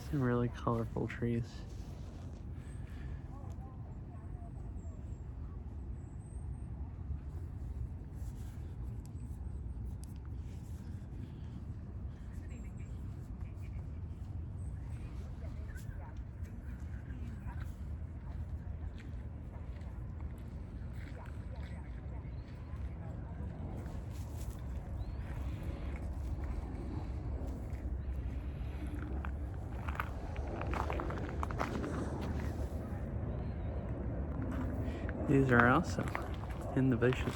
Some really colorful trees. These are also in the bushes.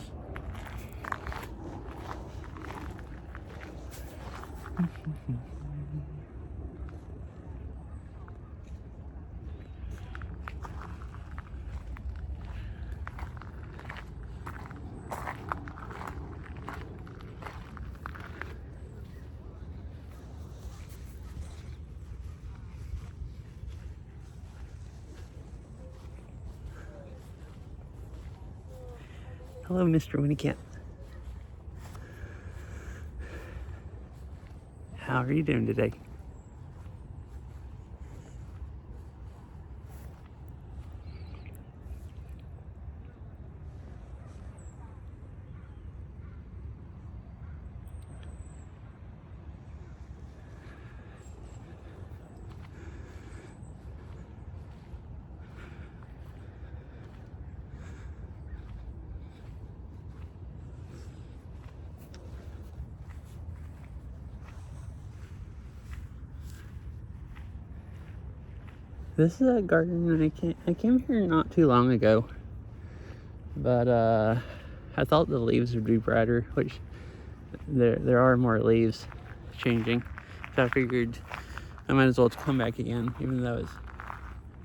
Hello, Mr. Winnie Cat. How are you doing today? This is a garden I came here not too long ago, but I thought the leaves would be brighter, which there are more leaves changing, so I figured I might as well come back again, even though it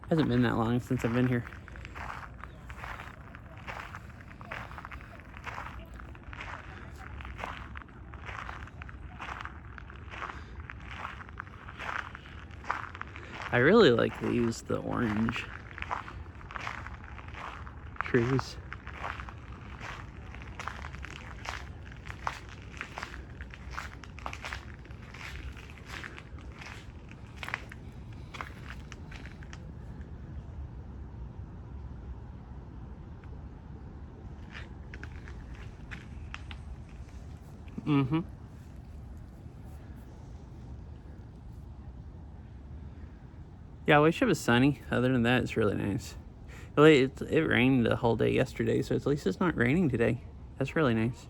hasn't been that long since I've been here. I really like these, the orange trees. Mm-hmm. Yeah, I wish it was sunny. Other than that, it's really nice. Well, it rained the whole day yesterday, so at least it's not raining today. That's really nice.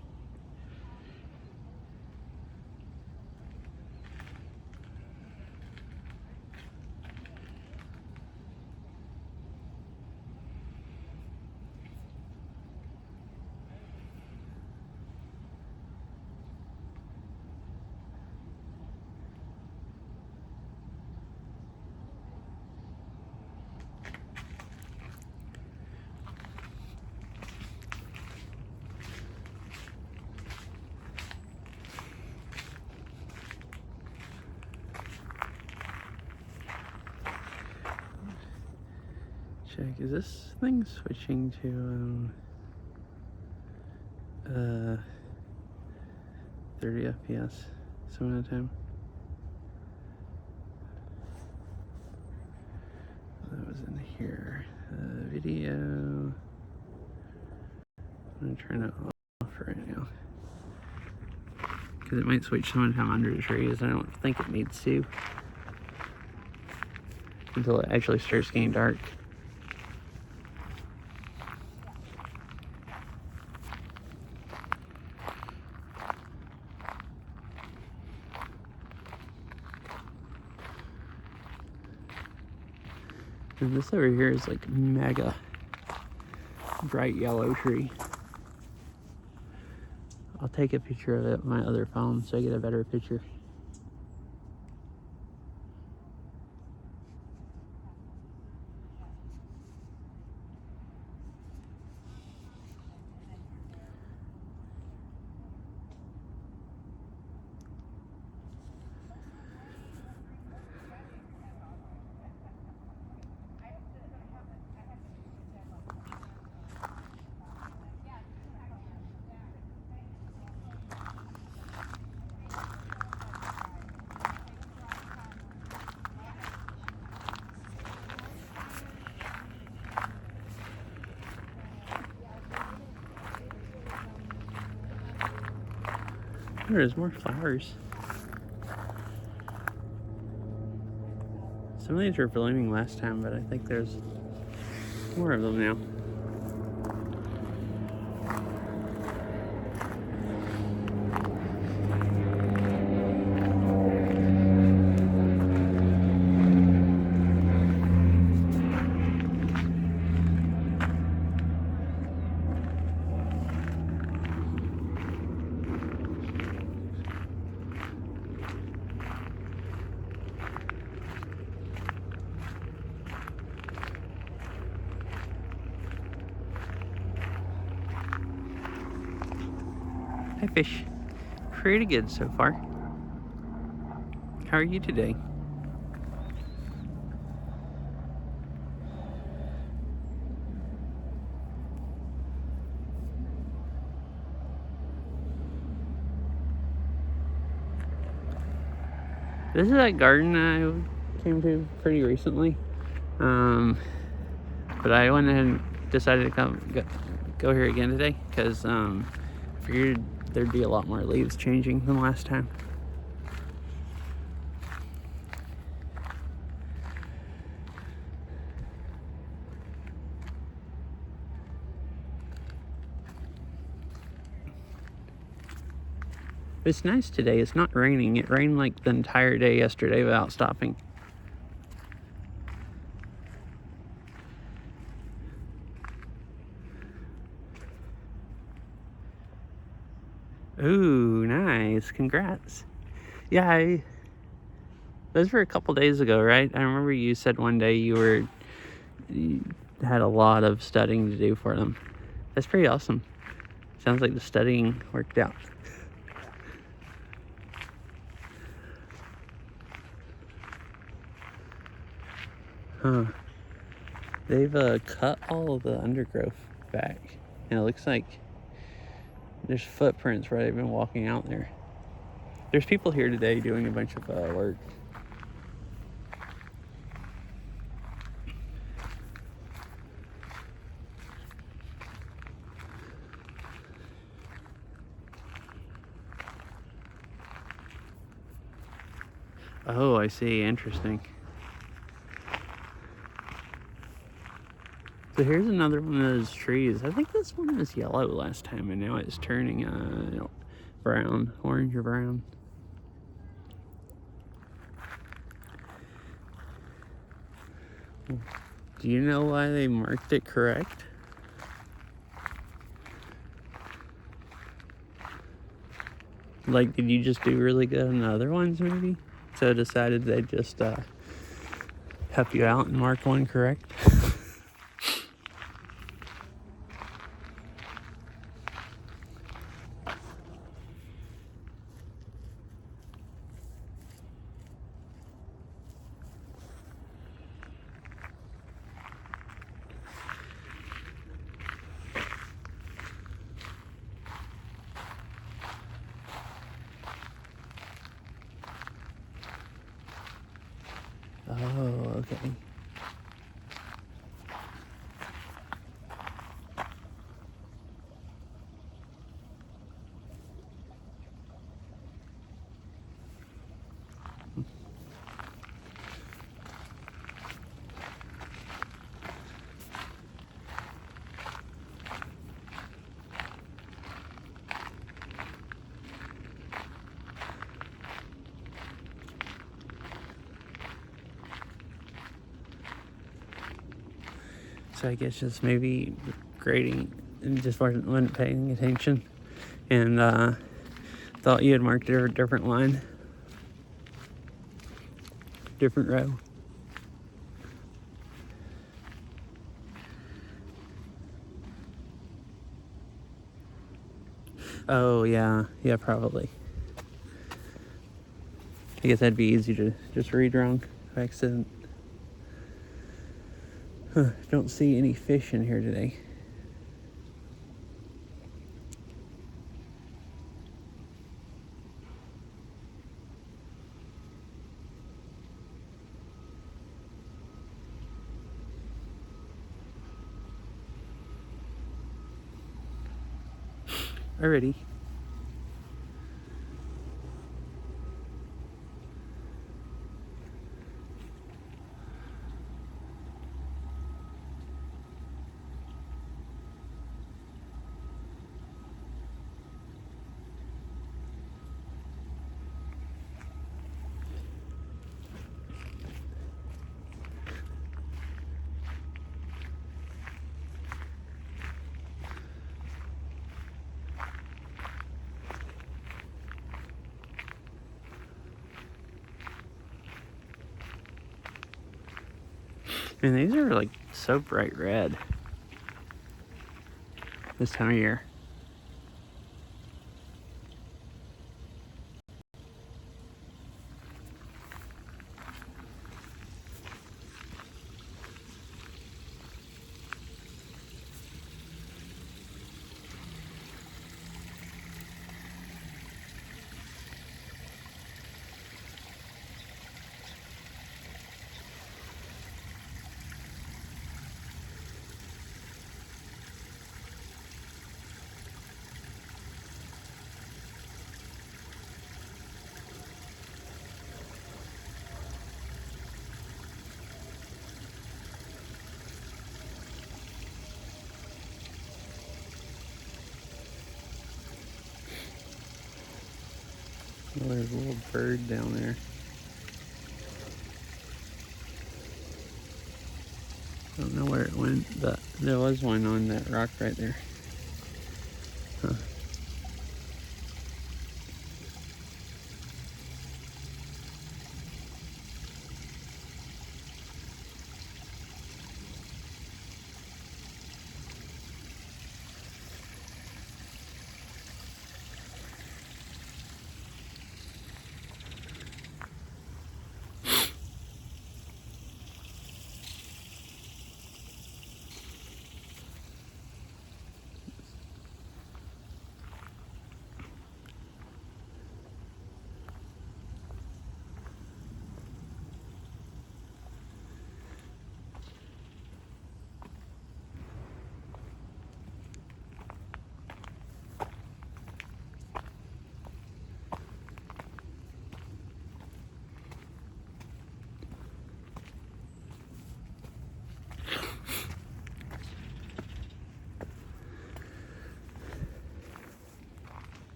Check, is this thing switching to 30 FPS some of the time? That was in here. Video. I'm gonna turn it off right now, because it might switch some of the time under the trees. I don't think it needs to until it actually starts getting dark. And this over here is like mega bright yellow tree. I'll take a picture of it with my other phone so I get a better picture. There's more flowers. Some of these were blooming last time, but I think there's more of them now. Hi, fish. Pretty good so far. How are you today? This is that garden I came to pretty recently. But I went ahead and decided to go here again today because figured there'd be a lot more leaves changing than last time. It's nice today. It's not raining. It rained like the entire day yesterday without stopping. Ooh, nice. Congrats. Yeah, those were a couple days ago, right? I remember you said one day you had a lot of studying to do for them. That's pretty awesome. Sounds like the studying worked out. Huh. They've cut all of the undergrowth back. And it looks like there's footprints where they've been walking out there. There's people here today doing a bunch of work. Oh, I see. Interesting. So here's another one of those trees. I think this one was yellow last time, and now it's turning brown, orange or brown. Do you know why they marked it correct? Like, did you just do really good on the other ones, maybe? So decided they'd just help you out and mark one correct? Oh, okay. So I guess just maybe grading and just wasn't paying attention, and thought you had marked it a different line, different row. Oh yeah, probably. I guess that'd be easy to just read wrong by accident. Don't see any fish in here today. Alrighty. And these are like so bright red this time of year. Oh, there's a little bird down there. I don't know where it went, but there was one on that rock right there. Huh.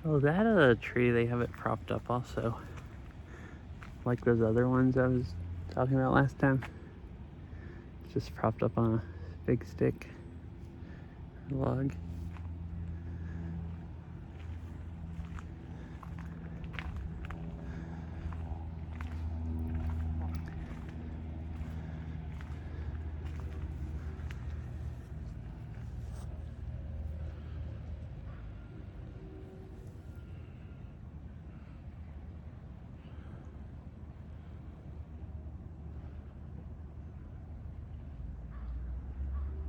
Oh, that tree, they have it propped up also. Like those other ones I was talking about last time. It's just propped up on a big stick, log.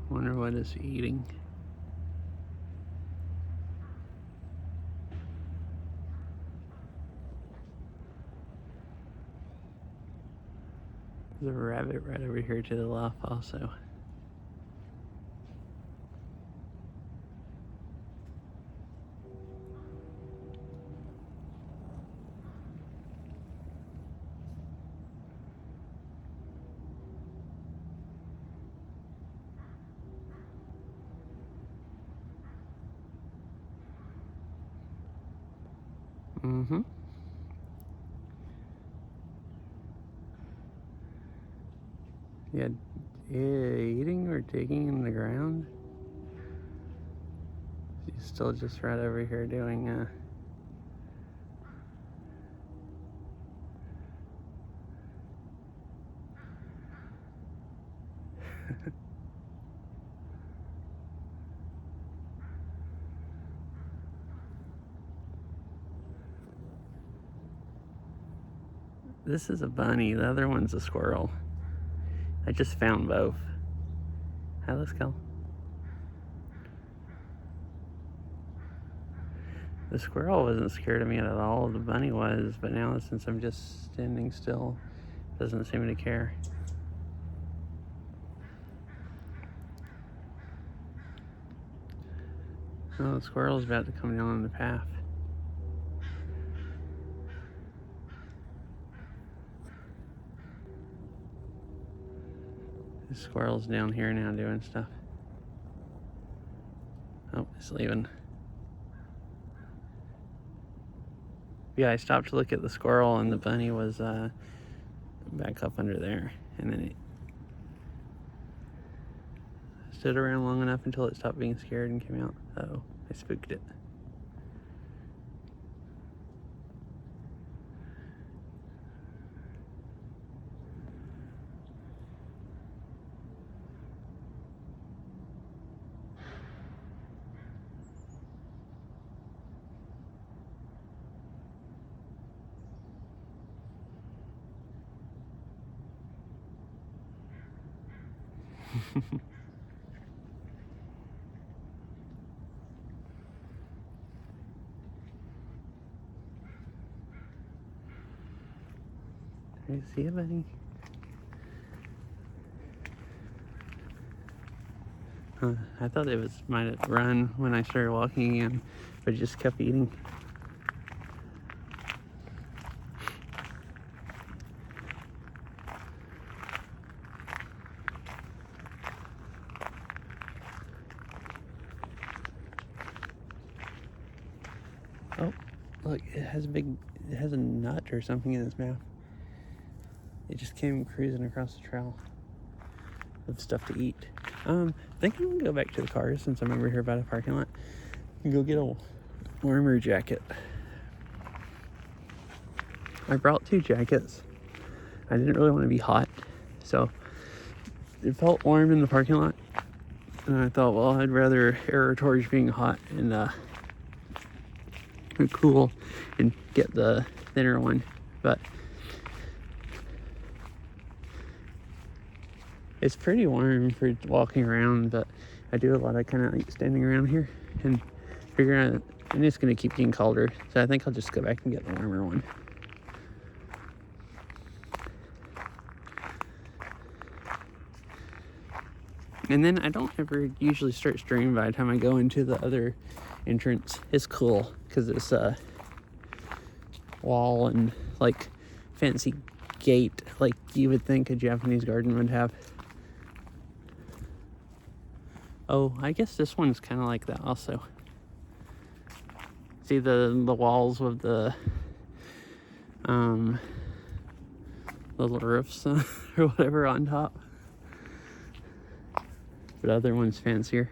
Wonder what it's eating. There's a rabbit right over here to the left also. Mm-hmm. Yeah, eating or digging in the ground. He's still just right over here doing This is a bunny, the other one's a squirrel. I just found both. Hi, let's go. The squirrel wasn't scared of me at all. The bunny was, but now since I'm just standing still, doesn't seem to care. Oh, the squirrel's about to come down on the path. The squirrel's down here now doing stuff. Oh, it's leaving. Yeah, I stopped to look at the squirrel and the bunny was back up under there. And then it stood around long enough until it stopped being scared and came out. Uh-oh, I spooked it. You see it, buddy? I thought it might have run when I started walking again, but it just kept eating. Oh, look, it has a nut or something in its mouth. It just came cruising across the trail with stuff to eat. I think I'm gonna go back to the car since I'm over here by the parking lot and go get a warmer jacket. I brought 2 jackets. I didn't really want to be hot, so it felt warm in the parking lot. And I thought, well, I'd rather err towards being hot and cool and get the thinner one. But it's pretty warm for walking around, but I do a lot of kind of like standing around here and figuring out, and it's going to keep getting colder. So I think I'll just go back and get the warmer one. And then I don't ever usually start streaming by the time I go into the other entrance. It's cool because it's a wall and like fancy gate like you would think a Japanese garden would have. Oh, I guess this one's kind of like that also. See the walls with the little roofs or whatever on top. But other one's fancier.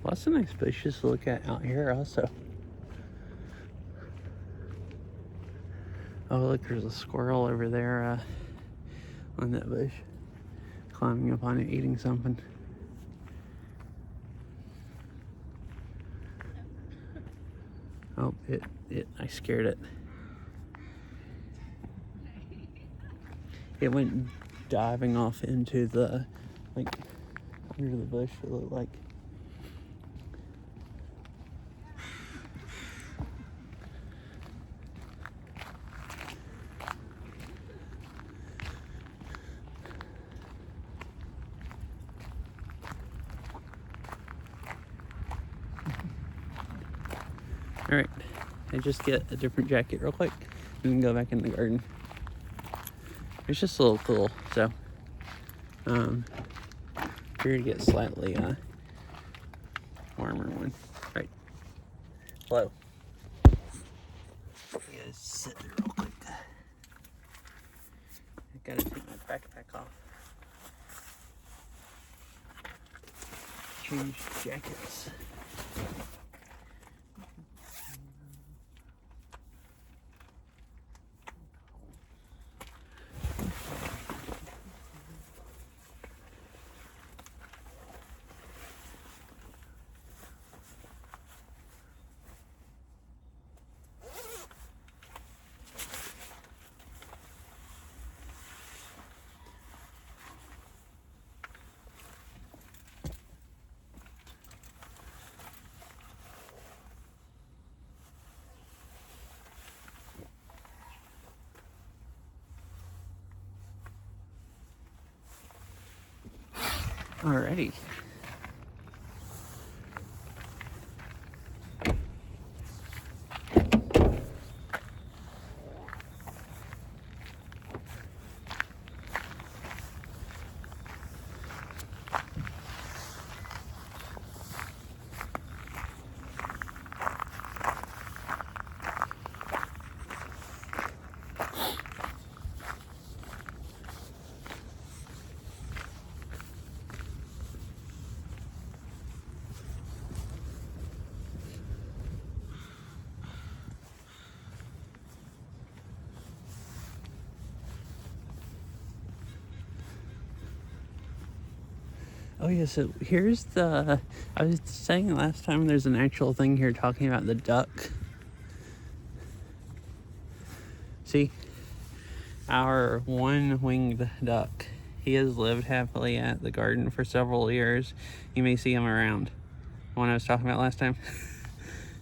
Lots of nice bushes to look at out here also. Oh, look, there's a squirrel over there on that bush, climbing up on it, eating something. Oh, I scared it. It went diving off into the, like, under the bush, it looked like. Alright, I just get a different jacket real quick and then go back in the garden. It's just a little cool, so here to get slightly warmer one. Right. Hello. You guys sit there real quick. I gotta take my backpack off. Change jackets. Alrighty. Oh yeah, so here's the, I was saying last time there's an actual thing here talking about the duck. See, our one-winged duck. He has lived happily at the garden for several years. You may see him around. The one I was talking about last time.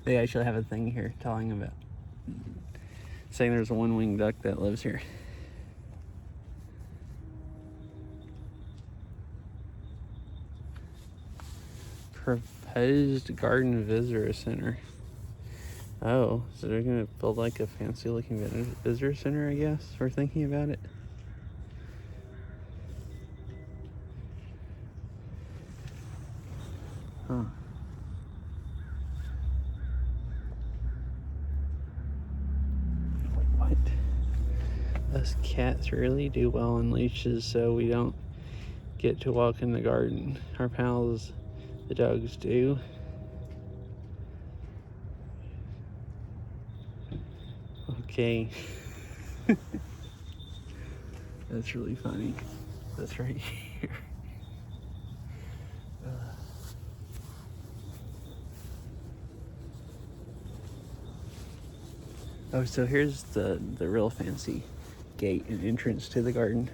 They actually have a thing here telling about, saying there's a one-winged duck that lives here. Proposed garden visitor center. Oh, so they're gonna build like a fancy looking visitor center, I guess, we're thinking about it. Huh. What? Us cats really do well on leashes, so we don't get to walk in the garden. Our pals, the dogs, do. Okay. That's really funny. That's right here. Oh, so here's the real fancy gate and entrance to the garden.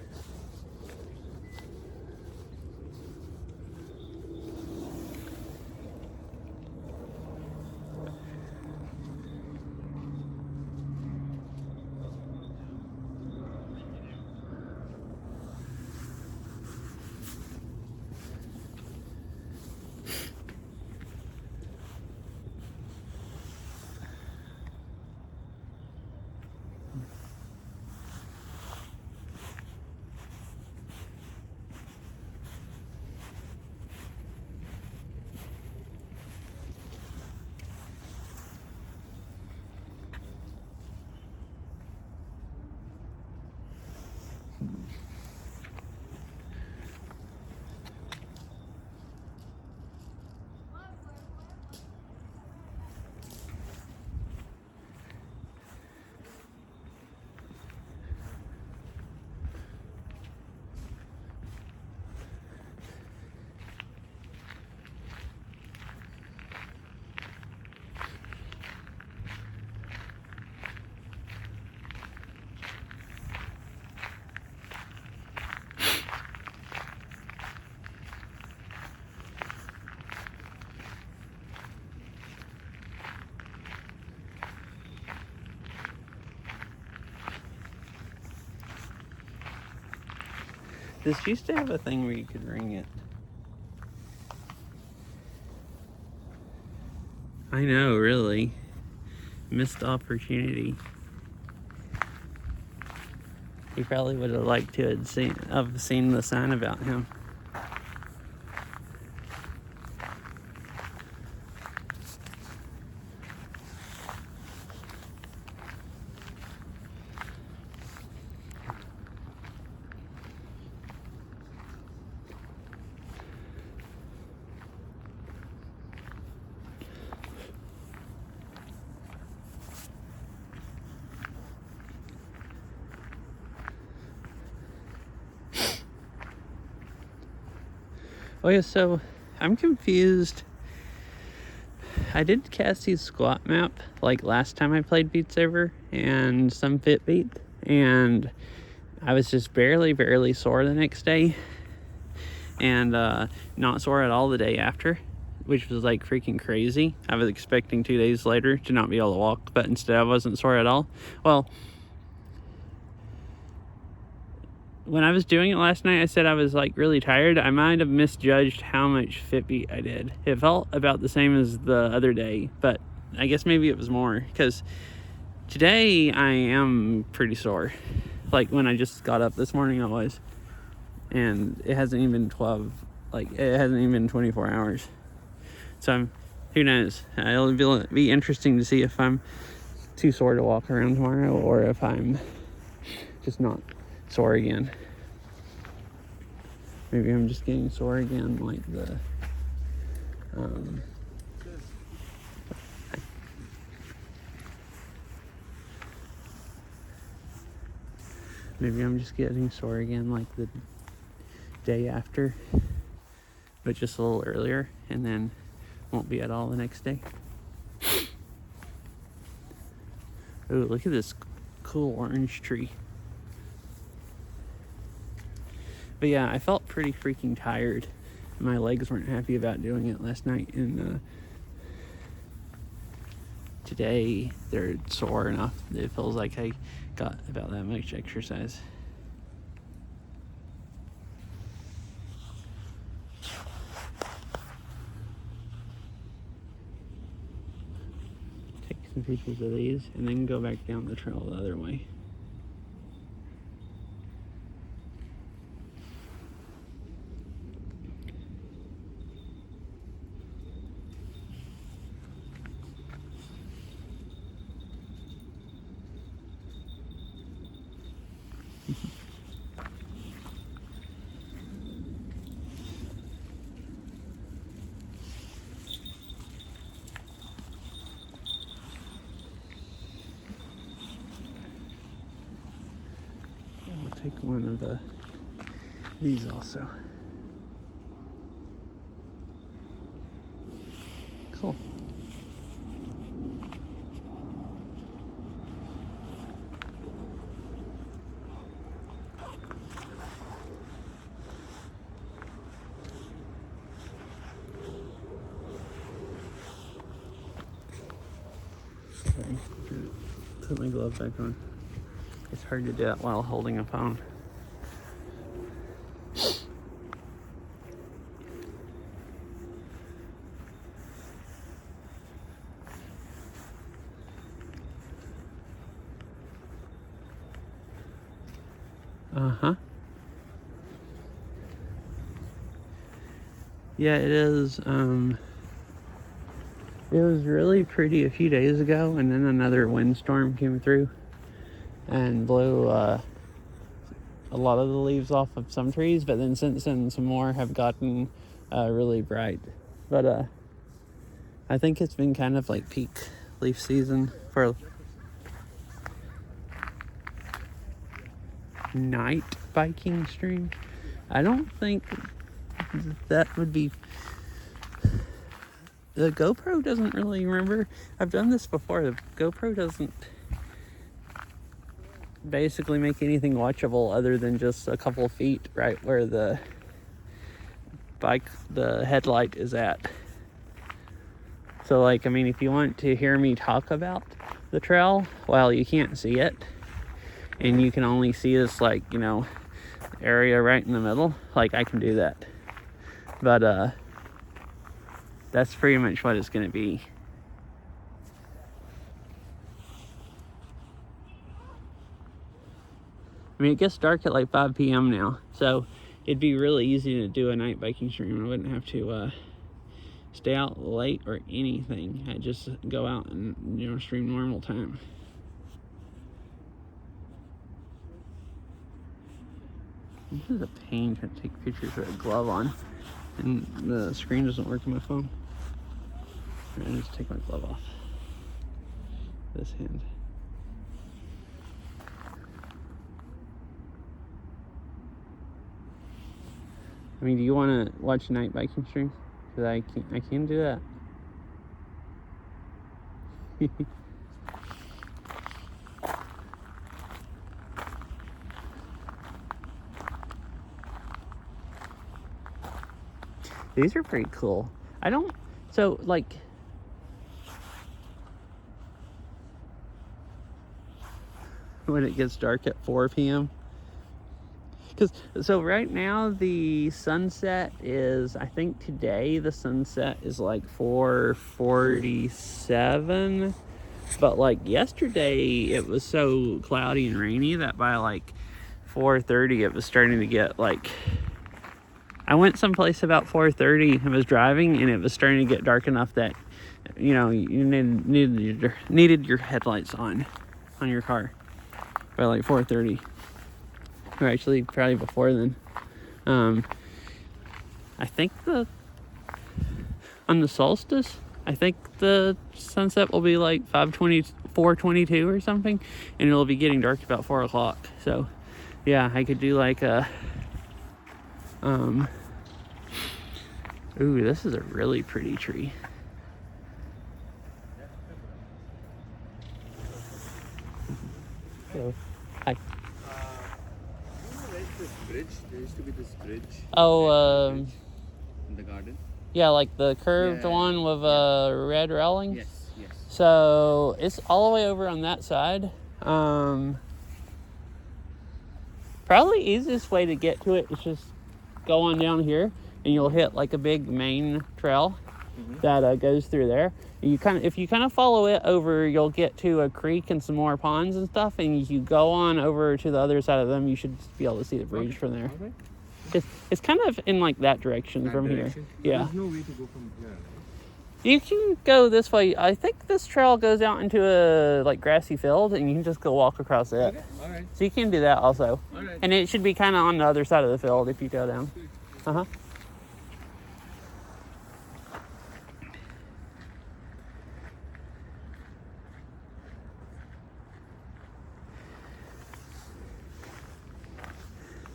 This used to have a thing where you could ring it. I know, really. Missed opportunity. He probably would have liked to have seen the sign about him. Oh yeah, so I'm confused. I did Cassie's squat map like last time I played Beat Saber and some Fitbeat, and I was just barely sore the next day, and not sore at all the day after, which was like freaking crazy. I was expecting 2 days later to not be able to walk, but instead I wasn't sore at all. Well, when I was doing it last night, I said I was like really tired. I might have misjudged how much Fitbeat I did. It felt about the same as the other day, but I guess maybe it was more, because today I am pretty sore. Like when I just got up this morning I was, and it hasn't even it hasn't even been 24 hours. So who knows? It'll be interesting to see if I'm too sore to walk around tomorrow, or if I'm just not sore again. Maybe I'm just getting sore again, like the maybe I'm just getting sore again like the day after, but just a little earlier, and then won't be at all the next day. Ooh, look at this cool orange tree. But yeah, I felt pretty freaking tired. My legs weren't happy about doing it last night, and today they're sore enough that it feels like I got about that much exercise. Take some pictures of these and then go back down the trail the other way. I'll take one of these also. Cool. Sorry, put my glove back on. It's hard to do that while holding a phone. Uh-huh. Yeah, it is. It was really pretty a few days ago, and then another windstorm came through and blew a lot of the leaves off of some trees, but then since then some more have gotten really bright. But I think it's been kind of like peak leaf season for night biking stream. I don't think that would be... The GoPro doesn't really remember. I've done this before. The GoPro doesn't basically make anything watchable other than just a couple of feet right where the headlight is at. So like, I mean, if you want to hear me talk about the trail while you can't see it, and you can only see this, like, you know, area right in the middle, like, I can do that. But that's pretty much what it's gonna be. I mean, it gets dark at like 5 p.m. now, so it'd be really easy to do a night biking stream. I wouldn't have to stay out late or anything. I'd just go out and, you know, stream normal time. This is a pain trying to take pictures with a glove on, and the screen doesn't work on my phone. All right, I just take my glove off. This hand. I mean, do you want to watch a night biking stream? Because I can do that. These are pretty cool. So like, when it gets dark at 4 p.m., So right now the sunset is, I think today the sunset is like 4:47, but like yesterday it was so cloudy and rainy that by like 4:30 it was starting to get like, I went someplace about 4:30 and was driving, and it was starting to get dark enough that, you know, you needed your headlights on your car by like 4:30, or actually probably before then. I think on the solstice, I think the sunset will be like 4:22 or something, and it'll be getting dark about 4 o'clock. So yeah, I could do like a ooh, this is a really pretty tree. Hello. Hi. Where's this bridge? There used to be this bridge. Oh, in the garden. yeah, like the curved one with red railings. Yes. So it's all the way over on that side. Probably easiest way to get to it is just go on down here, and you'll hit like a big main trail that goes through there. If you kind of follow it over, you'll get to a creek and some more ponds and stuff, and you go on over to the other side of them, you should be able to see the bridge from there. Okay. It's kind of in like that direction from here. Yeah. There's no way to go from here, right? You can go this way. I think this trail goes out into a like grassy field, and you can just go walk across it. Okay. All right. So you can do that also. All right. And it should be kind of on the other side of the field if you go down. Uh-huh.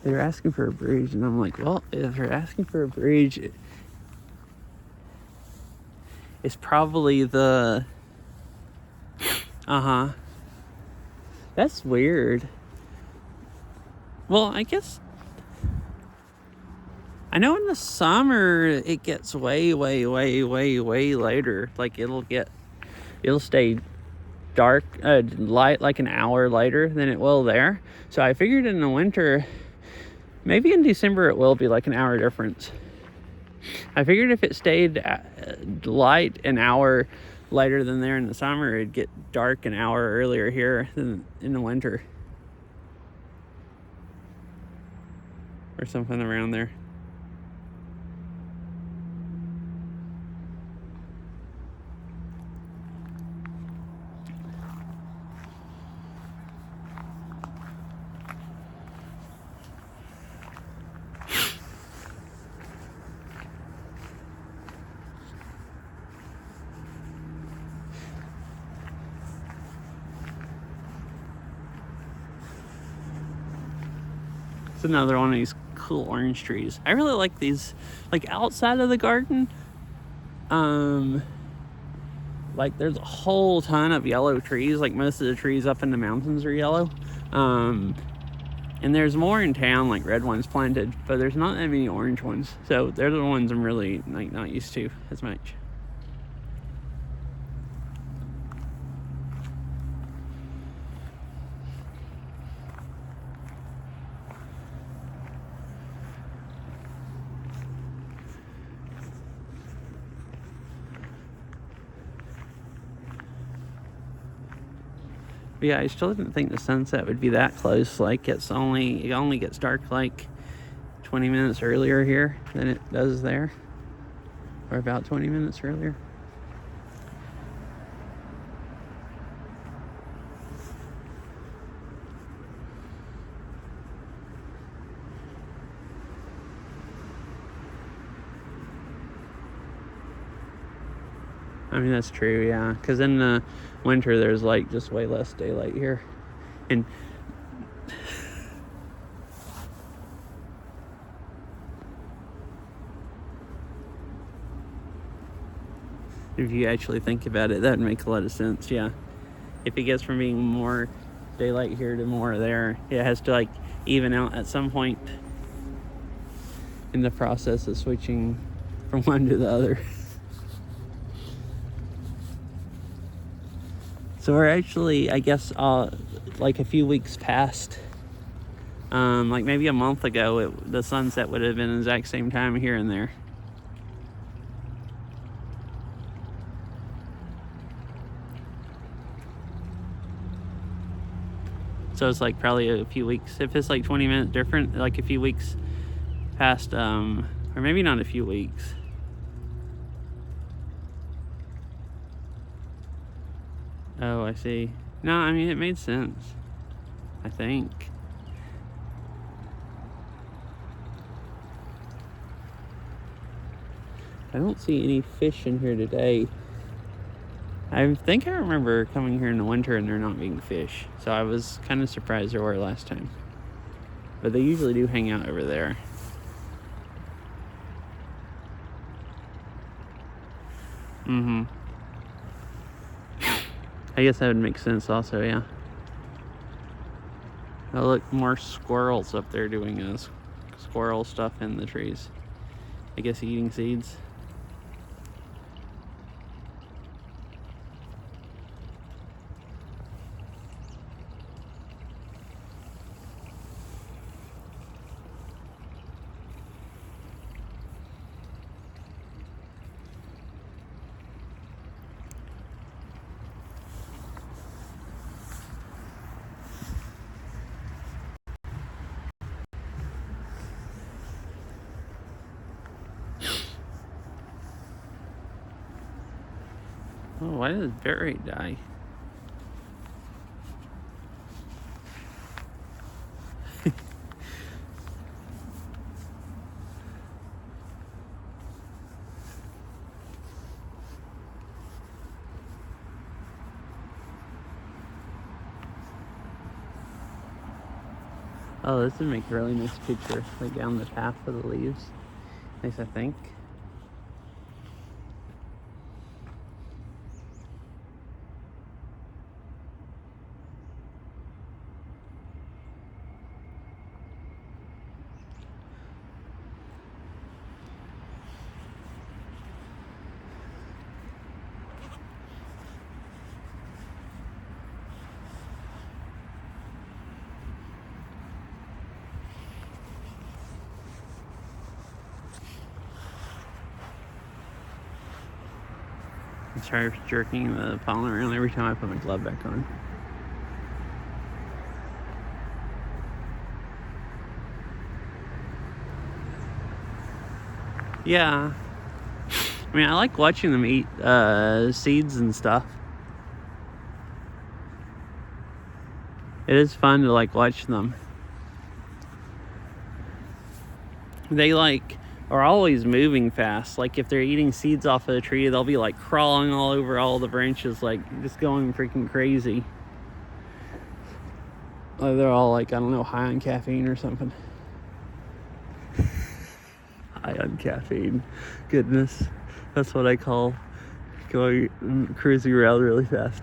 They're asking for a bridge, and I'm like, well, if they're asking for a bridge, it's probably the... Uh-huh. That's weird. Well, I guess... I know in the summer, it gets way later. Like, it'll stay dark, light like an hour later than it will there. So I figured in the winter... Maybe in December it will be like an hour difference. I figured if it stayed light an hour later than there in the summer, it'd get dark an hour earlier here than in the winter. Or something around there. It's another one of these cool orange trees. I really like these, like outside of the garden. Like there's a whole ton of yellow trees. Like most of the trees up in the mountains are yellow. And there's more in town, like red ones planted, but there's not that many orange ones. So they're the ones I'm really like not used to as much. But yeah, I still didn't think the sunset would be that close. Like it only gets dark like 20 minutes earlier here than it does there. Or about 20 minutes earlier. I mean, that's true, yeah. Because in the winter, there's like just way less daylight here. And if you actually think about it, that would make a lot of sense, yeah. If it gets from being more daylight here to more there, it has to like even out at some point in the process of switching from one to the other. So we're actually, I guess, like a few weeks past Like maybe a month ago, the sunset would have been the exact same time here and there. So it's like probably a few weeks. If it's like 20 minutes different, like a few weeks past, or maybe not a few weeks. Oh, I see. No, I mean, it made sense, I think. I don't see any fish in here today. I think I remember coming here in the winter and there not being fish. So I was kind of surprised there were last time. But they usually do hang out over there. Mm-hmm. I guess that would make sense also, yeah. Oh, look, more squirrels up there doing squirrel stuff in the trees. I guess eating seeds. Oh, why did the bear rate die? Oh, this would make a really nice picture, like down the path of the leaves. Nice, I think. I try jerking the pollen around every time I put my glove back on. Yeah. I mean, I like watching them eat seeds and stuff. It is fun to like watch them. They like are always moving fast. Like if they're eating seeds off of a tree, they'll be like crawling all over all the branches, like just going freaking crazy. Like they're all like, I don't know, high on caffeine or something. High on caffeine. Goodness. That's what I call going cruising around really fast.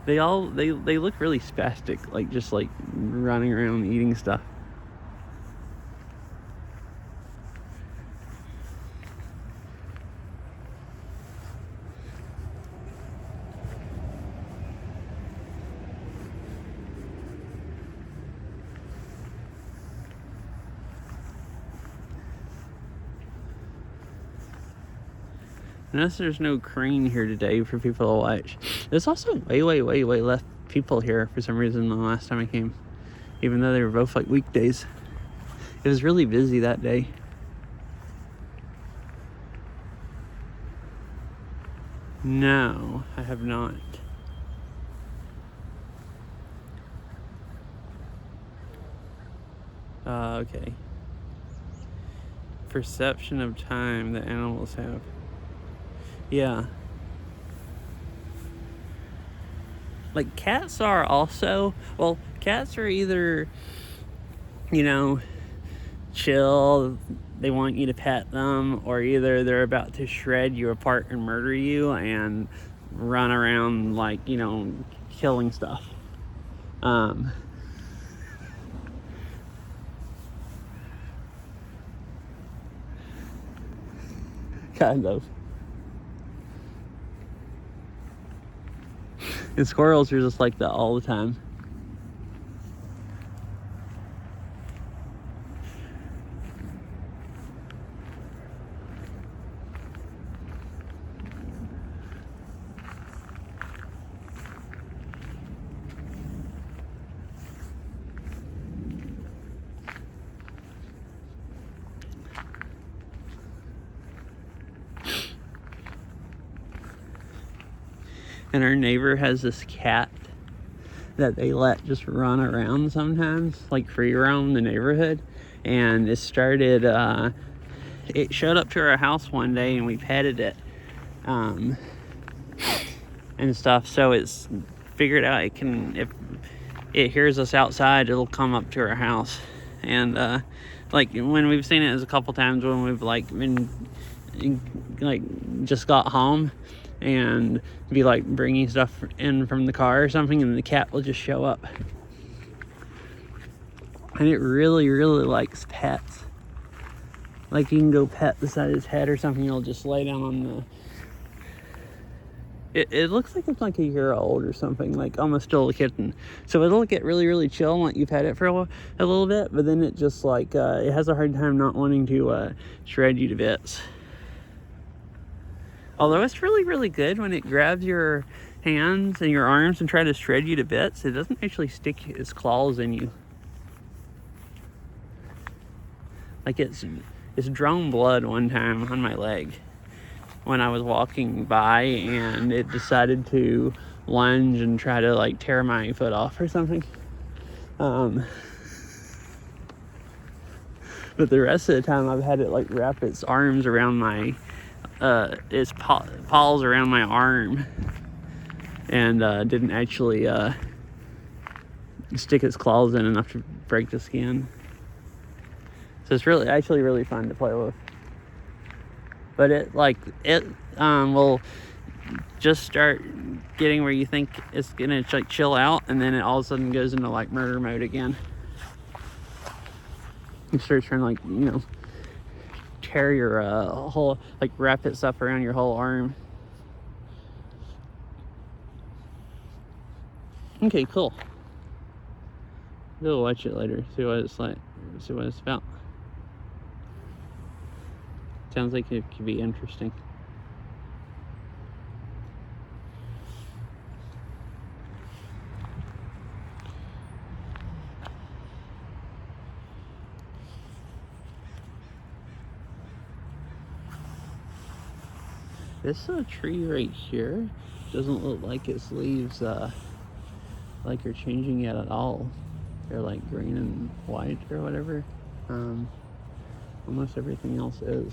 They look really spastic, like just like running around eating stuff. Notice there's no crane here today for people to watch. There's also way less people here for some reason than the last time I came. Even though they were both like weekdays. It was really busy that day. No, I have not. Okay. Perception of time that animals have. Yeah. Like cats are also, well, cats are either, you know, chill, they want you to pet them, or either they're about to shred you apart and murder you and run around like, you know, killing stuff. Kind of. And squirrels are just like that all the time. And our neighbor has this cat that they let just run around sometimes, like free roam the neighborhood. And it started, it showed up to our house one day and we petted it and stuff. So it's figured out it can, if it hears us outside, it'll come up to our house. And like when we've seen it is a couple times when we've like been like just got home and be like bringing stuff in from the car or something, and the cat will just show up. And it really likes pets. Like you can go pet the side of his head or something, it'll just lay down on the, it looks like it's like a year old or something, like almost still a kitten. So it'll get really chill and let you pet it for a little bit, but then it just like it has a hard time not wanting to shred you to bits. Although it's really good when it grabs your hands and your arms and try to shred you to bits. It doesn't actually stick its claws in you. Like it's drawn blood one time on my leg when I was walking by, and it decided to lunge and try to like tear my foot off or something. But the rest of the time I've had it like wrap its arms around my its paws around my arm, and didn't actually stick its claws in enough to break the skin. So it's actually really fun to play with. But it will just start getting where you think it's gonna like chill out, and then it all of a sudden goes into like murder mode again. You start trying to like, you know, tear your whole, like wrap it stuff around your whole arm. Okay, cool. Go watch it later, see what it's like, see what it's about. Sounds like it could be interesting. This tree right here doesn't look like its leaves like are changing yet at all. They're like green and white or whatever. Almost everything else is.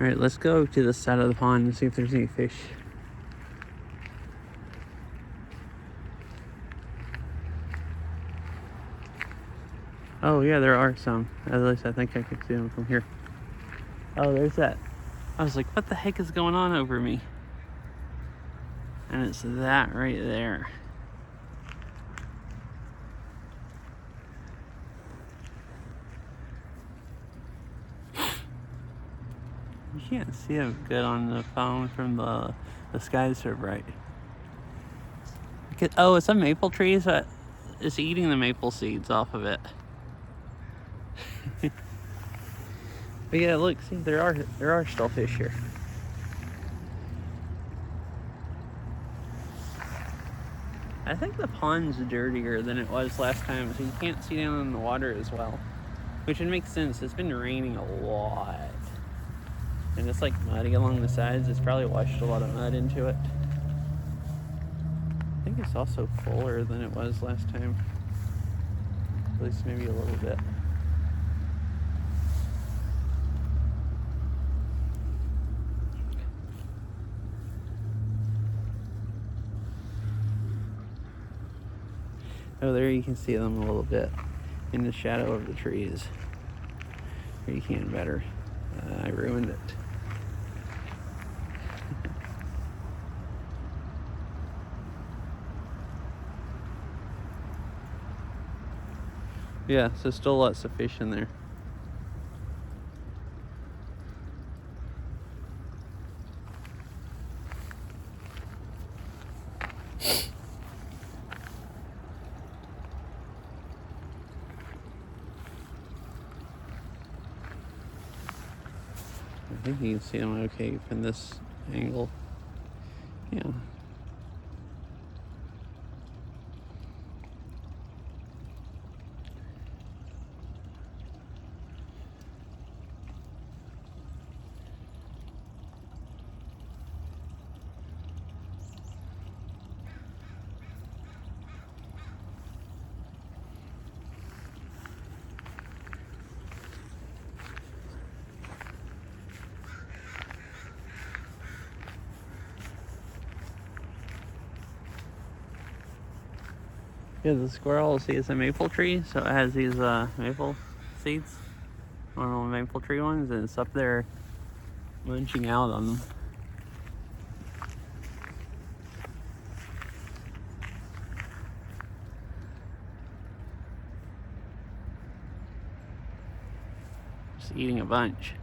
All right, let's go to the side of the pond and see if there's any fish. Oh yeah, there are some. At least I think I could see them from here. Oh, there's that. I was like, what the heck is going on over me? And it's that right there. You can't see them good on the phone from the sky's so bright. Oh, it's a maple tree, so it's eating the maple seeds off of it. But yeah, look, see, there are still fish here. I think the pond's dirtier than it was last time, so you can't see down in the water as well. Which would make sense. It's been raining a lot. And it's like muddy along the sides. It's probably washed a lot of mud into it. I think it's also fuller than it was last time. At least maybe a little bit. Oh, there you can see them a little bit in the shadow of the trees. Here you can better. I ruined it. Yeah, so still lots of fish in there. think you can see them okay from this angle. Yeah. Yeah, the squirrel, see, it's a maple tree, so it has these maple seeds, normal maple tree ones, and it's up there munching out on them. Just eating a bunch.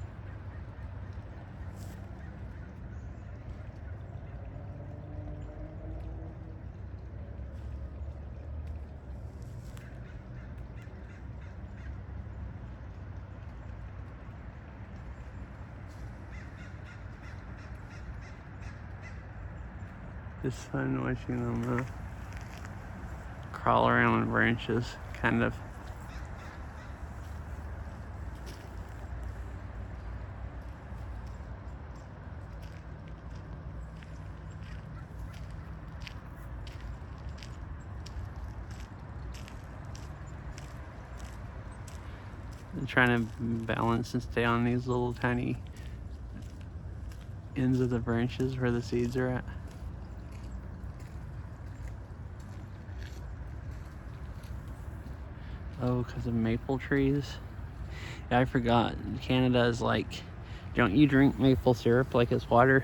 Just fun watching them crawl around on branches, kind of. And trying to balance and stay on these little tiny ends of the branches where the seeds are at. Oh, because of maple trees. Yeah, I forgot. Canada is like, don't you drink maple syrup like it's water?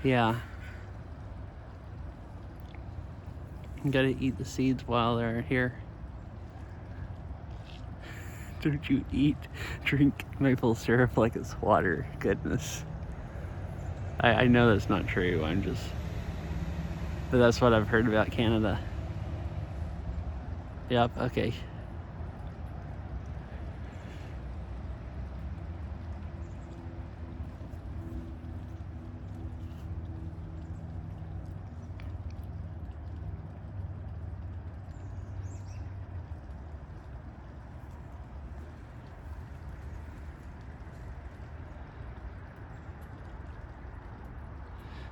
Yeah. You gotta eat the seeds while they're here. Don't you drink maple syrup like it's water? Goodness. I know that's not true. But that's what I've heard about Canada. Yep, okay.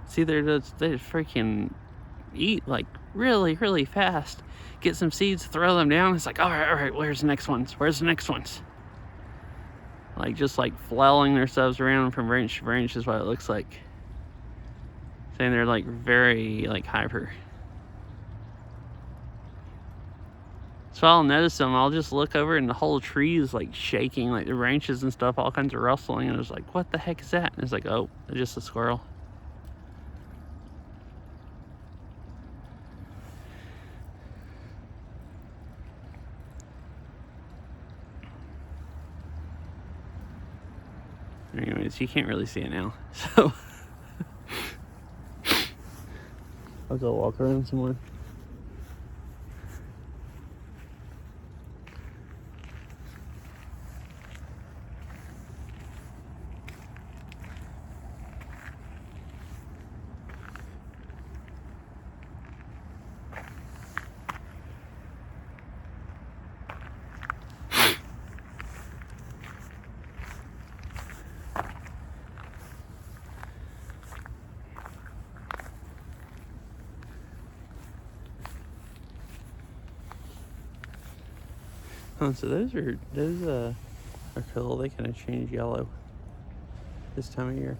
See, they freaking eat like really, really fast. Get some seeds, throw them down. It's like, all right, where's the next ones? Where's the next ones? Like, just like flailing themselves around from branch to branch is what it looks like. Saying they're like very like hyper. So I'll notice them, I'll just look over and the whole tree is like shaking, like the branches and stuff, all kinds of rustling, and it's like, what the heck is that? And it's like, oh, it's just a squirrel. Anyways, you can't really see it now, so I'll go walk around some more. Oh, so those are cool. They kind of change yellow this time of year.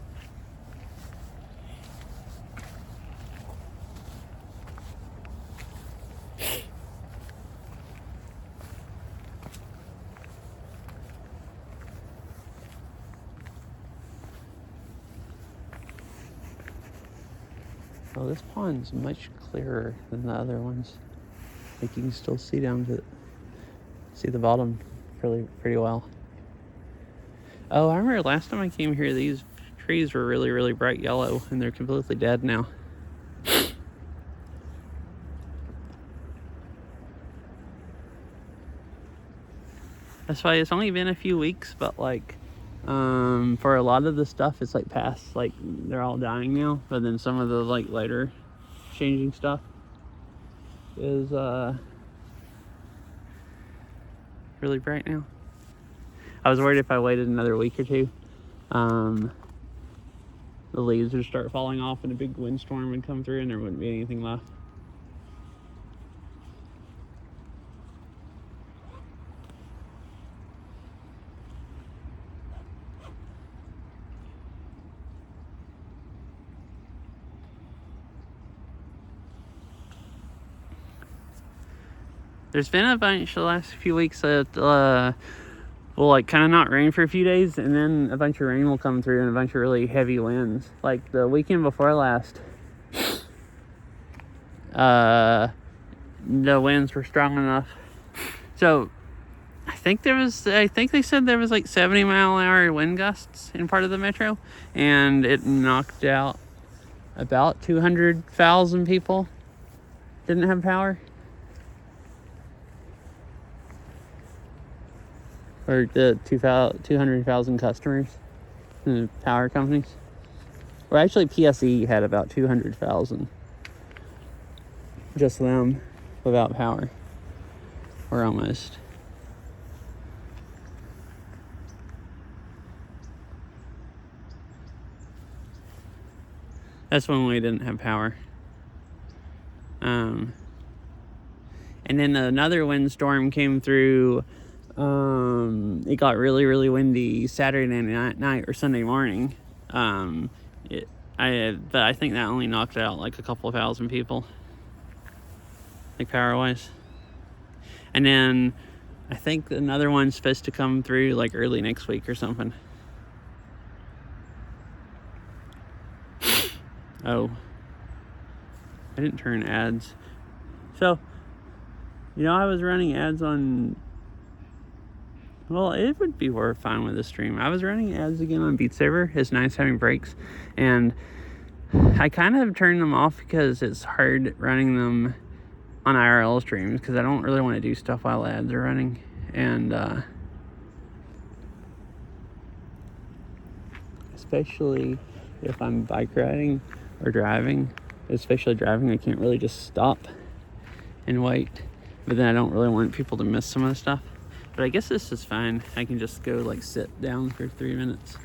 Oh, this pond's much clearer than the other ones. Like, you can still see see the bottom pretty well. Oh, I remember last time I came here, these trees were really, really bright yellow, and they're completely dead now. That's why it's only been a few weeks, but like, For a lot of the stuff, it's like past, like they're all dying now. But then some of the like later changing stuff is really bright now. I was worried if I waited another week or two, the leaves would start falling off and a big windstorm would come through and there wouldn't be anything left. There's been a bunch the last few weeks that will like kind of not rain for a few days, and then a bunch of rain will come through and a bunch of really heavy winds. Like the weekend before last, the winds were strong enough. So I think they said there was like 70-mile-an-hour wind gusts in part of the metro, and it knocked out about 200,000 people. Didn't have power. Or the 200,000 customers, the power companies. Or actually, PSE had about 200,000. Just them, without power. Or almost. That's when we didn't have power. And then another windstorm came through. It got really, really windy Saturday night or Sunday morning. But I think that only knocked out like a couple of thousand people, like power-wise. And then I think another one's supposed to come through like early next week or something. Oh, I didn't turn ads. So, I was running ads on. Well, it would be worth fine with the stream. I was running ads again on Beat Saber. It's nice having breaks. And I kind of turned them off because it's hard running them on IRL streams because I don't really want to do stuff while ads are running. And especially if I'm bike riding or driving. Especially driving, I can't really just stop and wait. But then I don't really want people to miss some of the stuff. But I guess this is fine. I can just go like sit down for 3 minutes.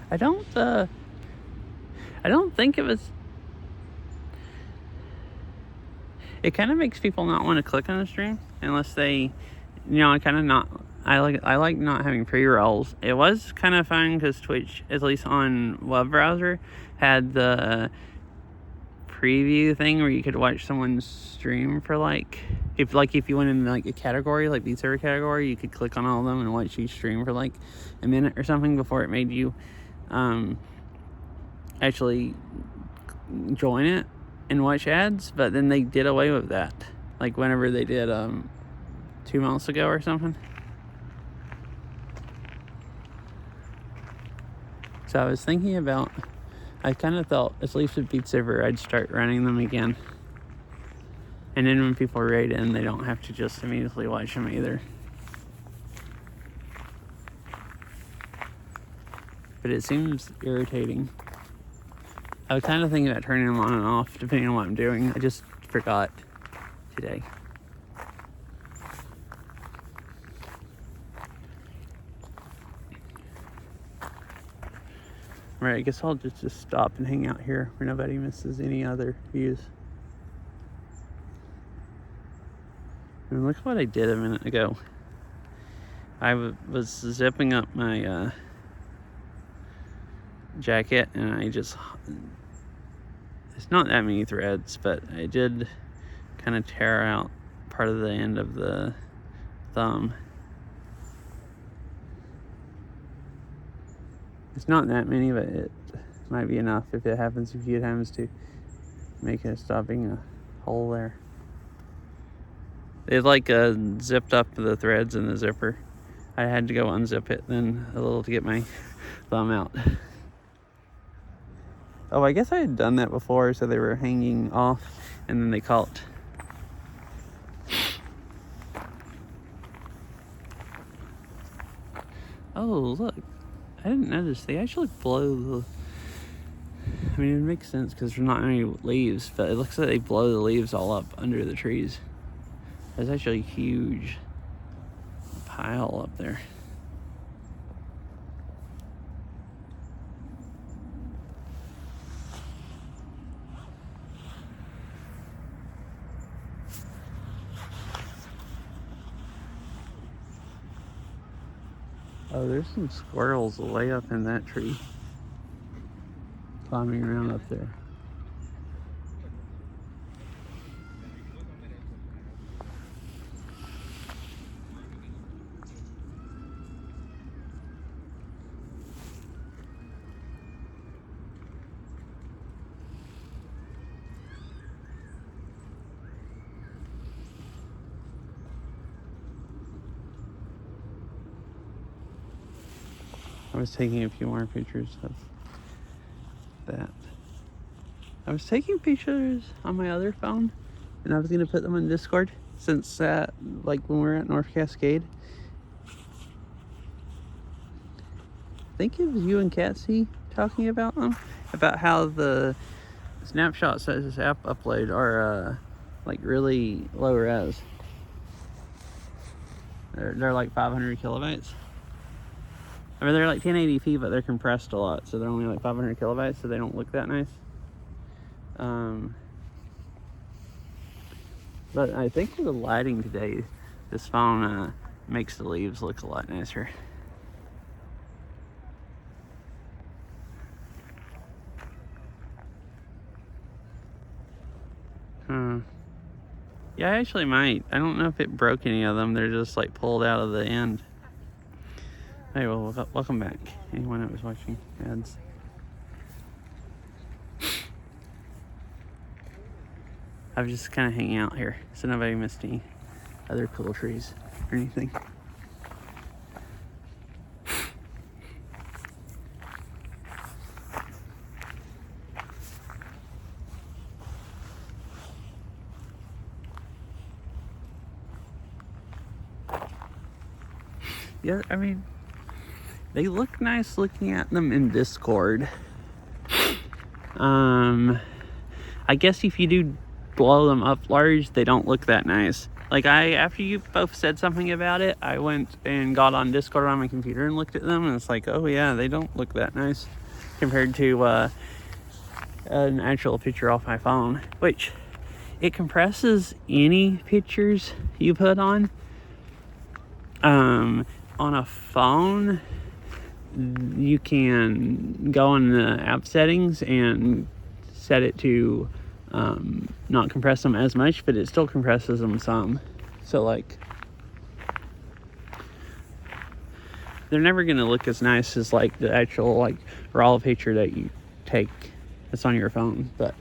I don't think it was. It kind of makes people not want to click on the stream unless they, I like not having pre-rolls. It was kind of fun because Twitch, at least on web browser, had the preview thing where you could watch someone's stream for if you went in like a category, like Beat Saber category, you could click on all of them and watch each stream for like a minute or something before it made you actually join it and watch ads. But then they did away with that, like whenever they did 2 months ago or something. So I was thinking about, I kind of thought, at least with Beat Saber, I'd start running them again. And then when people raid in, they don't have to just immediately watch them either. But it seems irritating. I was kind of thinking about turning them on and off, depending on what I'm doing. I just forgot today. Right, I guess I'll just stop and hang out here where nobody misses any other views. And look what I did a minute ago. I was zipping up my jacket and it's not that many threads, but I did kind of tear out part of the end of the thumb. It's not that many, but it might be enough if it happens a few times to make it stop being a hole there. They like zipped up the threads in the zipper. I had to go unzip it then a little to get my thumb out. Oh, I guess I had done that before, so they were hanging off and then they caught. Oh, look. I didn't notice. They actually blow the... I mean, it makes sense because there's not any leaves, but it looks like they blow the leaves all up under the trees. There's actually a huge pile up there. Oh, there's some squirrels way up in that tree. Climbing around up there. I was taking a few more pictures of that. I was taking pictures on my other phone, and I was gonna put them on Discord since like when we were at North Cascade. I think it was you and Catsy talking about them, about how the snapshots that this app upload are like really low res. They're like 500 kilobytes. I mean, they're like 1080p, but they're compressed a lot, so they're only like 500 kilobytes, so they don't look that nice. But I think with the lighting today, this phone makes the leaves look a lot nicer. Yeah, I actually might. I don't know if it broke any of them. They're just like pulled out of the end. Hey, well, welcome back. Anyone that was watching ads. I was just kind of hanging out here, so nobody missed any other cool trees or anything. Yeah, I mean, they look nice looking at them in Discord. I guess if you do blow them up large, they don't look that nice. Like after you both said something about it, I went and got on Discord on my computer and looked at them, and it's like, oh yeah, they don't look that nice compared to an actual picture off my phone, which it compresses any pictures you put on. On a phone, you can go in the app settings and set it to not compress them as much, but it still compresses them some. So like, they're never gonna look as nice as like the actual like raw picture that you take that's on your phone. But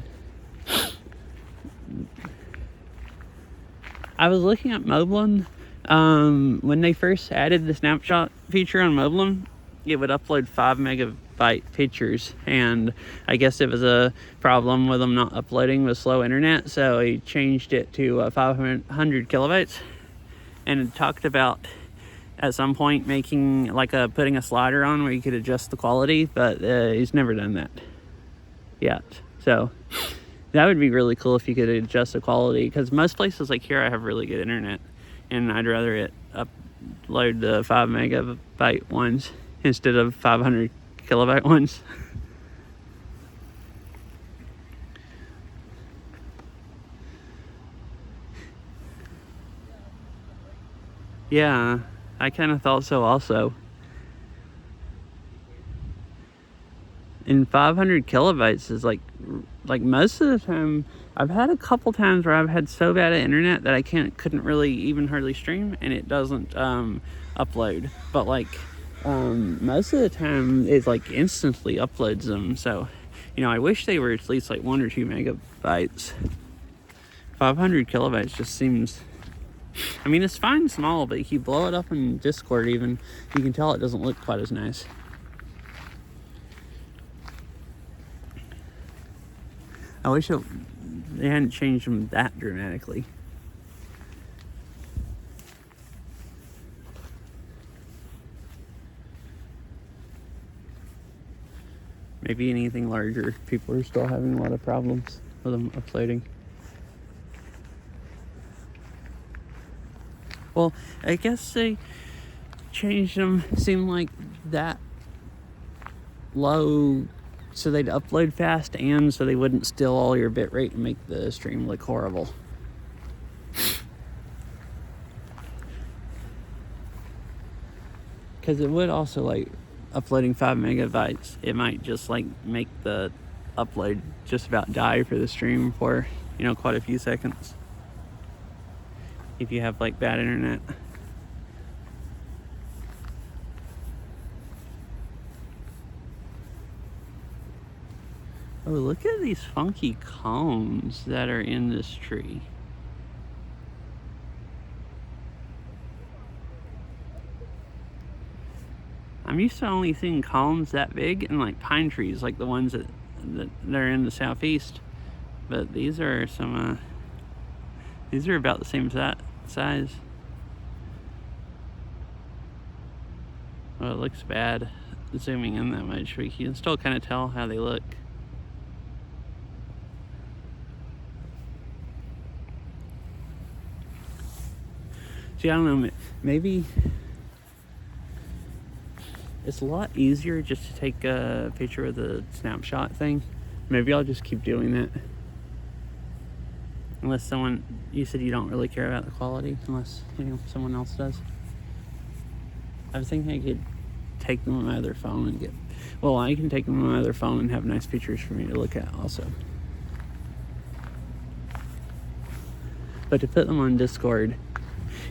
I was looking at Moblin. When they first added the snapshot feature on Moblin, it would upload 5 megabyte pictures, and I guess it was a problem with them not uploading with slow internet, so he changed it to 500 kilobytes, and it talked about at some point making like putting a slider on where you could adjust the quality, but he's never done that yet. So that would be really cool if you could adjust the quality, because most places like here I have really good internet, and I'd rather it upload the 5 megabyte ones instead of 500 kilobyte ones. Yeah, I kind of thought so also. And 500 kilobytes is like most of the time, I've had a couple times where I've had so bad at internet that I couldn't really even hardly stream, and it doesn't upload. But like most of the time it like instantly uploads them. So, you know, I wish they were at least like 1 or 2 megabytes. 500 kilobytes just seems I mean, it's fine small, but if you blow it up in Discord even, you can tell it doesn't look quite as nice. I wish they hadn't changed them that dramatically. Maybe anything larger, people are still having a lot of problems with them uploading. Well, I guess they changed them, seemed like that low so they'd upload fast and so they wouldn't steal all your bitrate and make the stream look horrible. Because it would also, like, uploading 5 megabytes, it might just, like, make the upload just about die for the stream for, you know, quite a few seconds. If you have, like, bad internet. Oh, look at these funky cones that are in this tree. I'm used to only seeing cones that big in like pine trees, like the ones that are in the southeast. But these are some, these are about the same size. Oh, it looks bad zooming in that much, but you can still kind of tell how they look. See, I don't know, maybe it's a lot easier just to take a picture of the snapshot thing. Maybe I'll just keep doing that. Unless you said you don't really care about the quality, unless, you know, someone else does. I was thinking I could take them on my other phone and I can take them on my other phone and have nice pictures for me to look at also. But to put them on Discord,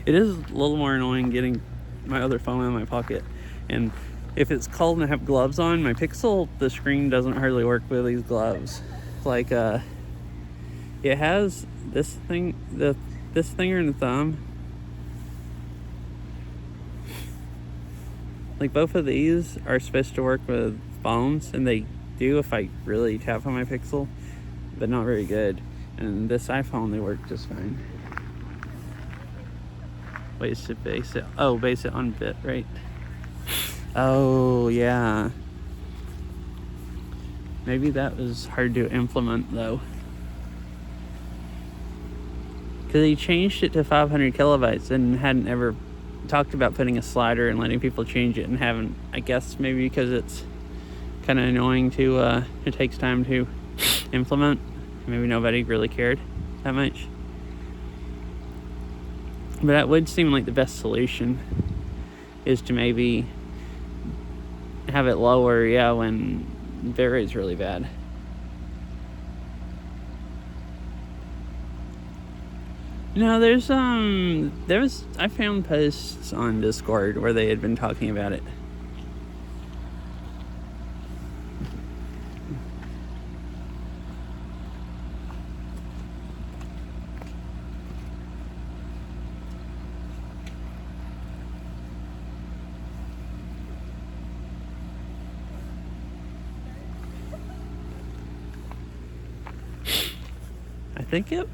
it is a little more annoying getting my other phone in my pocket. And if it's cold and I have gloves on, my Pixel, the screen doesn't hardly work with these gloves. Like, it has this thing, this finger and the thumb. Like, both of these are supposed to work with phones, and they do if I really tap on my Pixel, but not very good. And this iPhone, they work just fine. Ways to base it. Oh, base it on bitrate. Oh, yeah. Maybe that was hard to implement, though. Because he changed it to 500 kilobytes and hadn't ever talked about putting a slider and letting people change it, and haven't, I guess maybe because it's kind of annoying to, it takes time to implement. Maybe nobody really cared that much. But that would seem like the best solution, is to maybe have it lower, yeah, when bitrate's really bad. No, I found posts on Discord where they had been talking about it. I think it.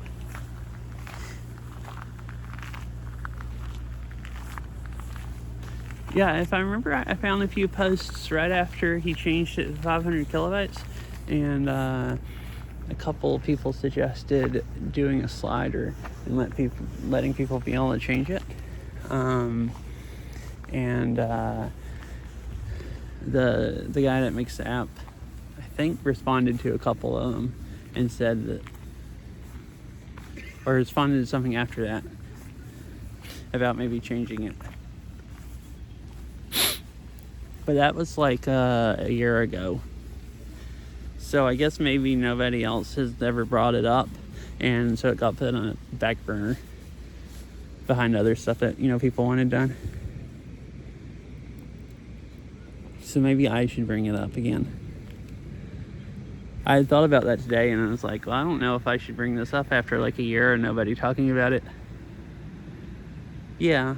Yeah, if I remember, I found a few posts right after he changed it to 500 kilobytes, and a couple of people suggested doing a slider and letting people be able to change it. The guy that makes the app, I think, responded to a couple of them and said that, or responded to something after that about maybe changing it. But that was like a year ago. So I guess maybe nobody else has ever brought it up, and so it got put on a back burner behind other stuff that, you know, people wanted done. So maybe I should bring it up again. I had thought about that today, and I was like, well, I don't know if I should bring this up after like a year and nobody talking about it. Yeah.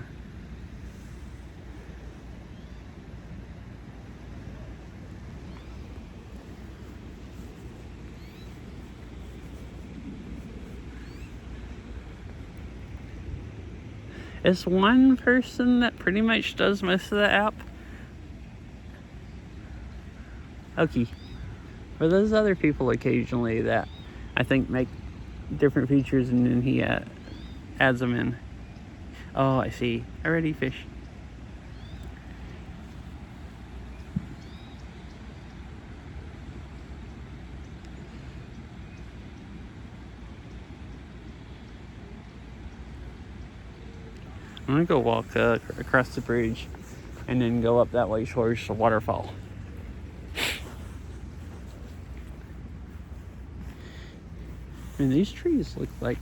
It's one person that pretty much does most of the app. Okay. But there's other people occasionally that I think make different features and then he adds them in. Oh, I see. Already fish. I'm gonna go walk across the bridge and then go up that way towards the waterfall. And these trees look like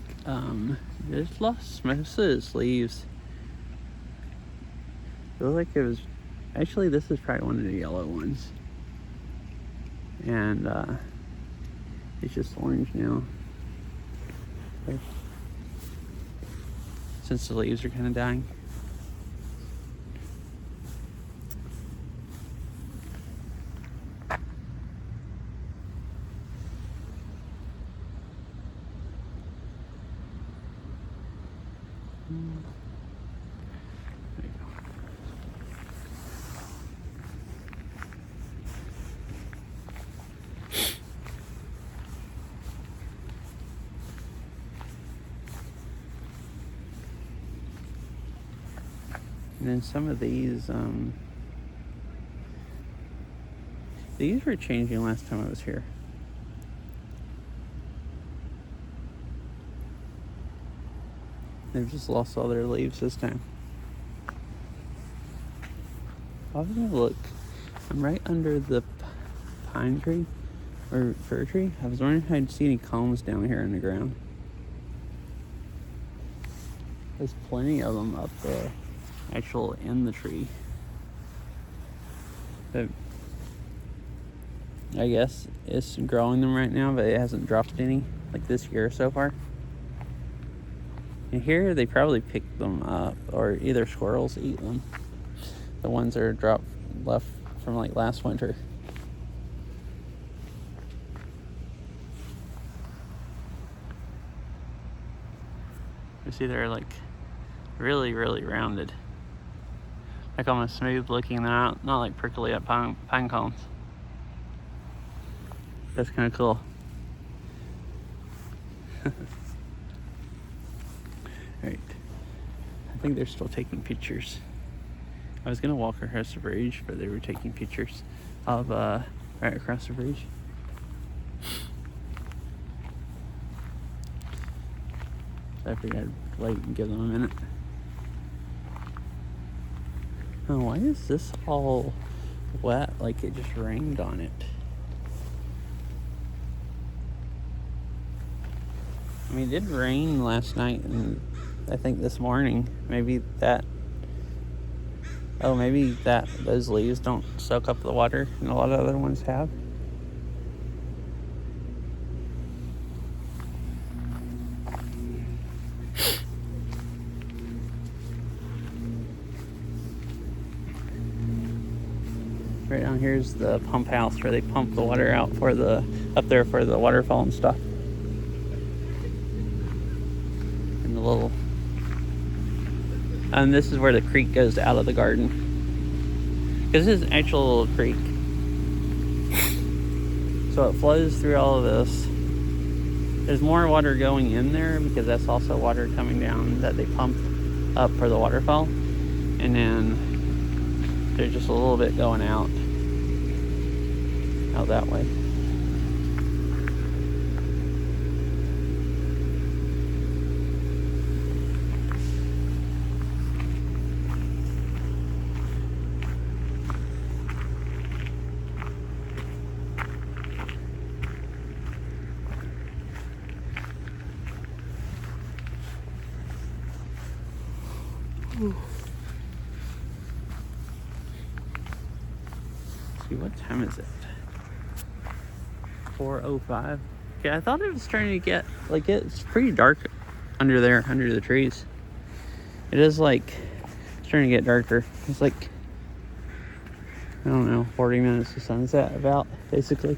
there's lost most of its leaves. It looked like it was actually, this is probably one of the yellow ones. And it's just orange now. Since the leaves are kind of dying. There you go. And then some of these were changing last time I was here. They've just lost all their leaves this time. I was gonna look. I'm right under the pine tree or fir tree. I was wondering if I'd see any cones down here in the ground. There's plenty of them up there, actual in the tree. But I guess it's growing them right now, but it hasn't dropped any like this year so far. And here they probably pick them up, or either squirrels eat them. The ones that are left from like last winter. You see they're like really, really rounded. Like almost smooth looking, they're not like prickly up pine cones. That's kind of cool. Right. I think they're still taking pictures. I was gonna walk across the bridge, but they were taking pictures of right across the bridge. So I figured I'd wait and give them a minute. Oh, why is this all wet like it just rained on it? I mean, it did rain last night and I think this morning. Maybe those leaves don't soak up the water and a lot of other ones have. Right down here's the pump house where they pump the water out up there for the waterfall and stuff. And this is where the creek goes out of the garden. This is an actual little creek. So it flows through all of this. There's more water going in there because that's also water coming down that they pump up for the waterfall. And then there's just a little bit going out that way. Let's see, what time is it? 4:05. Okay, I thought it was starting to get, like, it's pretty dark under there, under the trees. It is like, it's starting to get darker. It's like, I don't know, 40 minutes to sunset about, basically.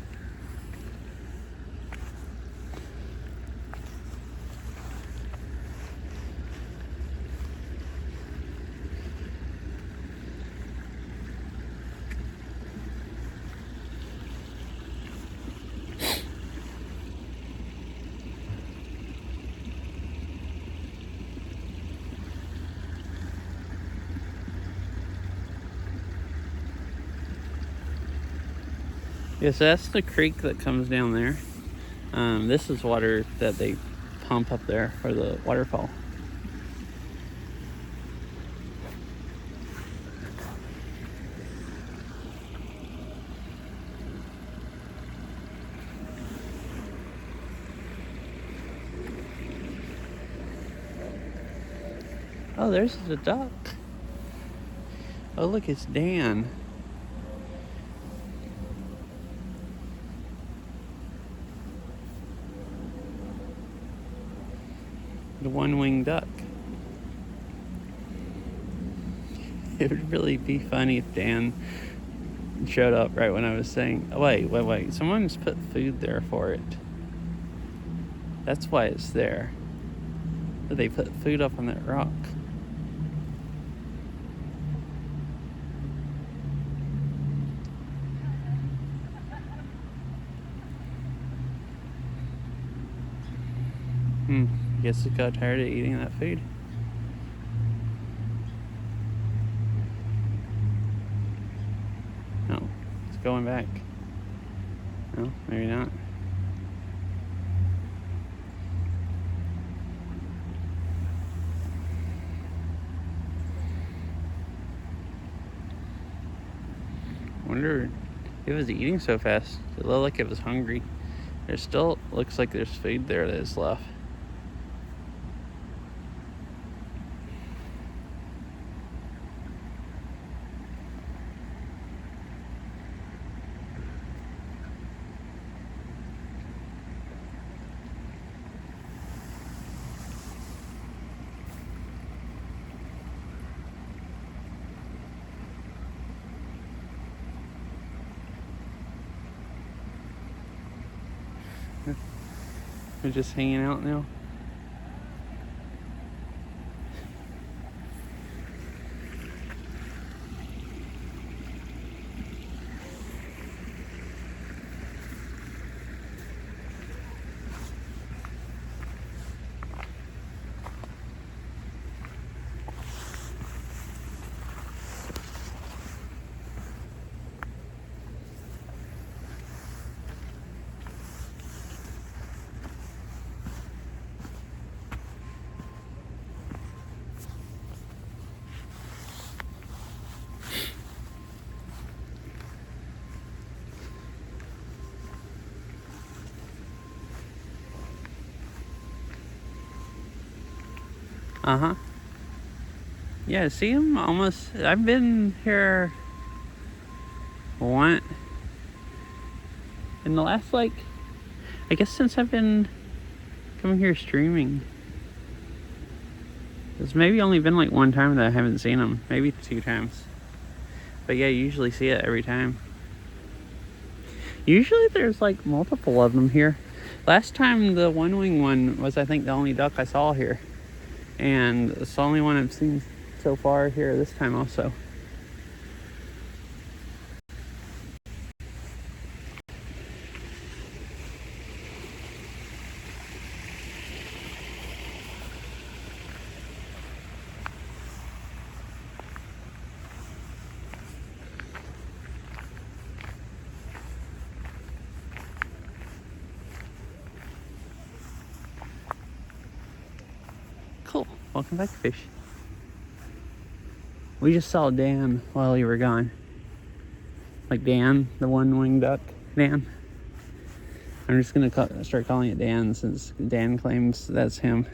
Yeah, so that's the creek that comes down there. This is water that they pump up there for the waterfall. Oh, there's the duck. Oh, look, it's Dan. The one-winged duck. It would really be funny if Dan showed up right when I was saying, oh, wait. Someone's put food there for it. That's why it's there. They put food up on that rock. I guess it got tired of eating that food. No, it's going back. No, maybe not. Wonder if it was eating so fast. It looked like it was hungry. There still looks like there's food there that is left. We're just hanging out now. Uh-huh. Yeah, see him almost. I've been here once in the last, like, I guess since I've been coming here streaming. It's maybe only been like one time that I haven't seen him. Maybe 2 times. But yeah, you usually see it every time. Usually there's like multiple of them here. Last time the one-wing one was, I think, the only duck I saw here. And it's the only one I've seen so far here this time also. Cool. Welcome back, fish. We just saw Dan while you were gone. Like Dan, the one-winged duck. Dan. I'm just gonna start calling it Dan since Dan claims that's him.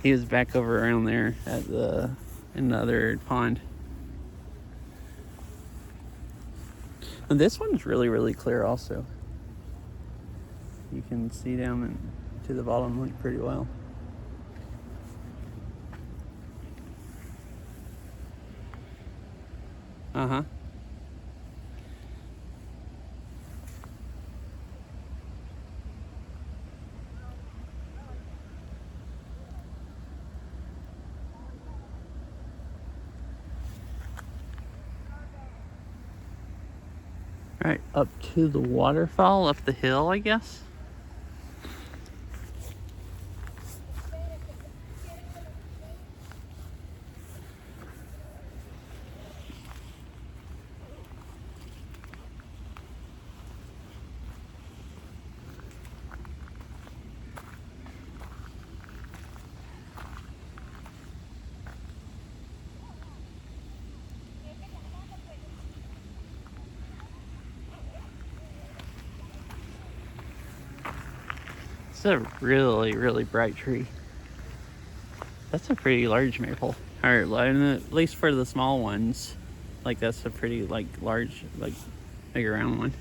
He was back over around there at in the other pond. And this one's really, really clear also. you can see down to the bottom like pretty well. Uh-huh. Right, up to the waterfall, up the hill, I guess. It's a really, really bright tree. That's a pretty large maple. Or at least for the small ones, like that's a pretty like large, like big around one.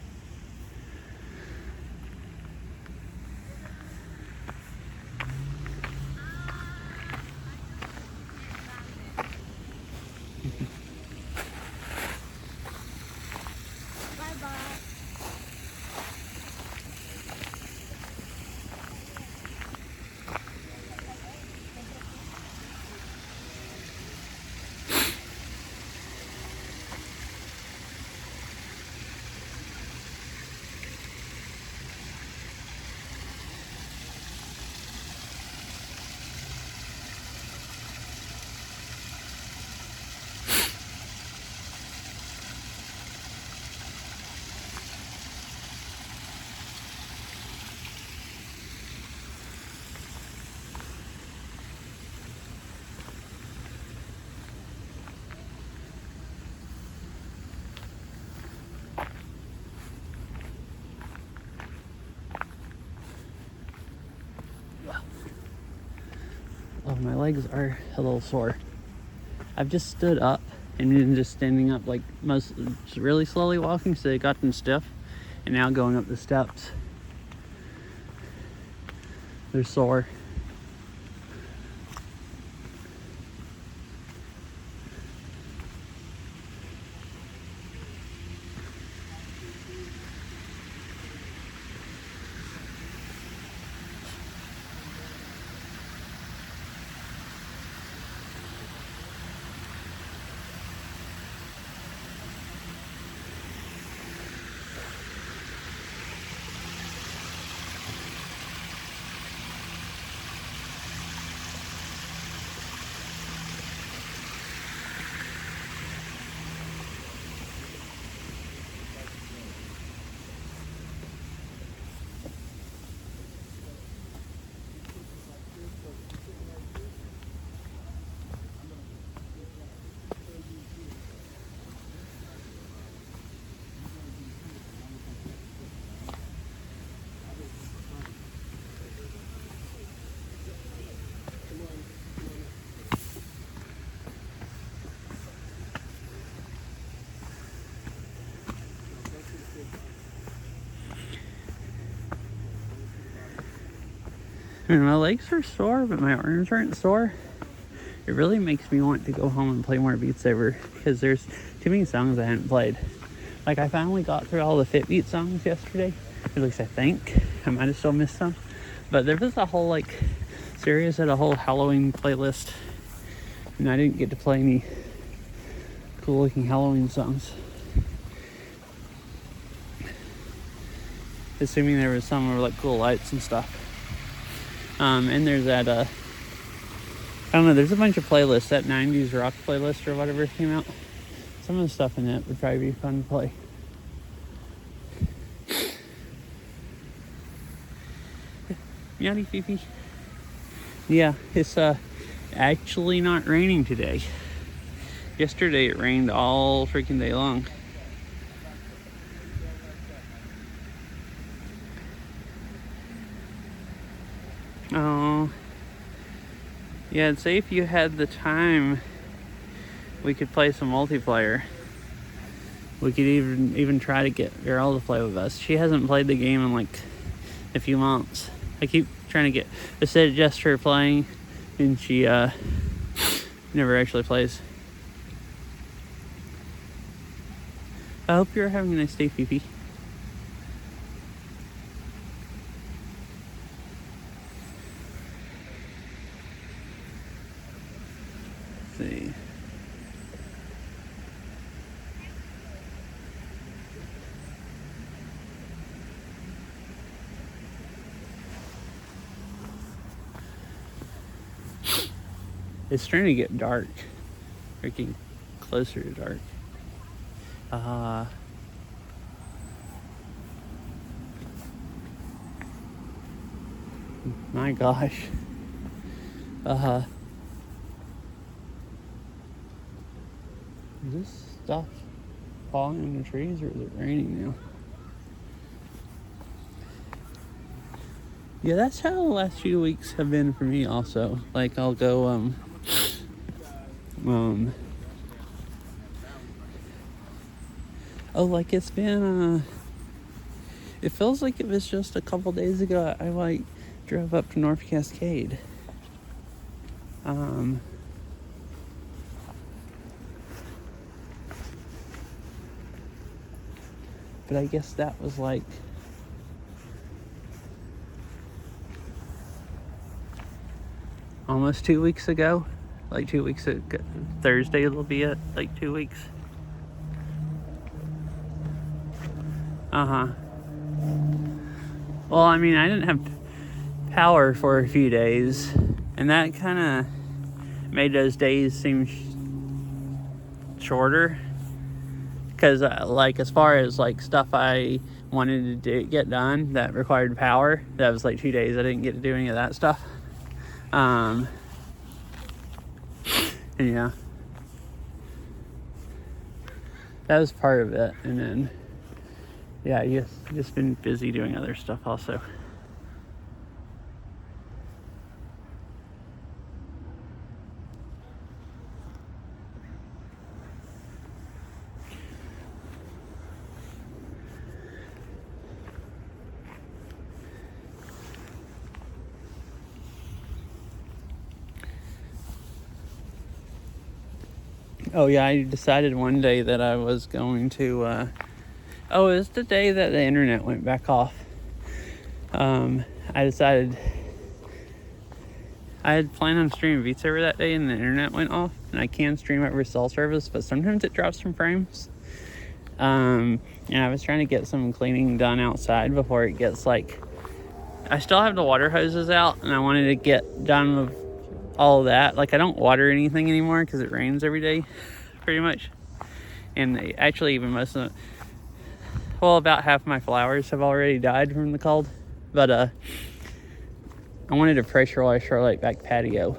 Oh, my legs are a little sore. I've just stood up and been just standing up like just really slowly walking, so they got them stiff, and now going up the steps. They're sore. And my legs are sore, but my arms aren't sore. It really makes me want to go home and play more Beat Saber, because there's too many songs I hadn't played. Like, I finally got through all the Fit Beat songs yesterday. At least I think. I might have still missed some. But there was a whole, like, Sirius had a whole Halloween playlist. And I didn't get to play any cool looking Halloween songs. Assuming there was some with like cool lights and stuff. And there's that, I don't know, there's a bunch of playlists. That 90s rock playlist or whatever came out. Some of the stuff in it would probably be fun to play. Meowdy Fifi. Yeah, it's actually not raining today. Yesterday it rained all freaking day long. Oh, yeah, I'd say if you had the time, we could play some multiplayer. We could even try to get Girl to play with us. She hasn't played the game in like a few months. I keep trying to get a set just her playing, and she never actually plays. I hope you're having a nice day, Fifi. Let's see. It's starting to get dark. Freaking closer to dark. My gosh. Is this stuff falling in the trees, or is it raining now? Yeah, that's how the last few weeks have been for me also. Like, I'll go, oh, like it's been, it feels like it was just a couple days ago I like drove up to North Cascade. But I guess that was like almost 2 weeks ago. Like 2 weeks ago. Thursday it'll be at like 2 weeks. Well, I mean, I didn't have power for a few days, and that kind of made those days seem shorter. Because, like, as far as like stuff I wanted to get done that required power, that was like 2 days. I didn't get to do any of that stuff. Yeah, that was part of it. And then, yeah, just been busy doing other stuff also. Oh yeah, I decided one day that I was going to, it was the day that the internet went back off. I decided I had planned on streaming Beat Saber that day, and the internet went off, and I can stream over cell service, but sometimes it drops some frames. And I was trying to get some cleaning done outside before it gets like, I still have the water hoses out, and I wanted to get done with all of that. Like, I don't water anything anymore because it rains every day, pretty much. And actually, even most of about half my flowers have already died from the cold. But I wanted to pressure wash our like back patio,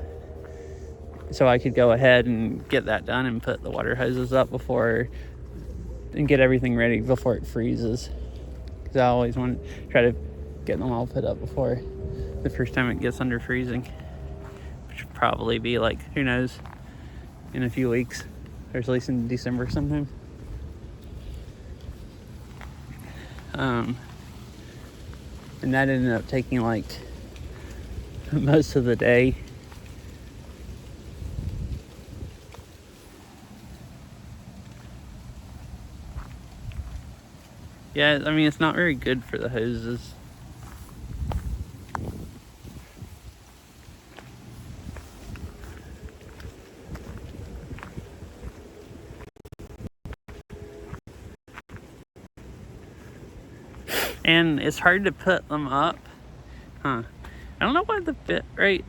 so I could go ahead and get that done and put the water hoses up and get everything ready before it freezes. Because I always want to try to get them all put up before the first time it gets under freezing. Which would probably be like, who knows, in a few weeks, or at least in December sometime. And that ended up taking like most of the day. Yeah, I mean, it's not very good for the hoses. And it's hard to put them up. I don't know why the bit rate.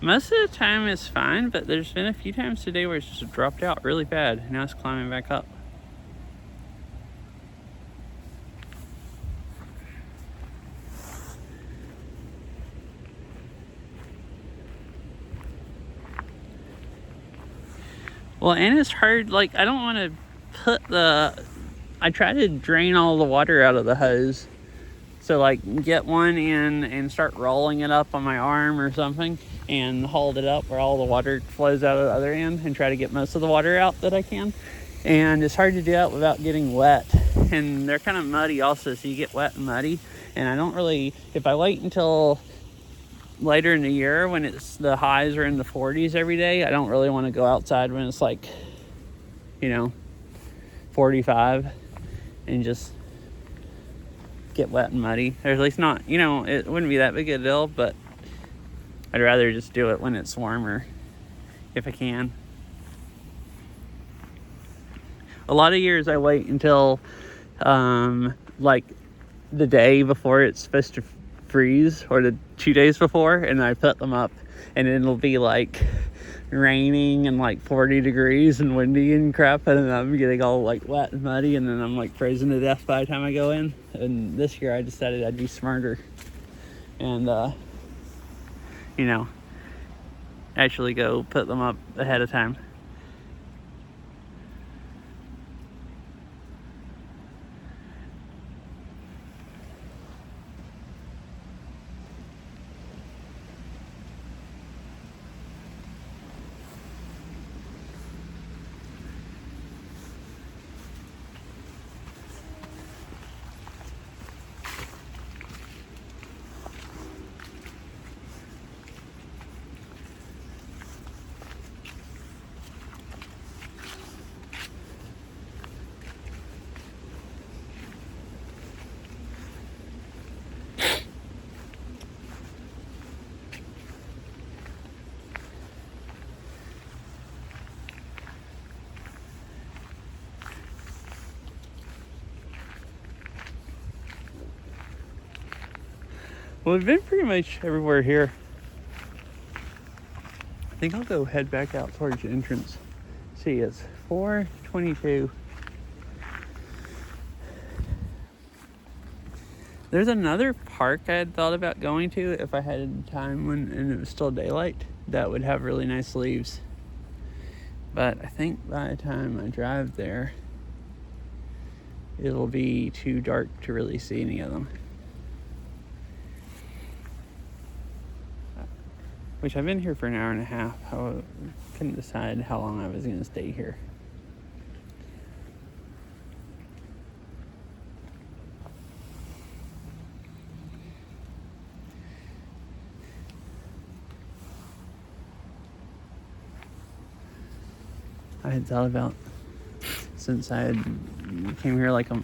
Most of the time it's fine, but there's been a few times today where it's just dropped out really bad, and now it's climbing back up. Well, and it's hard, like, I don't want to I try to drain all the water out of the hose. So, like, get one in and start rolling it up on my arm or something and hold it up where all the water flows out of the other end, and try to get most of the water out that I can. And it's hard to do that without getting wet. And they're kind of muddy also, so you get wet and muddy. And I don't really, if I wait until later in the year when the highs are in the 40s every day, I don't really want to go outside when it's like, 45 and just get wet and muddy. Or at least not, it wouldn't be that big a deal, but I'd rather just do it when it's warmer if I can. A lot of years I wait until like the day before it's supposed to freeze, or the 2 days before, and I put them up, and it'll be like raining and like 40 degrees and windy and crap, and then I'm getting all like wet and muddy, and then I'm like frozen to death by the time I go in. And this year I decided I'd be smarter and actually go put them up ahead of time. Well, we've been pretty much everywhere here. I think I'll go head back out towards the entrance. See, it's 4:22. There's another park I had thought about going to if I had time and it was still daylight, that would have really nice leaves. But I think by the time I drive there, it'll be too dark to really see any of them. Which I've been here for an hour and a half. I couldn't decide how long I was going to stay here. I had thought about, since I came here like a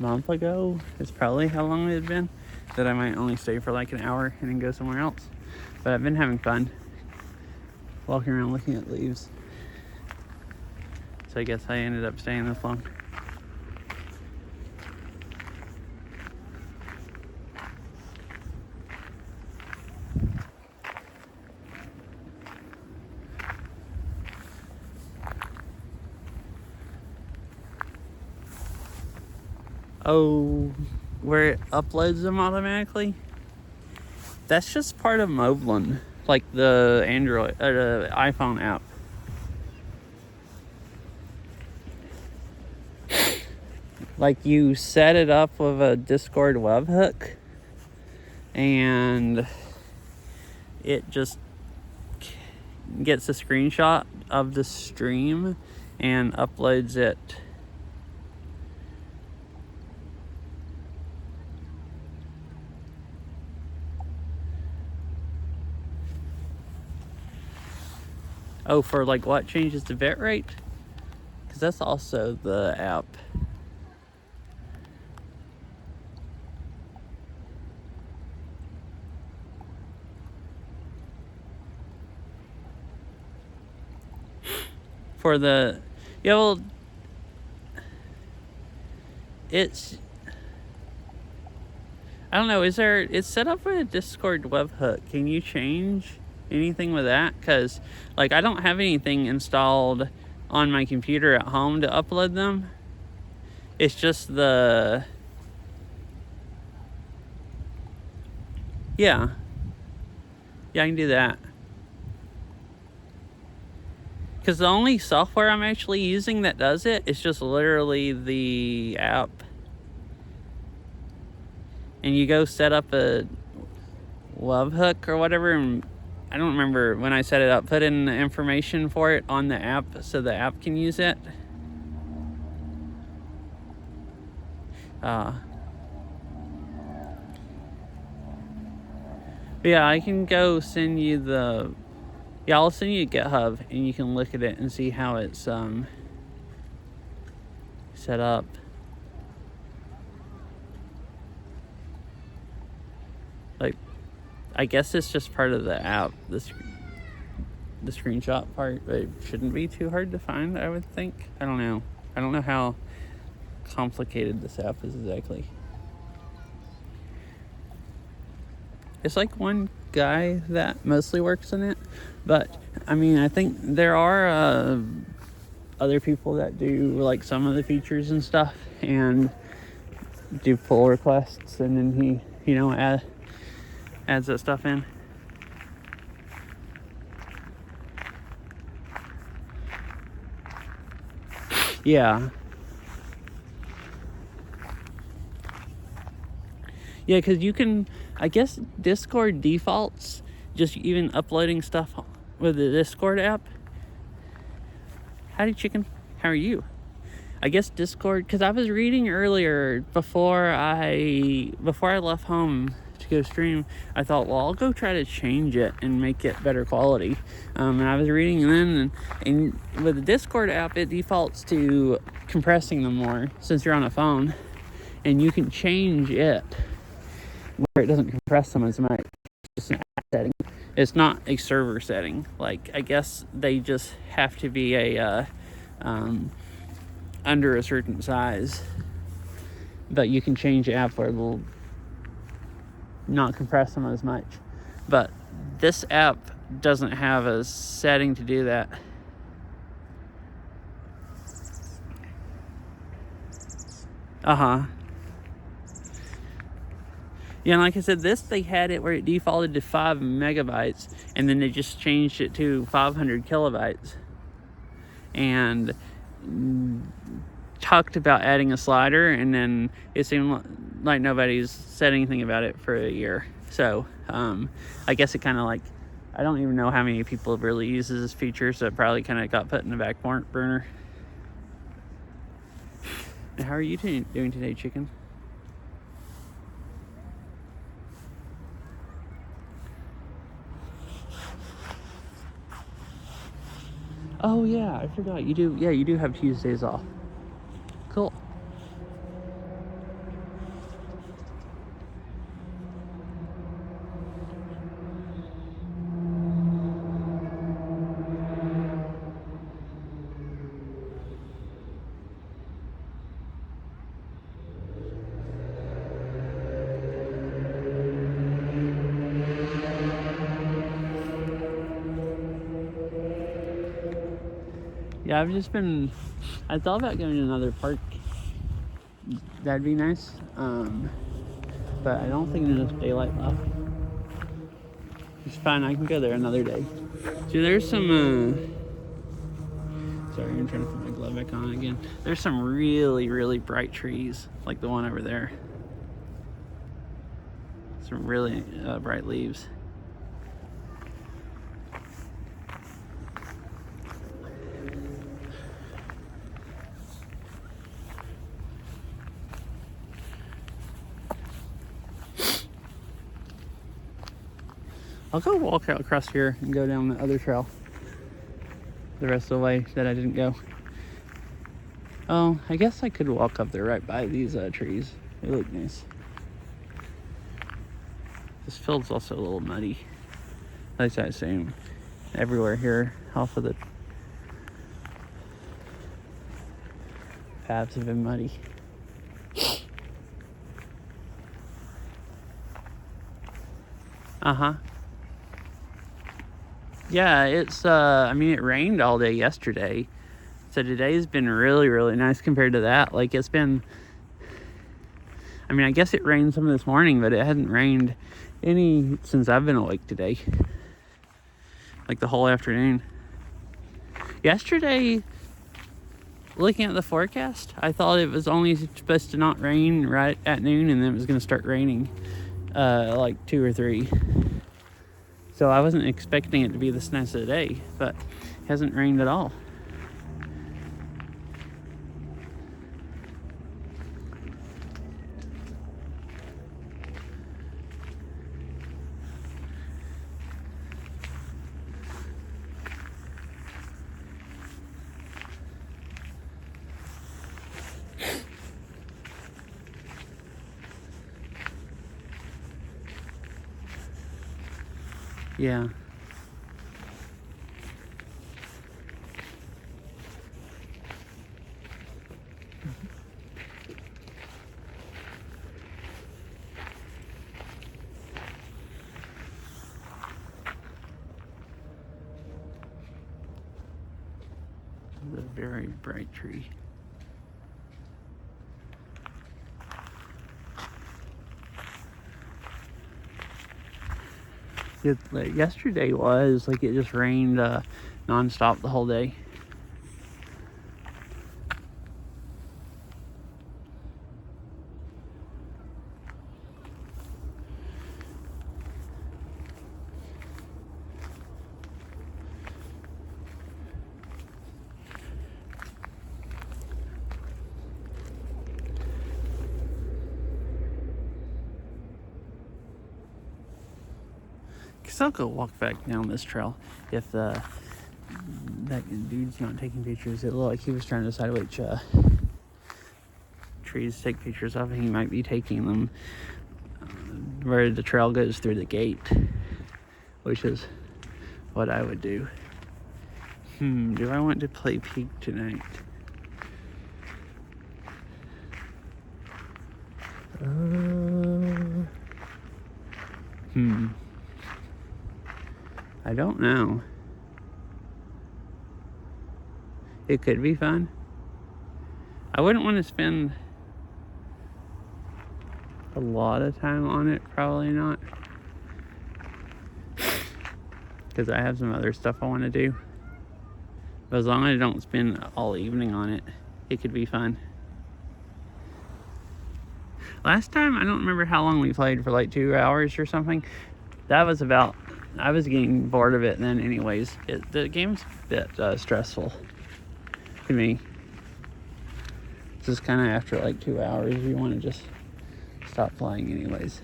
month ago, it's probably how long it had been, that I might only stay for like an hour and then go somewhere else. But I've been having fun walking around looking at leaves. So I guess I ended up staying this long. Oh, where it uploads them automatically? That's just part of Moblin, like the Android, the iPhone app. Like, you set it up with a Discord webhook, and it just gets a screenshot of the stream and uploads it. Oh, for like what changes the bitrate? Because that's also the app. For the, yeah, well, it's, I don't know, it's set up with a Discord webhook. Can you change anything with that? Because, like, I don't have anything installed on my computer at home to upload them. It's just the, yeah, I can do that. Because the only software I'm actually using that does it is just literally the app. And you go set up a webhook or whatever, and I don't remember when I set it up, put in the information for it on the app so the app can use it. Yeah, I can go send you the... Yeah, I'll send you a GitHub, and you can look at it and see how it's set up. Like, I guess it's just part of the app, the screenshot part, but it shouldn't be too hard to find, I would think. I don't know. I don't know how complicated this app is exactly. It's like one guy that mostly works in it, but I mean, I think there are other people that do like some of the features and stuff, and do pull requests, and then he, adds that stuff in. Yeah. Yeah, because you can, I guess Discord defaults just even uploading stuff with the Discord app. Howdy, chicken. How are you? I guess Discord, because I was reading earlier before I left home to go stream, I thought, well, I'll go try to change it and make it better quality. And I was reading then, and with the Discord app, it defaults to compressing them more since you're on a phone, and you can change it where it doesn't compress them as much. It's an app setting. It's not a server setting. Like, I guess they just have to be a under a certain size, but you can change the app where it'll not compress them as much. But this app doesn't have a setting to do that. Yeah, and like I said, they had it where it defaulted to 5 megabytes, and then they just changed it to 500 kilobytes. And talked about adding a slider, and then it seemed like nobody's said anything about it for a year. So I guess it kind of like, I don't even know how many people really uses this feature, so it probably kind of got put in the back burner. And how are you doing today, chicken? Oh yeah, I forgot. You do. Yeah, you do have Tuesdays off. Cool. Yeah, I thought about going to another park. That'd be nice. But I don't think there's enough daylight left. It's fine, I can go there another day. See, there's some, sorry, I'm trying to put my glove back on again. There's some really, really bright trees, like the one over there. Some really bright leaves. I'll go walk out across here and go down the other trail the rest of the way that I didn't go. Oh, I guess I could walk up there right by these trees. They look nice. This field's also a little muddy. At least I assume. Everywhere here off of the paths have been muddy. Yeah, it's I mean, it rained all day yesterday, so today's been really, really nice compared to that. Like, it's been, I mean, I guess it rained some this morning, but it hadn't rained any since I've been awake today, like the whole afternoon. Yesterday, looking at the forecast, I thought it was only supposed to not rain right at noon, and then it was going to start raining like 2 or 3. So I wasn't expecting it to be this nice of a day, but it hasn't rained at all. Yeah. It's a very bright tree. Like yesterday was like it just rained non-stop the whole day. Guess I'll go walk back down this trail if that dude's not taking pictures. It looked like he was trying to decide which trees to take pictures of, and he might be taking them where the trail goes through the gate, which is what I would do. Do I want to play peek tonight? I don't know. It could be fun. I wouldn't want to spend a lot of time on it, probably not. Because I have some other stuff I want to do. But as long as I don't spend all evening on it, it could be fun. Last time, I don't remember how long we played, for like 2 hours or something. That was about, I was getting bored of it then anyways. The game's a bit stressful to me. Just kind of after like 2 hours, you want to just stop playing anyways.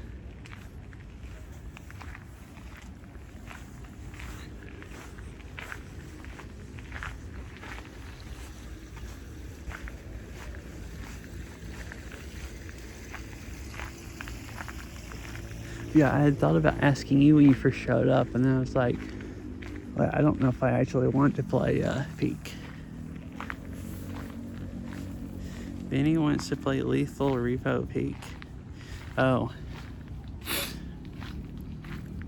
Yeah, I had thought about asking you when you first showed up, and then I was like, well, I don't know if I actually want to play Peak. Benny wants to play Lethal Repo Peak. Oh.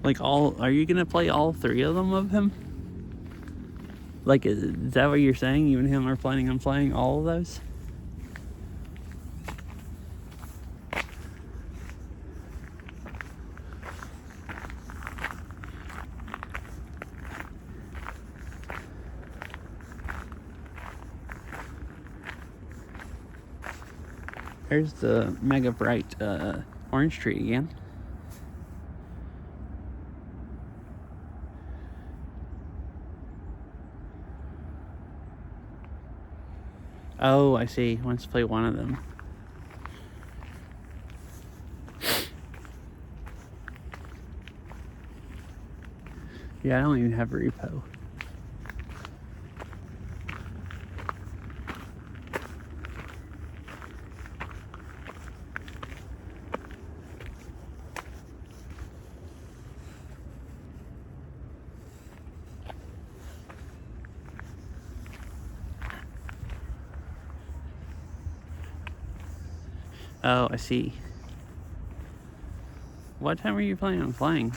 Like are you gonna play all 3 of them of him? Like, is that what you're saying? You and him are planning on playing all of those? There's the mega bright orange tree again. Oh, I see. Wants to play one of them. Yeah, I don't even have a repo. Oh, I see. What time are you planning on playing?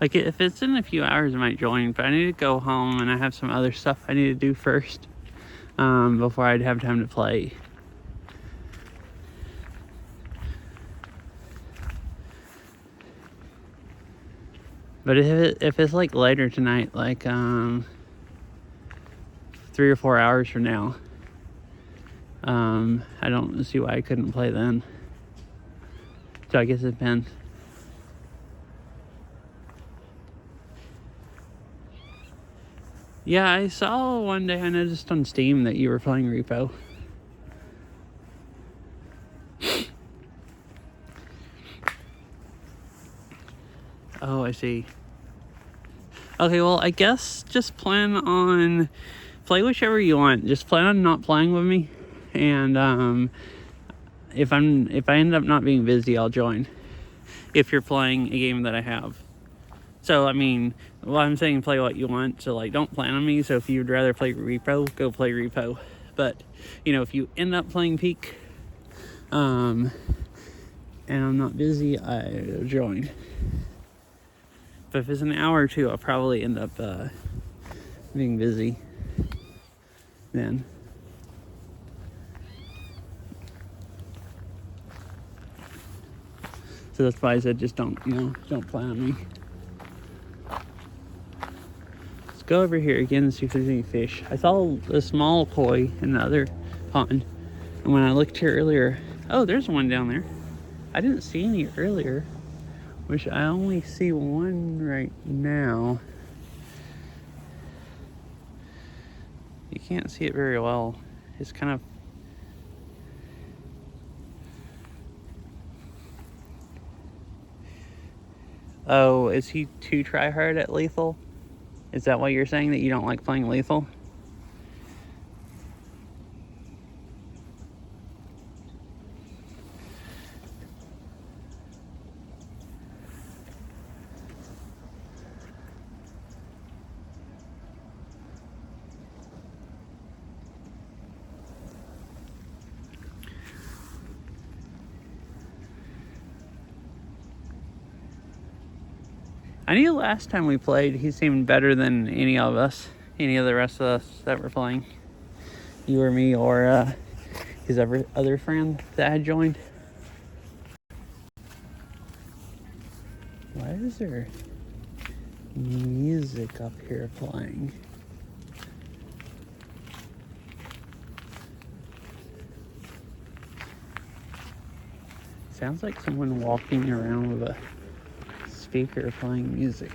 Like, if it's in a few hours, I might join, but I need to go home and I have some other stuff I need to do first before I'd have time to play. But if it's like later tonight, like 3 or 4 hours from now, I don't see why I couldn't play then. So I guess it depends. Yeah, I saw one day, I noticed on Steam that you were playing Repo. Oh, I see. Okay, well, I guess just plan on play whichever you want. Just plan on not playing with me, and if I end up not being busy, I'll join. If you're playing a game that I have. So I mean, well, I'm saying play what you want. So like, don't plan on me. So if you'd rather play repo, go play repo. But you know, if you end up playing peak, and I'm not busy, I'll join. But if it's an hour or two, I'll probably end up being busy then. So that's why I said just don't plan on me. Let's go over here again and see if there's any fish. I saw a small koi in the other pond. And when I looked here earlier, oh, there's one down there. I didn't see any earlier, which I only see one right now. You can't see it very well. It's kind of... Oh, is he too try-hard at lethal? Is that why you're saying that you don't like playing lethal? I knew last time we played, he seemed better than any of us. Any of the rest of us that were playing. You or me or his other friend that had joined. Why is there music up here playing? Sounds like someone walking around with a speaker playing music.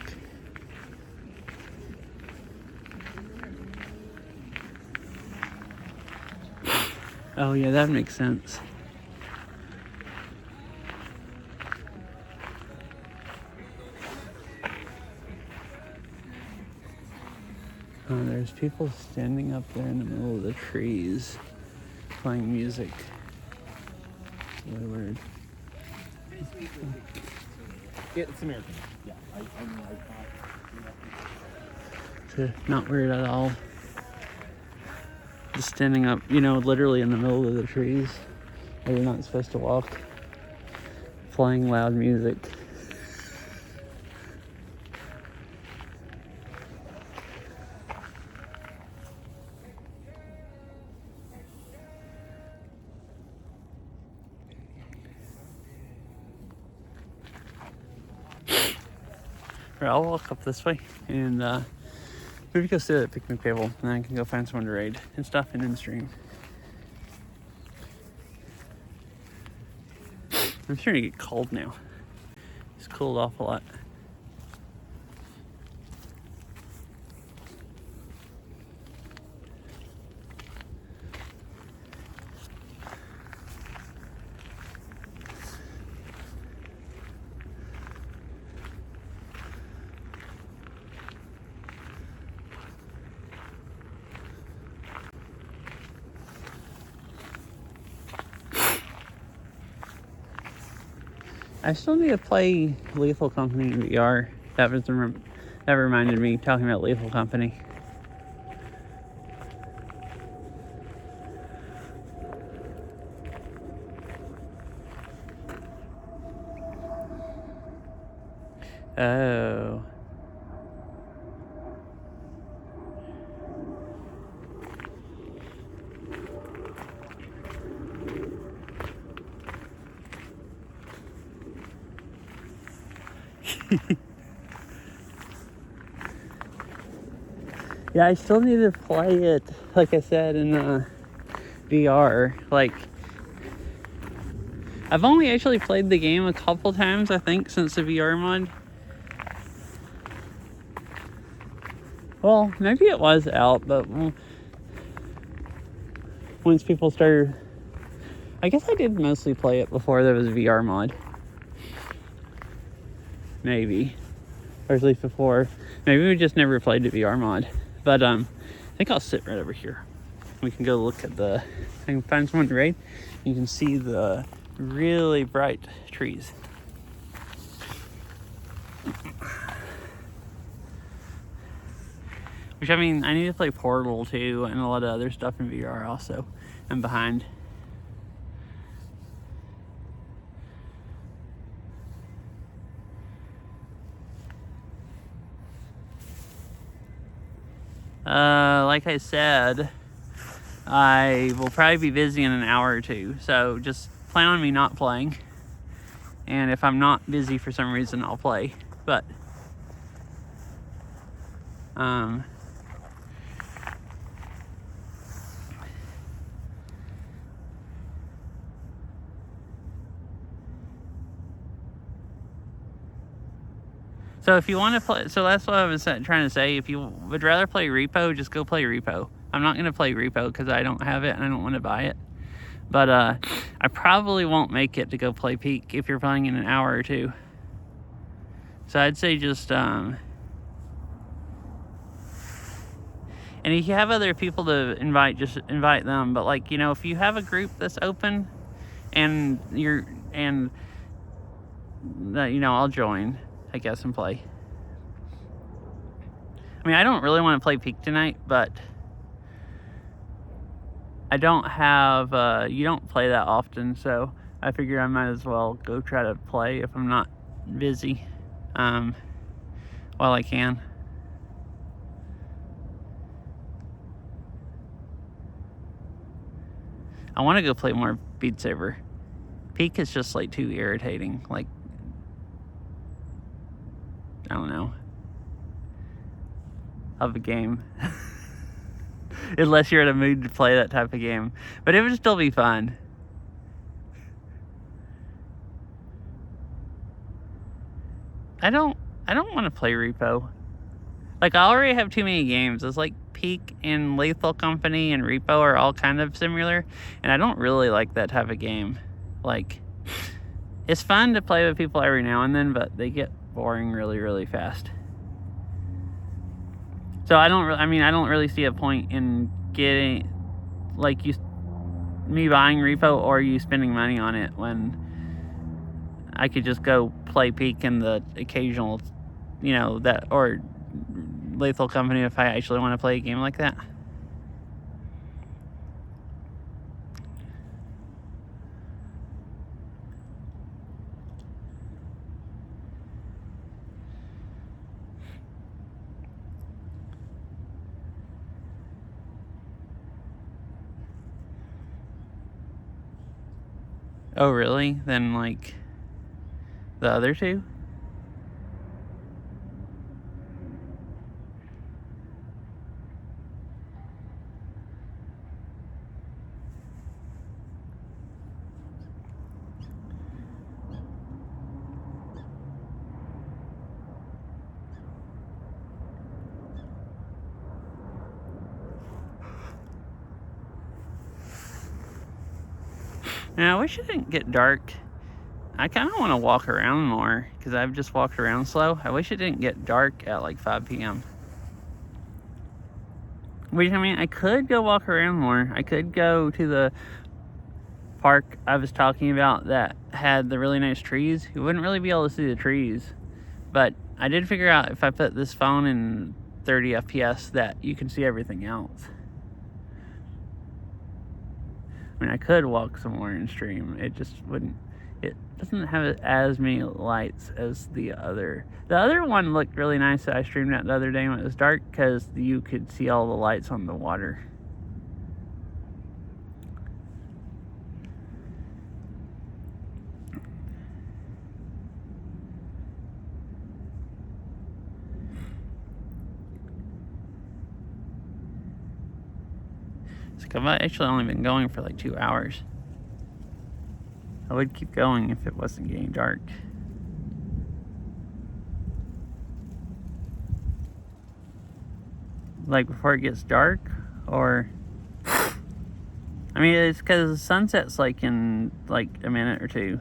Oh yeah, that makes sense. Oh, there's people standing up there in the middle of the trees playing music. It's really weird. Yeah, it's American. Yeah, It's not weird at all. Just standing up, literally in the middle of the trees where you're not supposed to walk, playing loud music. I'll walk up this way and maybe go sit at a picnic table, and then I can go find someone to raid and stuff and then stream. I'm starting to get cold now. It's cooled off a lot. I still need to play Lethal Company in VR. That reminded me, talking about Lethal Company. Oh. Yeah, I still need to play it, like I said, in VR. Like, I've only actually played the game a couple times, I think, since the VR mod. Well, maybe it was out, but once people started... I guess I did mostly play it before there was a VR mod. Maybe. or at least before. Maybe we just never played the VR mod. But I think I'll sit right over here. We can go look at I can find someone to raid. You can see the really bright trees. Which, I mean, I need to play Portal too, and a lot of other stuff in VR also. I'm behind. Like I said, I will probably be busy in an hour or two, so just plan on me not playing. And if I'm not busy for some reason, I'll play. But so if you want to play, so that's what I was trying to say. If you would rather play Repo, just go play Repo. I'm not going to play Repo because I don't have it and I don't want to buy it. But I probably won't make it to go play Peak if you're playing in an hour or two. So I'd say just, and if you have other people to invite, just invite them. But like, you know, if you have a group that's open and you know, I'll join, I guess, and play. I mean, I don't really want to play Peak tonight, but I don't have, you don't play that often, so I figure I might as well go try to play if I'm not busy, while I can. I want to go play more Beat Saber. Peak is just like too irritating, like, I don't know, of a game. Unless you're in a mood to play that type of game. But it would still be fun. I don't want to play Repo. Like, I already have too many games. It's like Peak and Lethal Company and Repo are all kind of similar. And I don't really like that type of game. Like, it's fun to play with people every now and then, but they get boring really, really fast. So I don't really see a point in getting, like, me buying Repo or you spending money on it when I could just go play Peak and the occasional, you know, that, or Lethal Company if I actually want to play a game like that. Oh, really? Then, like, the other two? Now, I wish it didn't get dark. I kind of want to walk around more because I've just walked around slow. I wish it didn't get dark at like 5 p.m. Which, I mean, I could go walk around more. I could go to the park I was talking about that had the really nice trees. You wouldn't really be able to see the trees. But I did figure out if I put this phone in 30 FPS that you can see everything else. I mean, I could walk somewhere and stream. It just wouldn't. It doesn't have as many lights as the other. The other one looked really nice that I streamed at the other day when it was dark because you could see all the lights on the water. It's like I've actually only been going for like 2 hours. I would keep going if it wasn't getting dark. Like before it gets dark, or I mean, it's because sunset's like in like a minute or two.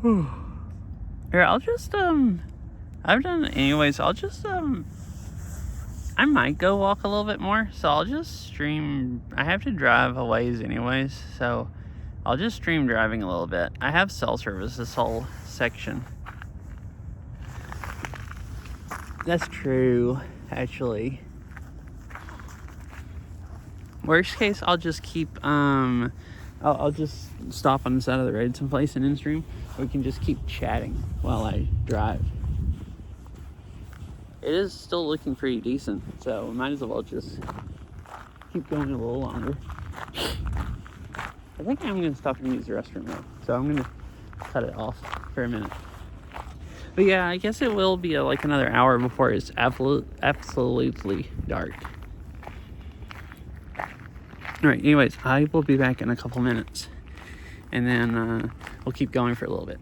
Here, I'll just, I've done it anyways. I'll just, I might go walk a little bit more, so I'll just stream. I have to drive a ways anyways, so I'll just stream driving a little bit. I have cell service this whole section. That's true, actually. Worst case, I'll just keep, I'll just stop on the side of the road someplace and in stream. We can just keep chatting while I drive. It is still looking pretty decent, so might as well just keep going a little longer. I think I'm gonna stop and use the restroom though, so I'm gonna cut it off for a minute. But yeah, I guess it will be like another hour before it's absolutely dark. Alright, anyways, I will be back in a couple minutes. And then we'll keep going for a little bit.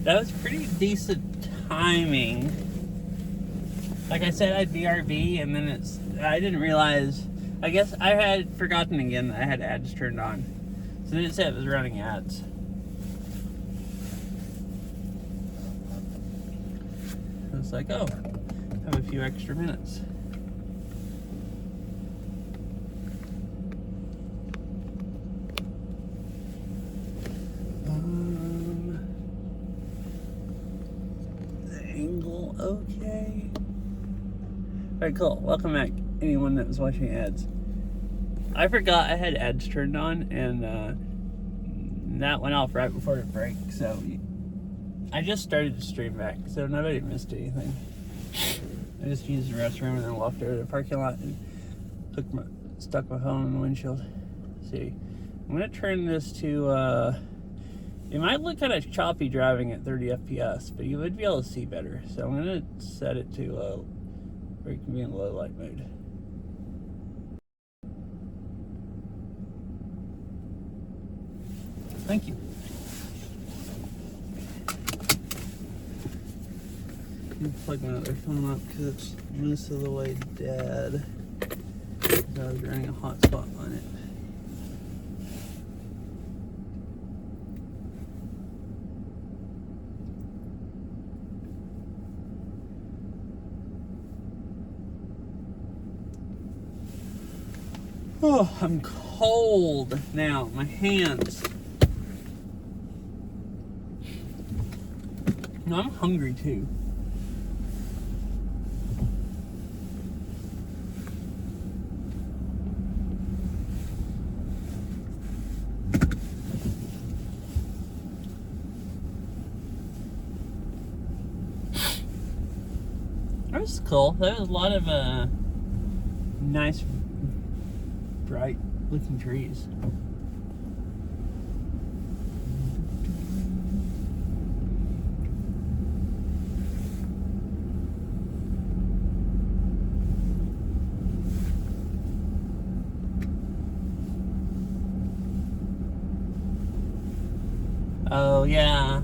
That was pretty decent timing. Like I said, I'd BRB, and then I didn't realize, I guess I had forgotten again that I had ads turned on. So then it said it was running ads. I was like, oh, I have a few extra minutes. The angle, okay. Alright, cool. Welcome back, anyone that was watching ads. I forgot I had ads turned on, and that went off right before the break, so I just started to stream back, so nobody missed anything. I just used the restroom and then walked over to the parking lot and stuck my phone in the windshield. Let's see, I'm gonna turn this to, it might look kind of choppy driving at 30 FPS, but you would be able to see better. So I'm gonna set it to where you can be in low light mode. Thank you. I'm gonna plug my other phone up because it's most of the way dead. I was running a hotspot on it. Oh, I'm cold now. My hands. No, I'm hungry too. That was cool. There was a lot of nice, bright looking trees. Oh, yeah.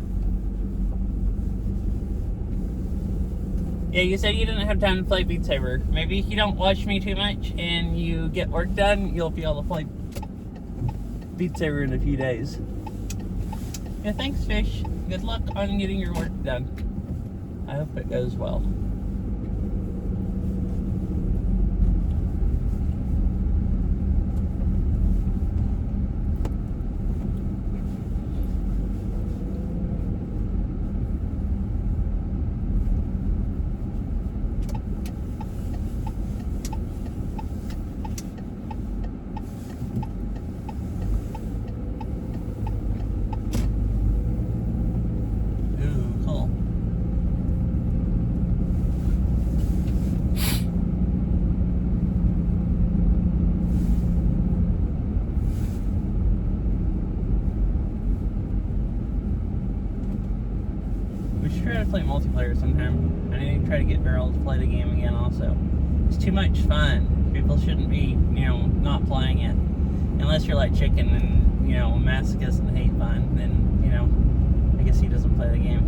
Yeah, you said you didn't have time to play Beat Saber. Maybe if you don't watch me too much and you get work done, you'll be able to play Beat Saber in a few days. Yeah, thanks, Fish. Good luck on getting your work done. I hope it goes well. Try to play multiplayer sometime. I need to try to get Beryl to play the game again also. It's too much fun. People shouldn't be, not playing it. Unless you're like Chicken and, a masochist and hate fun, then, I guess he doesn't play the game.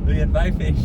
But yeah, bye, Fish.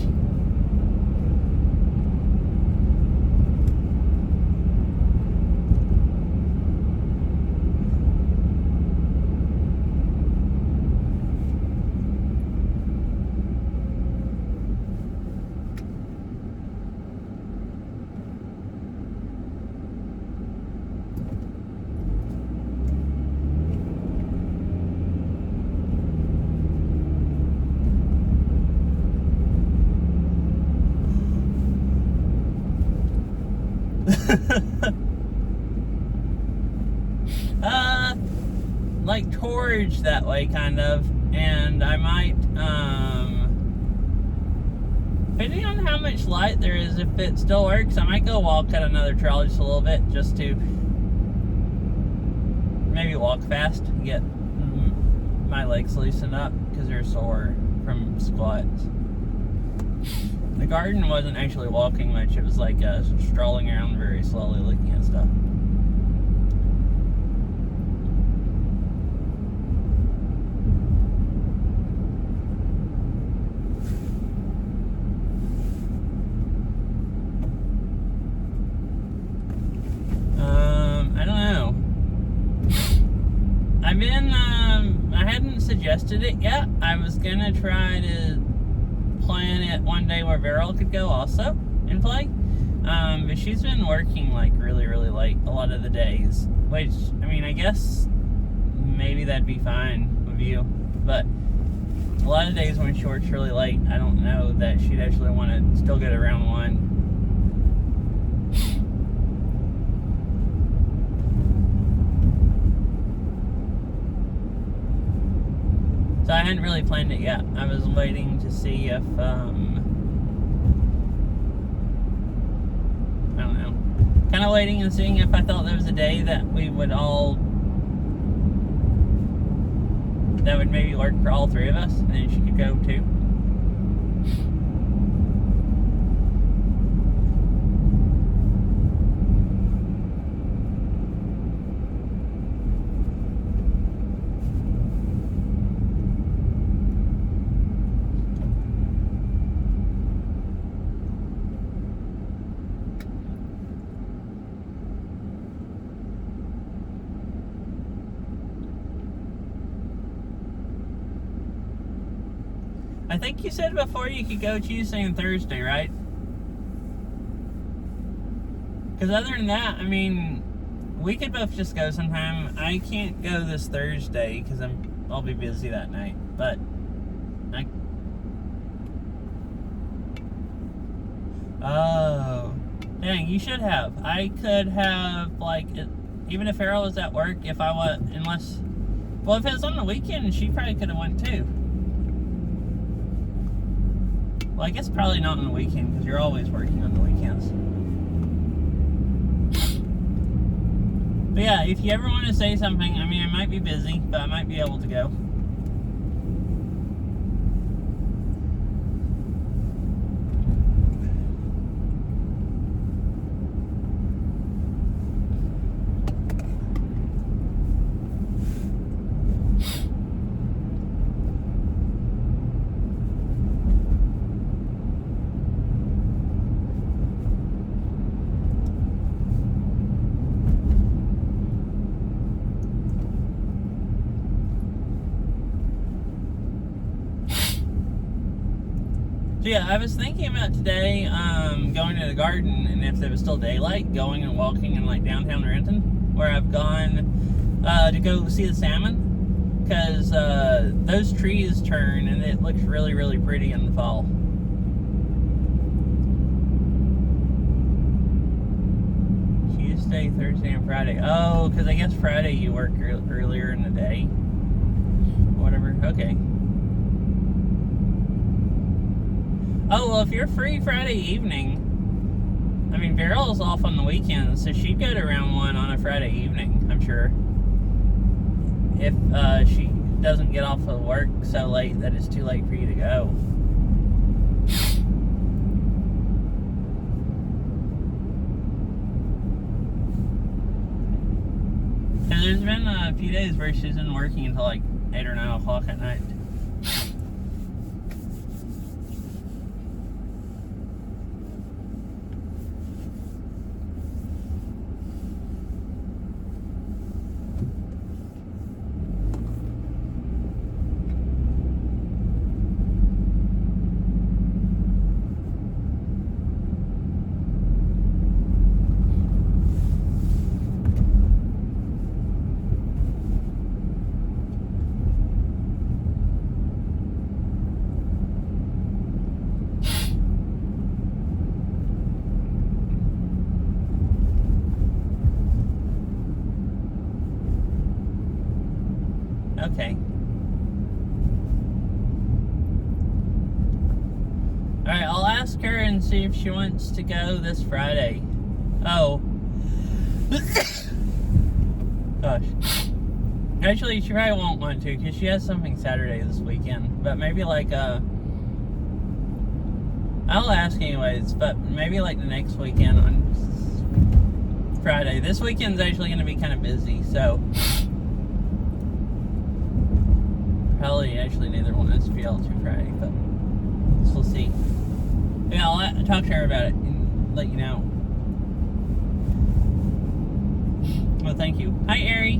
Like towards that way, kind of, and I might, depending on how much light there is, if it still works, I might go walk at another trail just a little bit, just to maybe walk fast, get my legs loosened up, because they're sore from squats. The garden wasn't actually walking much, it was like strolling around very slowly looking at stuff. I've been, I hadn't suggested it yet. I was gonna try to plan it one day where Beryl could go also and play. But she's been working like really, really late a lot of the days. Which, I mean, I guess maybe that'd be fine with you. But a lot of days when she works really late, I don't know that she'd actually want to still get around one. So I hadn't really planned it yet. I was waiting to see if, I don't know. Kind of waiting and seeing if I thought there was a day that we would all, that would maybe work for all three of us, and then she could go too. I think you said before you could go Tuesday and Thursday, right? Because other than that, I mean, we could both just go sometime. I can't go this Thursday because I'll be busy that night. But oh, dang, you should have. I could have, like, even if Farrell was at work, if I was, unless, well, if it was on the weekend, she probably could have went too. Well, I guess probably not on the weekend because you're always working on the weekends. But yeah, if you ever want to say something, I mean, I might be busy, but I might be able to go. So yeah, I was thinking about today going to the garden, and if there was still daylight, going and walking in like downtown Renton, where I've gone to go see the salmon, because those trees turn and it looks really, really pretty in the fall. Tuesday, Thursday, and Friday. Oh, because I guess Friday you work earlier in the day. Whatever. Okay. Oh, well, if you're free Friday evening, I mean, Beryl's off on the weekends, so she'd go to round one on a Friday evening, I'm sure. If she doesn't get off of work so late that it's too late for you to go. And there's been a few days where she's been working until like 8 or 9 o'clock at night. Okay. Alright, I'll ask her and see if she wants to go this Friday. Oh. Gosh. Actually, she probably won't want to because she has something Saturday this weekend. But maybe like, I'll ask anyways, but maybe like the next weekend on Friday. This weekend's actually going to be kind of busy, so probably actually neither one of us will be able to Friday, but we'll see. Yeah, I'll talk to her about it and let you know. Well, thank you. Hi, Ari.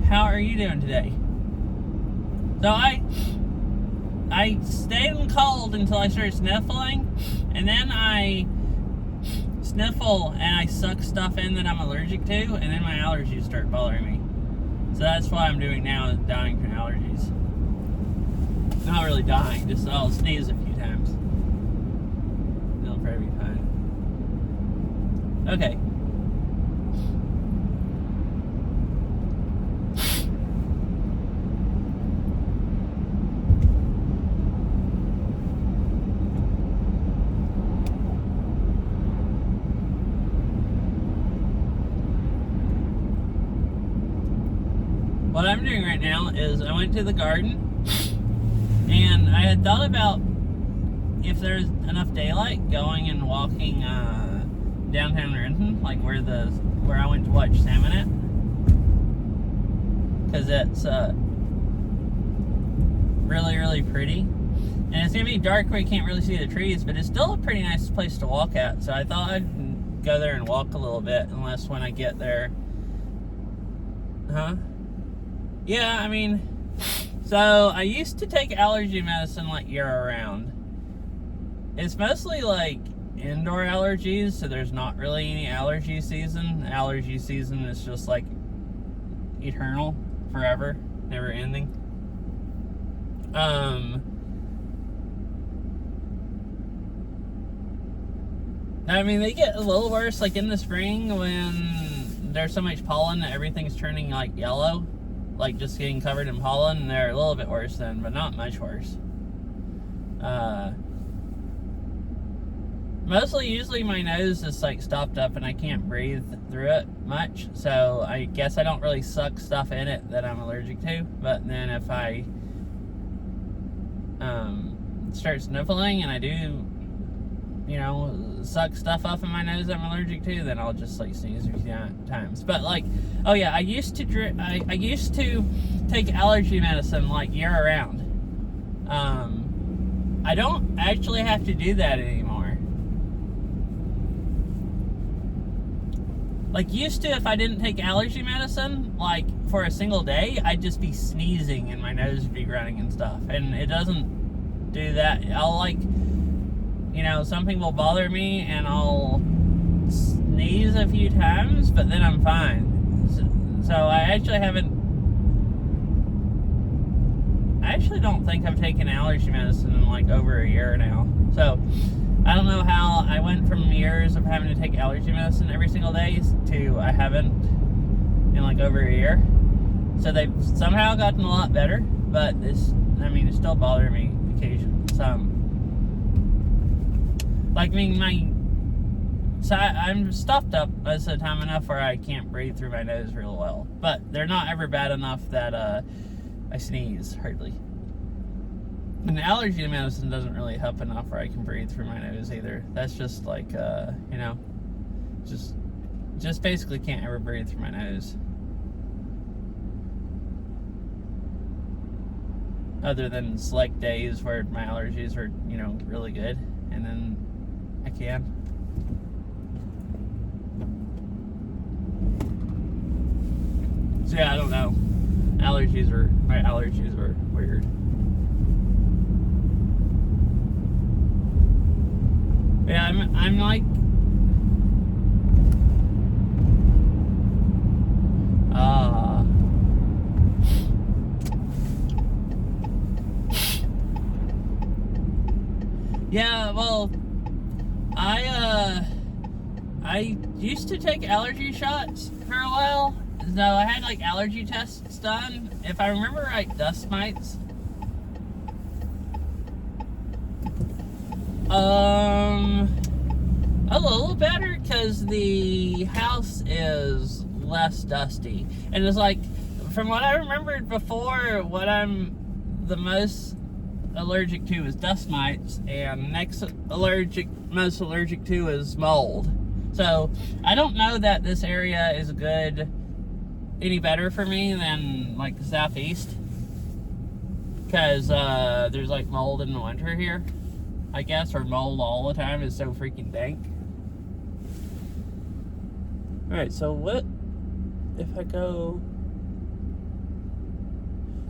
how are you doing today? So I stayed in cold until I started sniffling, and then I sniffle and I suck stuff in that I'm allergic to, and then my allergies start bothering me. So that's what I'm doing now, is dying from allergies. Not really dying, just I'll sneeze a few times. It'll probably be fine. Okay. What I'm doing right now is I went to the garden, and I had thought about if there's enough daylight going and walking downtown Renton, like where I went to watch salmon at, because it's really, really pretty, and it's gonna be dark where you can't really see the trees, but it's still a pretty nice place to walk at. So I thought I'd go there and walk a little bit, unless when I get there. Yeah, I mean, so I used to take allergy medicine like year-round. It's mostly like indoor allergies, so there's not really any allergy season. Allergy season is just like eternal, forever, never ending. I mean, they get a little worse like in the spring when there's so much pollen that everything's turning like yellow, like just getting covered in pollen, and they're a little bit worse then, but not much worse. Usually my nose is like stopped up and I can't breathe through it much, so I guess I don't really suck stuff in it that I'm allergic to. But then if I start sniffling and I do, suck stuff up in my nose I'm allergic to, then I'll just like sneeze a few times. But like, oh yeah, I used to take allergy medicine like year-round. I don't actually have to do that anymore. Like, used to, if I didn't take allergy medicine, like, for a single day, I'd just be sneezing and my nose would be running and stuff. And it doesn't do that. I'll, like, something will bother me and I'll sneeze a few times, but then I'm fine. So I actually don't think I've taken allergy medicine in, like, over a year now. So I don't know how I went from years of having to take allergy medicine every single day to I haven't in like over a year. So they've somehow gotten a lot better, but it's still bothering me occasionally. I'm stuffed up most of the time enough where I can't breathe through my nose real well. But they're not ever bad enough that I sneeze hardly. And allergy medicine doesn't really help enough where I can breathe through my nose either. That's just like, just basically can't ever breathe through my nose. Other than select days where my allergies are, really good, and then I can. So yeah, I don't know. My allergies are weird. Yeah, I'm like, yeah, well, I used to take allergy shots for a while. So I had like allergy tests done. If I remember right, dust mites. A little better because the house is less dusty. And it's like, from what I remembered before, what I'm the most allergic to is dust mites, and most allergic to is mold. So I don't know that this area is any better for me than like the southeast, because there's like mold in the winter here, I guess, or mold all the time. Is so freaking dank. Alright, so what if I go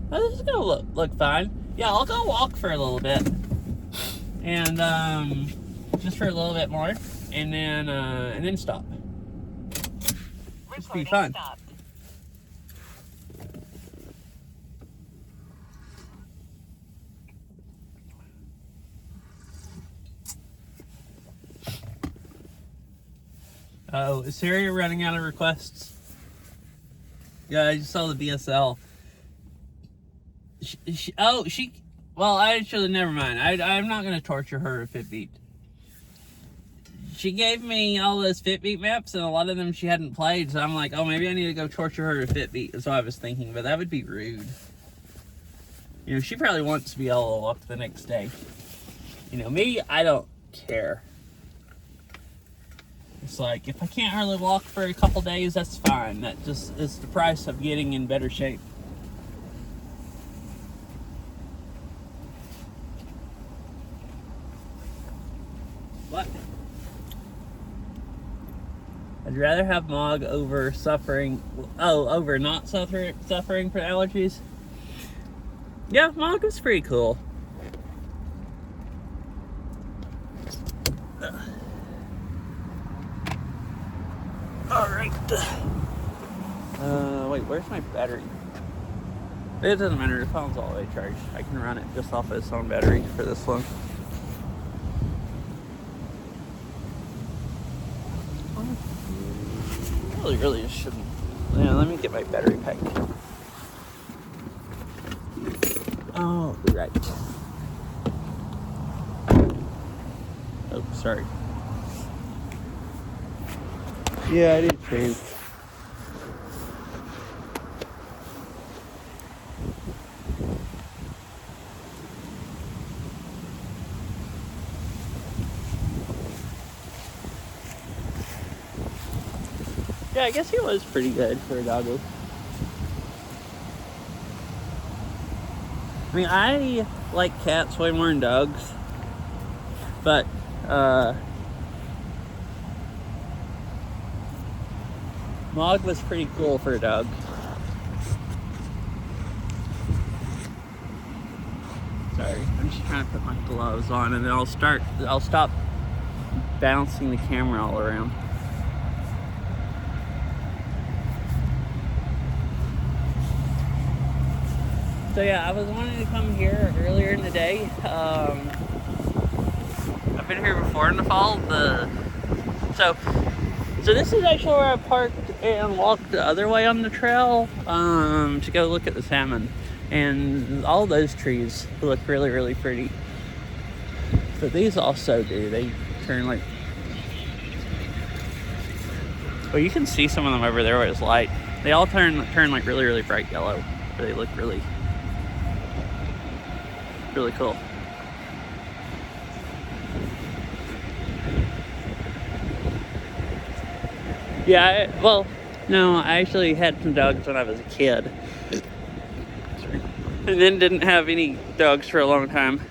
Oh, this is gonna look fine. Yeah, I'll go walk for a little bit, and just for a little bit more, and then stop. Just be fun. Stopped. Oh, is Siri running out of requests? Yeah, I just saw the BSL. Well, actually, never mind. I'm not going to torture her with Fitbit. She gave me all those Fitbit maps, and a lot of them she hadn't played, so I'm like, oh, maybe I need to go torture her with Fitbit. That's what I was thinking, but that would be rude. You know, she probably wants to be able to walk the next day. You know, me, I don't care. It's like, if I can't hardly walk for a couple days, that's fine. That just is the price of getting in better shape. What? I'd rather have Mog over suffering. Oh, over not suffering from allergies. Yeah, Mog was pretty cool. Alright. Wait, where's my battery? It doesn't matter, the phone's all the way charged. I can run it just off of its own battery for this one. Really just shouldn't. Yeah, let me get my battery pack. Oh, right. Oh, sorry. Yeah, I did change. Yeah, I guess he was pretty good for a doggo. I mean, I like cats way more than dogs, but Mog was pretty cool for a dog. Sorry, I'm just trying to put my gloves on, and then I'll stop bouncing the camera all around. So yeah, I was wanting to come here earlier in the day. I've been here before in the fall. So this is actually where I parked and walked the other way on the trail to go look at the salmon. And all those trees look really, really pretty. But these also do. They turn like... Well, you can see some of them over there where it's light. They all turn like really, really bright yellow. They look really cool. Yeah, well, no, I actually had some dogs when I was a kid. And then didn't have any dogs for a long time.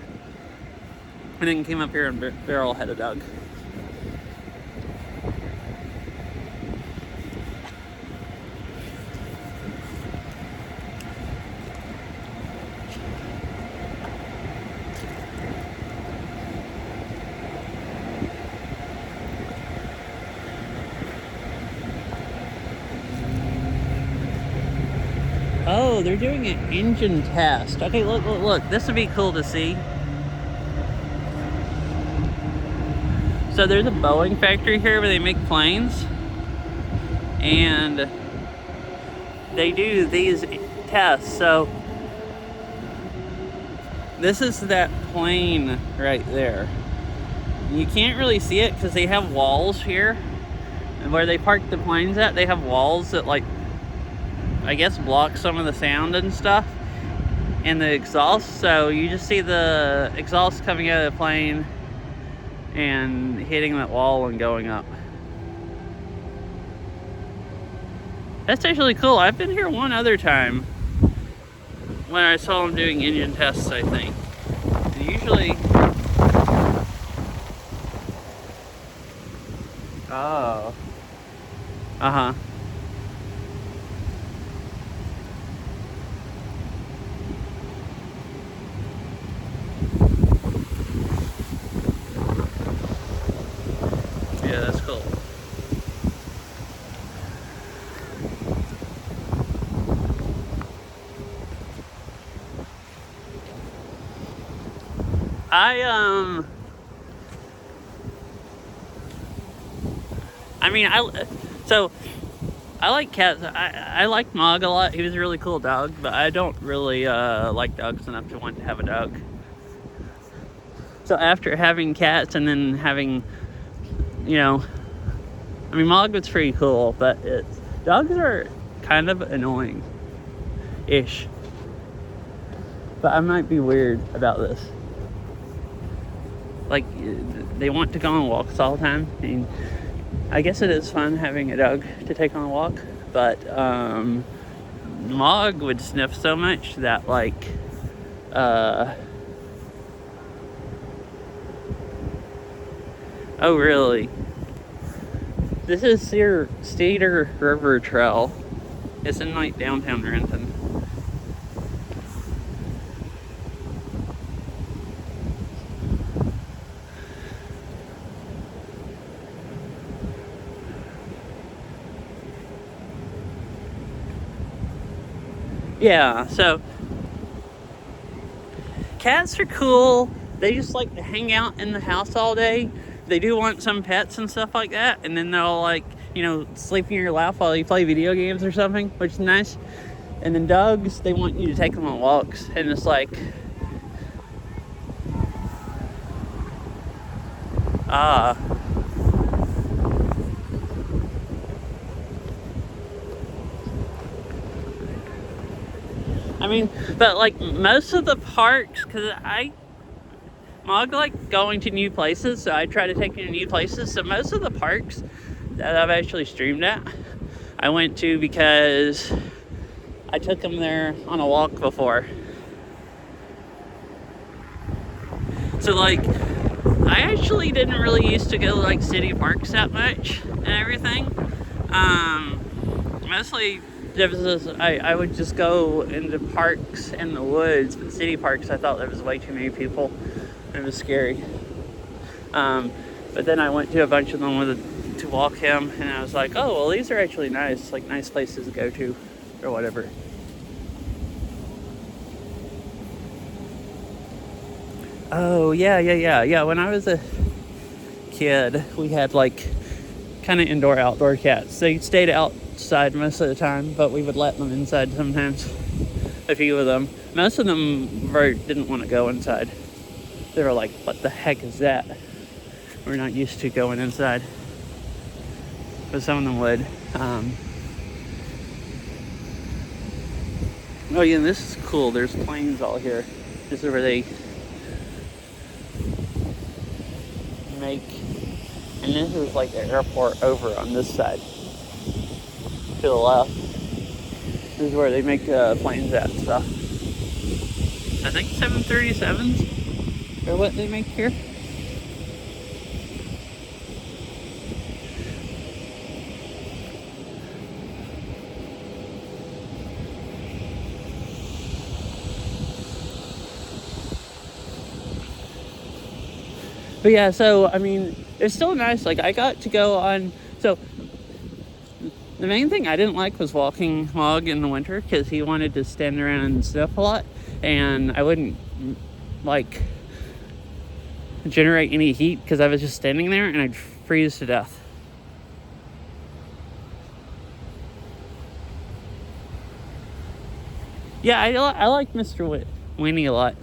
And then came up here and Beryl had a dog. Oh, they're doing an engine test. Okay, look. This would be cool to see. So there's a Boeing factory here where they make planes. And they do these tests. So this is that plane right there. You can't really see it because they have walls here. And where they park the planes at, they have walls that like, I guess, block some of the sound and stuff, and the exhaust. So you just see the exhaust coming out of the plane and hitting that wall and going up. That's actually cool. I've been here one other time when I saw them doing engine tests, I think. And usually... Oh. Uh-huh. Yeah, that's cool. I mean, so I like cats. I like Mog a lot. He was a really cool dog, but I don't really like dogs enough to want to have a dog. So after having cats and then having, you know, I mean, Mog was pretty cool, but dogs are kind of annoying-ish. But I might be weird about this. Like, they want to go on walks all the time. I mean, I guess it is fun having a dog to take on a walk, but Mog would sniff so much that, like, oh, really? This is Cedar River Trail. It's in, like, downtown Renton. Yeah, so cats are cool. They just like to hang out in the house all day. They do want some pets and stuff like that, and then they'll, like, you know, sleep in your lap while you play video games or something, which is nice. And then dogs, they want you to take them on walks, and it's like, I mean, but like most of the parks, because Mog like going to new places, so I try to take him to new places. So most of the parks that I've actually streamed at, I went to because I took him there on a walk before. So like, I actually didn't really used to go to like city parks that much and everything. Mostly I would just go into parks in the woods, but city parks I thought there was way too many people. It was scary. But then I went to a bunch of them to walk him, and I was like, oh, well, these are actually nice, like nice places to go to or whatever. Oh, yeah. When I was a kid, we had like kind of outdoor cats. They stayed outside most of the time, but we would let them inside sometimes. A few of them. Most of them didn't want to go inside. They were like, what the heck is that? We're not used to going inside. But some of them would. Oh yeah, and this is cool. There's planes all here. This is where they make, and this is like the airport over on this side. To the left. This is where they make planes at and stuff. I think 737s are what they make here. But yeah, so I mean, it's still nice. Like, I got to go on. So the main thing I didn't like was walking Mog in the winter because he wanted to stand around and sniff a lot, and I wouldn't like generate any heat because I was just standing there and I'd freeze to death. Yeah, I like Mr. Winnie a lot.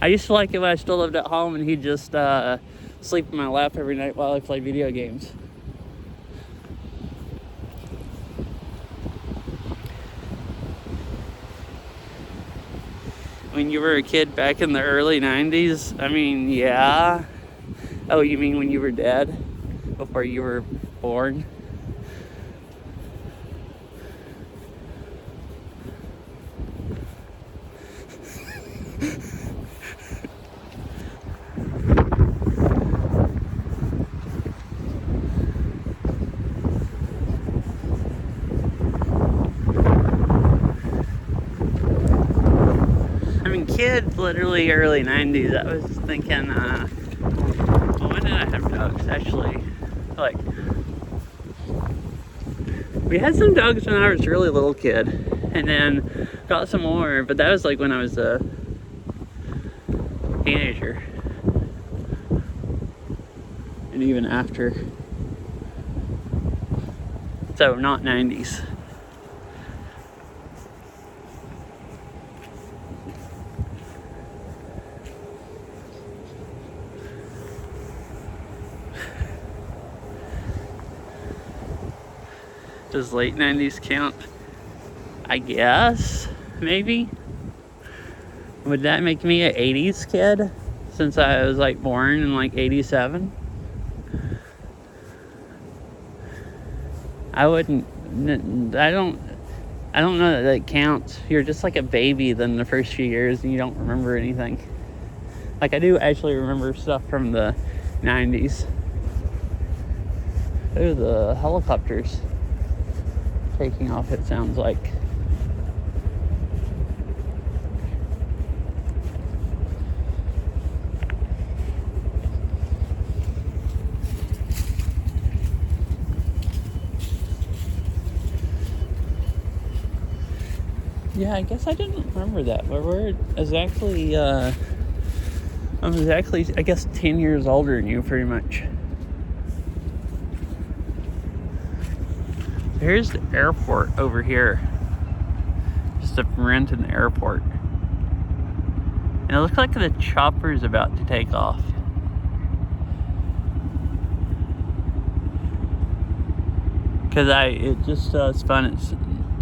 I used to like it when I still lived at home and he'd just sleep in my lap every night while I played video games. When you were a kid back in the early 90s? I mean, yeah. Oh, you mean when you were dead? Before you were born? Kid, literally early 90s. I was thinking, when dogs, actually. Like, we had some dogs when I was a really little kid, and then got some more, but that was like when I was a teenager. And even after. So, not 90s. Does late 90s count? I guess, maybe. Would that make me an 80s kid? Since I was like born in like 87? I wouldn't, I don't know that counts. You're just like a baby then the first few years and you don't remember anything. Like I do actually remember stuff from the 90s. Ooh, the helicopters taking off, it sounds like. Yeah, I guess I didn't remember that, but I'm exactly, I guess, 10 years older than you, pretty much. Here's the airport over here. Just a Renton Airport. And it looks like the chopper's about to take off. Because it just spun,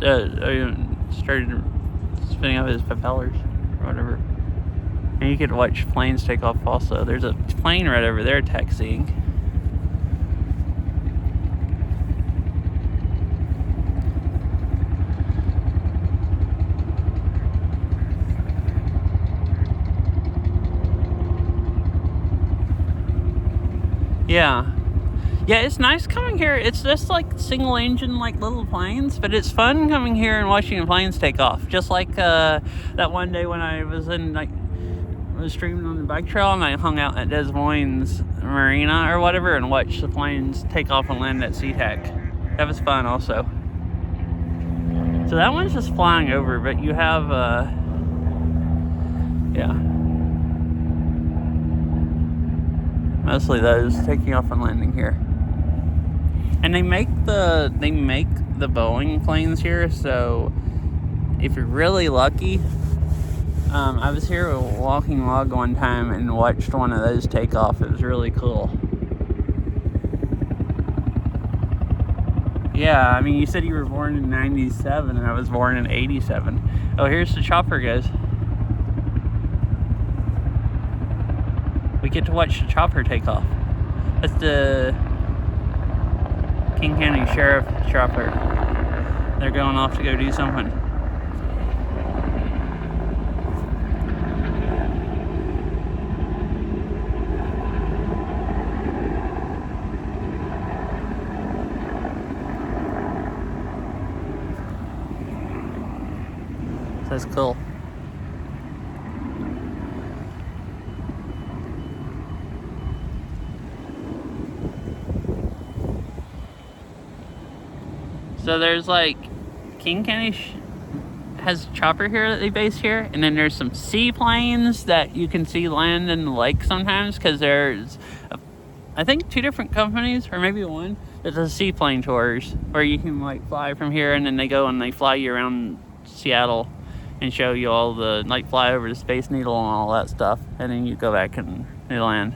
it started spinning up his propellers or whatever. And you could watch planes take off also. There's a plane right over there taxiing. Yeah. Yeah, it's nice coming here. It's just like single engine, like little planes, but it's fun coming here and watching the planes take off. Just like that one day when I was streaming on the bike trail and I hung out at Des Moines Marina or whatever and watched the planes take off and land at SeaTac. That was fun also. So that one's just flying over, but you have, yeah. Mostly those taking off and landing here. And they make the Boeing planes here, so if you're really lucky, I was here with a walking log one time and watched one of those take off. It was really cool. Yeah, I mean, you said you were born in 97 and I was born in 87. Oh, here's the chopper, guys. We get to watch the chopper take off. That's the King County Sheriff chopper. They're going off to go do something. That's cool. So there's like King County has a chopper here that they base here, and then there's some seaplanes that you can see land in the lake sometimes because there's I think 2 different companies or maybe one that does seaplane tours where you can like fly from here and then they go and they fly you around Seattle and show you all the, like, fly over the Space Needle and all that stuff, and then you go back and they land.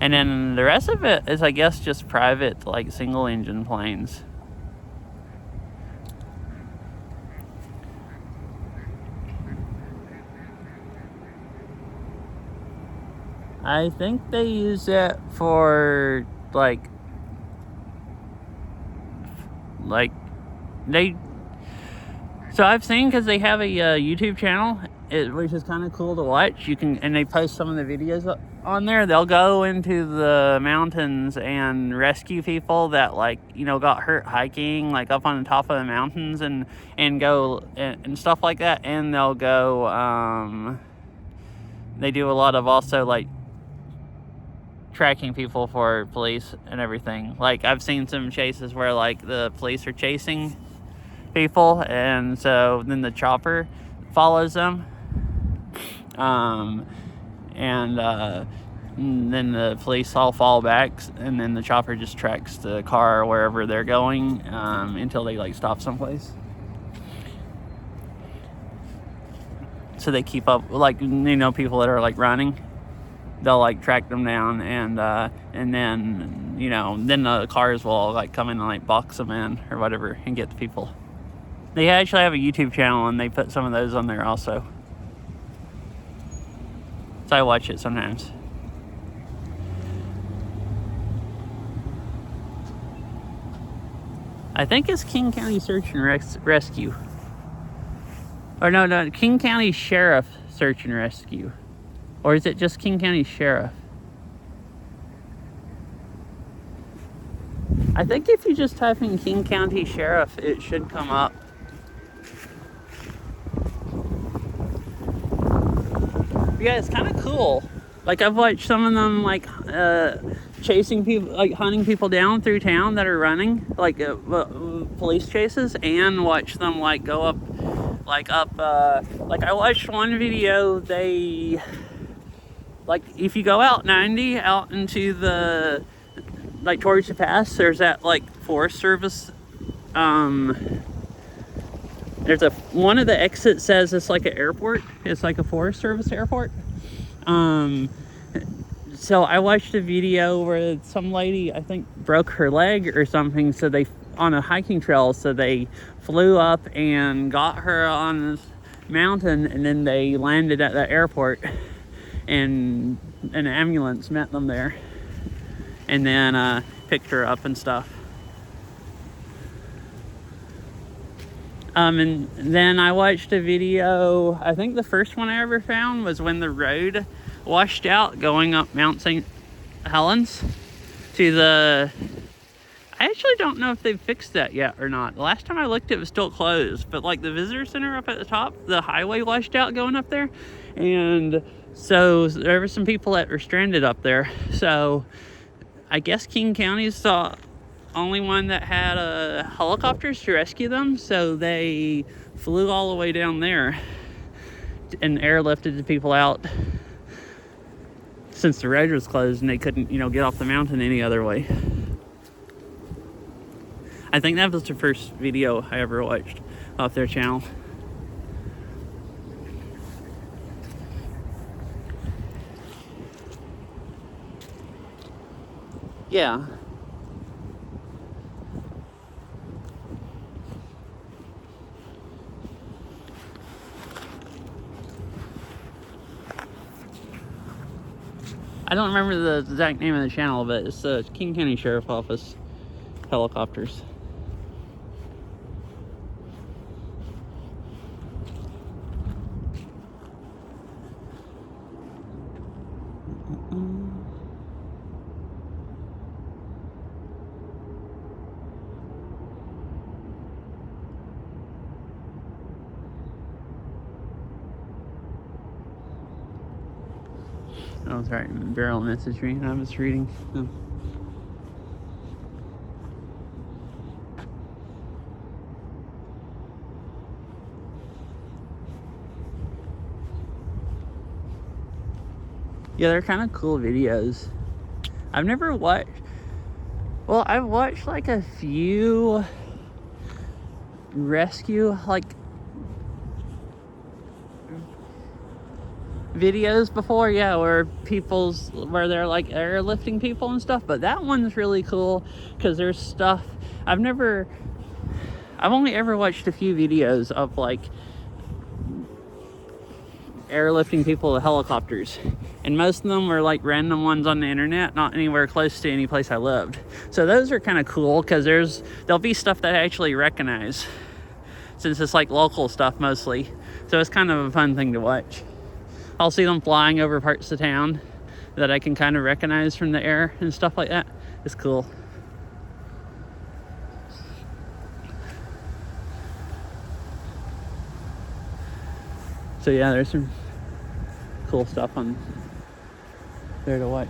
And then the rest of it is, I guess, just private, like, single engine planes. I think they use it for, like they, so I've seen, because they have a YouTube channel, which is kind of cool to watch. You can, and they post some of the videos up on there. They'll go into the mountains and rescue people that, like, you know, got hurt hiking, like up on the top of the mountains and go and stuff like that. And they'll go, they do a lot of also, like, tracking people for police and everything. Like, I've seen some chases where, like, the police are chasing people, and so then the chopper follows them. And then the police all fall back, and then the chopper just tracks the car wherever they're going until they, like, stop someplace. So they keep up, like, you know, people that are, like, running, they'll, like, track them down, and then, you know, then the cars will, like, come in and, like, box them in or whatever and get the people. They actually have a YouTube channel, and they put some of those on there also. So I watch it sometimes. I think it's King County Search and Rescue. Or no, King County Sheriff Search and Rescue. Or is it just King County Sheriff? I think if you just type in King County Sheriff, it should come up. Yeah, it's kind of cool. Like, I've watched some of them, like, chasing people, like, hunting people down through town that are running, like, police chases, and watch them, like, go up, like, like, I watched one video, they, like, if you go out 90, out into the, like, towards the pass, there's that, like, Forest Service, there's one of the exits says it's like an airport. It's like a Forest Service airport. So I watched a video where some lady, I think, broke her leg or something. So they, on a hiking trail, so they flew up and got her on this mountain, and then they landed at the airport, and an ambulance met them there, and then picked her up and stuff. And then I watched a video, I think the first one I ever found was when the road washed out going up Mount St. Helens to the, I actually don't know if they've fixed that yet or not. The last time I looked, it was still closed, but like the visitor center up at the top, the highway washed out going up there. And so there were some people that were stranded up there. So I guess King County's the only one that had helicopters to rescue them, so they flew all the way down there and airlifted the people out, since the road was closed and they couldn't, you know, get off the mountain any other way. I think that was the first video I ever watched off their channel. Yeah. I don't remember the exact name of the channel, but it's the King County Sheriff Office helicopters. I was right. Beryl messaged me and I was reading. Oh. Yeah, they're kind of cool videos. I've never watched, well, I've watched like a few rescue, like, videos before, yeah, where they're like airlifting people and stuff, but that one's really cool because there's stuff I've only ever watched a few videos of like airlifting people with helicopters, and most of them were like random ones on the internet, not anywhere close to any place I lived. So those are kind of cool because there'll be stuff that I actually recognize, since it's like local stuff mostly, so it's kind of a fun thing to watch. I'll see them flying over parts of town that I can kind of recognize from the air and stuff like that. It's cool. So yeah, there's some cool stuff on there to watch.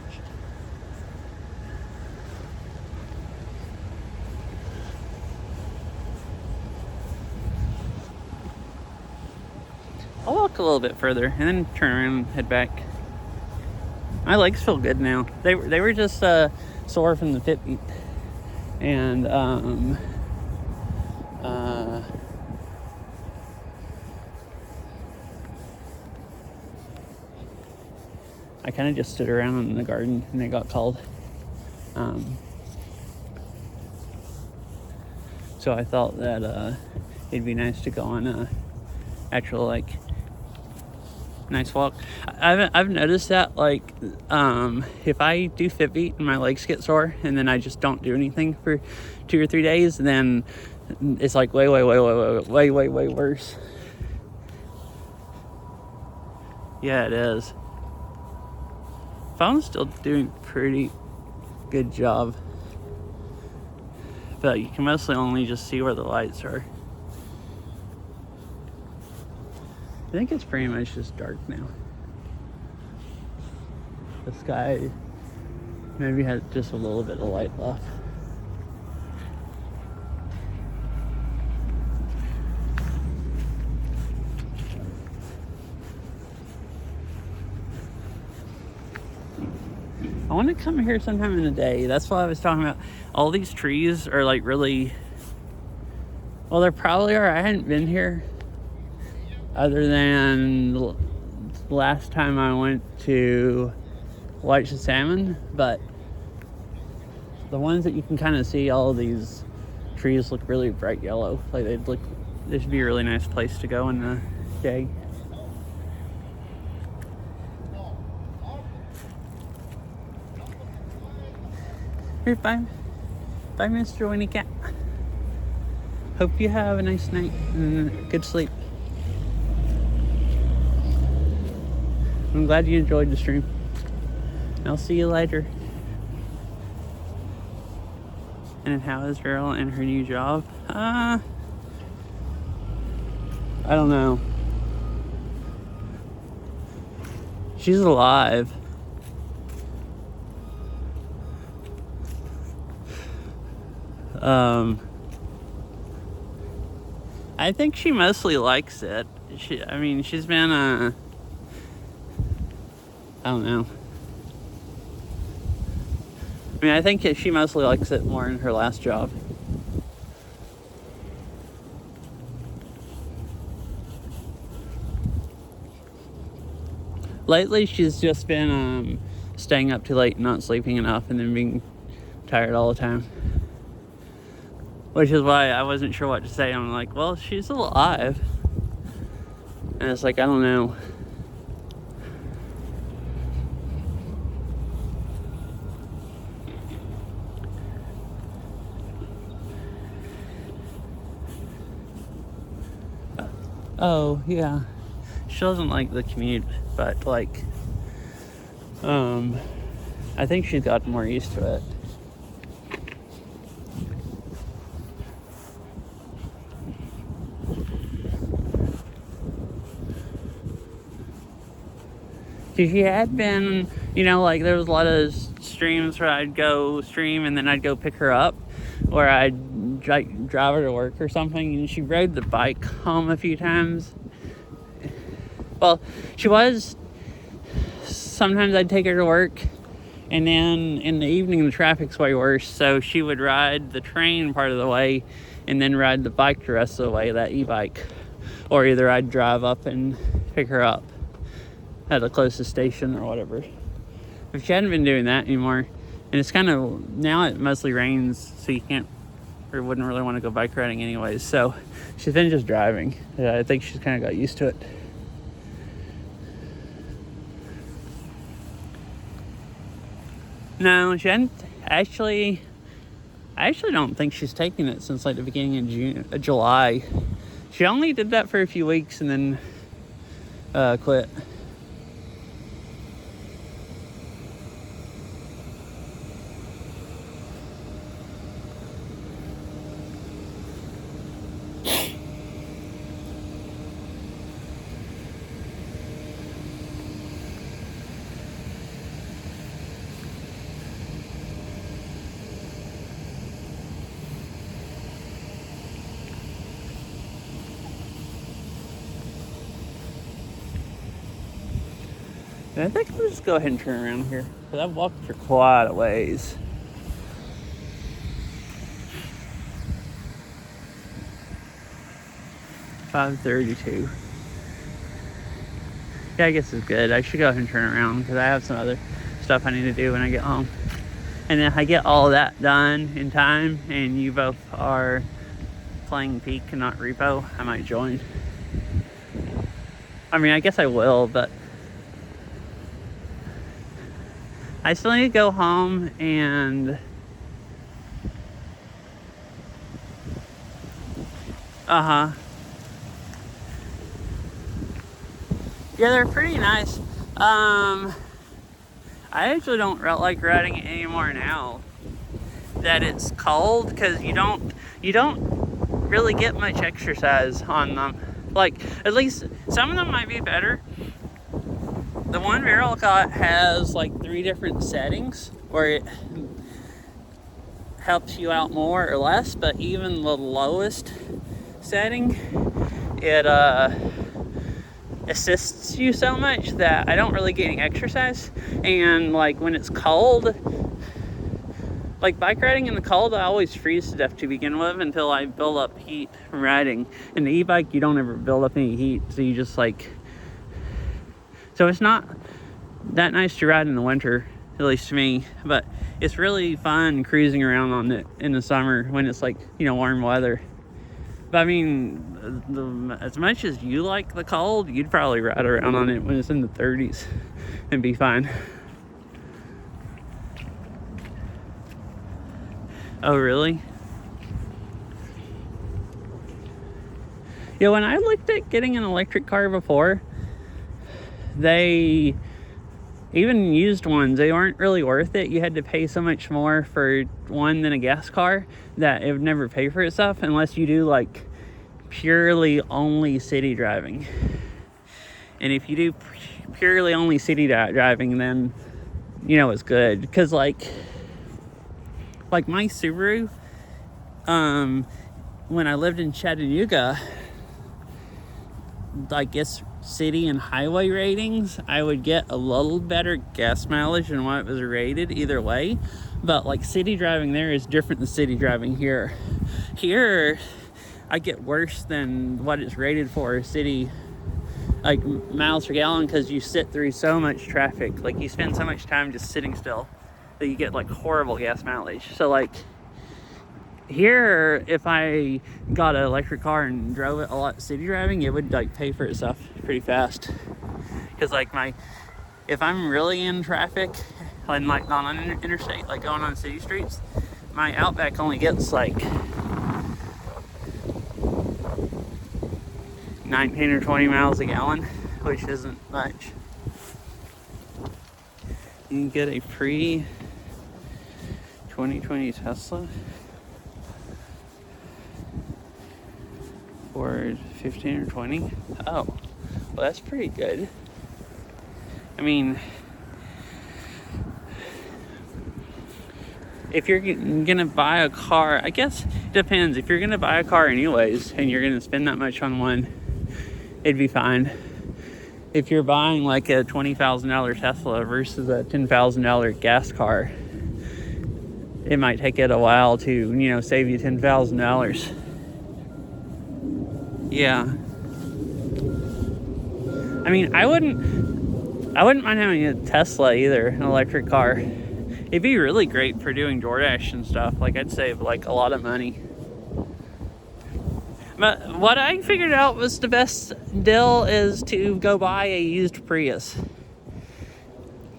walk a little bit further and then turn around and head back. My legs feel good now. They were just sore from the fit beat. And I kind of just stood around in the garden and it got cold. So I thought that it'd be nice to go on a actual like nice walk. I've noticed that like if I do Fitbit and my legs get sore and then I just don't do anything for 2 or 3 days, then it's like way worse. Yeah, it is. Phone's still doing a pretty good job, but you can mostly only just see where the lights are. I think it's pretty much just dark now. The sky maybe has just a little bit of light left. I want to come here sometime in the day. That's what I was talking about. All these trees are like really, well, there probably are. I hadn't been here other than last time I went to watch the salmon, but the ones that you can kind of see, all of these trees look really bright yellow. Like this would be a really nice place to go in the day. Here, bye, Mr. Winnie Cat. Hope you have a nice night and good sleep. I'm glad you enjoyed the stream. I'll see you later. And how is Girl and her new job? I don't know. She's alive. I think she mostly likes it. She's been I don't know. I think she mostly likes it more in her last job. Lately, she's just been staying up too late and not sleeping enough and then being tired all the time. Which is why I wasn't sure what to say. I'm like, well, she's alive. And it's like, I don't know. Oh, yeah. She doesn't like the commute, but like, I think she's gotten more used to it. Because she had been, like there was a lot of streams where I'd go stream and then I'd go pick her up, or I'd drive her to work or something, and she rode the bike home a few times. Well, sometimes I'd take her to work, and then in the evening the traffic's way worse, so she would ride the train part of the way and then ride the bike the rest of the way, that e-bike. Or either I'd drive up and pick her up at the closest station or whatever. If she hadn't been doing that anymore, and it's kind of, now it mostly rains, so you can't, or wouldn't really want to go bike riding anyways, so she's been just driving. I think she's kind of got used to it. No, she hadn't actually. I actually don't think she's taken it since like the beginning of July. She only did that for a few weeks and then quit. And I think I'll just go ahead and turn around here, because I've walked for quite a ways. $5:32. Yeah, I guess it's good. I should go ahead and turn around because I have some other stuff I need to do when I get home. And if I get all that done in time and you both are playing Peak and not Repo, I might join. I mean, I guess I will, but I still need to go home and yeah, they're pretty nice. I actually don't like riding it anymore now that it's cold, because you don't really get much exercise on them. Like, at least some of them might be better. The one Barrel got has like 3 different settings where it helps you out more or less, but even the lowest setting, it assists you so much that I don't really get any exercise. And like when it's cold, like bike riding in the cold, I always freeze to death to begin with until I build up heat from riding. In the e-bike, you don't ever build up any heat, so you just like, so it's not that nice to ride in the winter, at least to me, but it's really fun cruising around on it in the summer when it's like, you know, warm weather. But I mean, as much as you like the cold, you'd probably ride around on it when it's in the 30s and be fine. Oh, really? Yeah, when I looked at getting an electric car before, they, even used ones, they weren't really worth it. You had to pay so much more for one than a gas car that it would never pay for itself unless you do like purely only city driving. And if you do purely only city driving, then you know it's good. Because like my Subaru, when I lived in Chattanooga, like its city and highway ratings, I would get a little better gas mileage than what it was rated either way. But like city driving there is different than city driving here. Here I get worse than what it's rated for city, like miles per gallon, because you sit through so much traffic. Like you spend so much time just sitting still that you get like horrible gas mileage. So like here, if I got an electric car and drove it a lot city driving, it would like pay for itself pretty fast. Because like if I'm really in traffic and like not on interstate, like going on city streets, my Outback only gets like 19 or 20 miles a gallon, which isn't much. You can get a pre 2020 Tesla for 15 or 20. Oh, well, that's pretty good. I mean, if you're gonna buy a car, I guess it depends. If you're gonna buy a car anyways and you're gonna spend that much on one, it'd be fine. If you're buying like a $20,000 Tesla versus a $10,000 gas car, it might take it a while to, you know, save you $10,000. Yeah. I mean, I wouldn't mind having a Tesla either, an electric car. It'd be really great for doing DoorDash and stuff. Like, I'd save like a lot of money. But what I figured out was the best deal is to go buy a used Prius.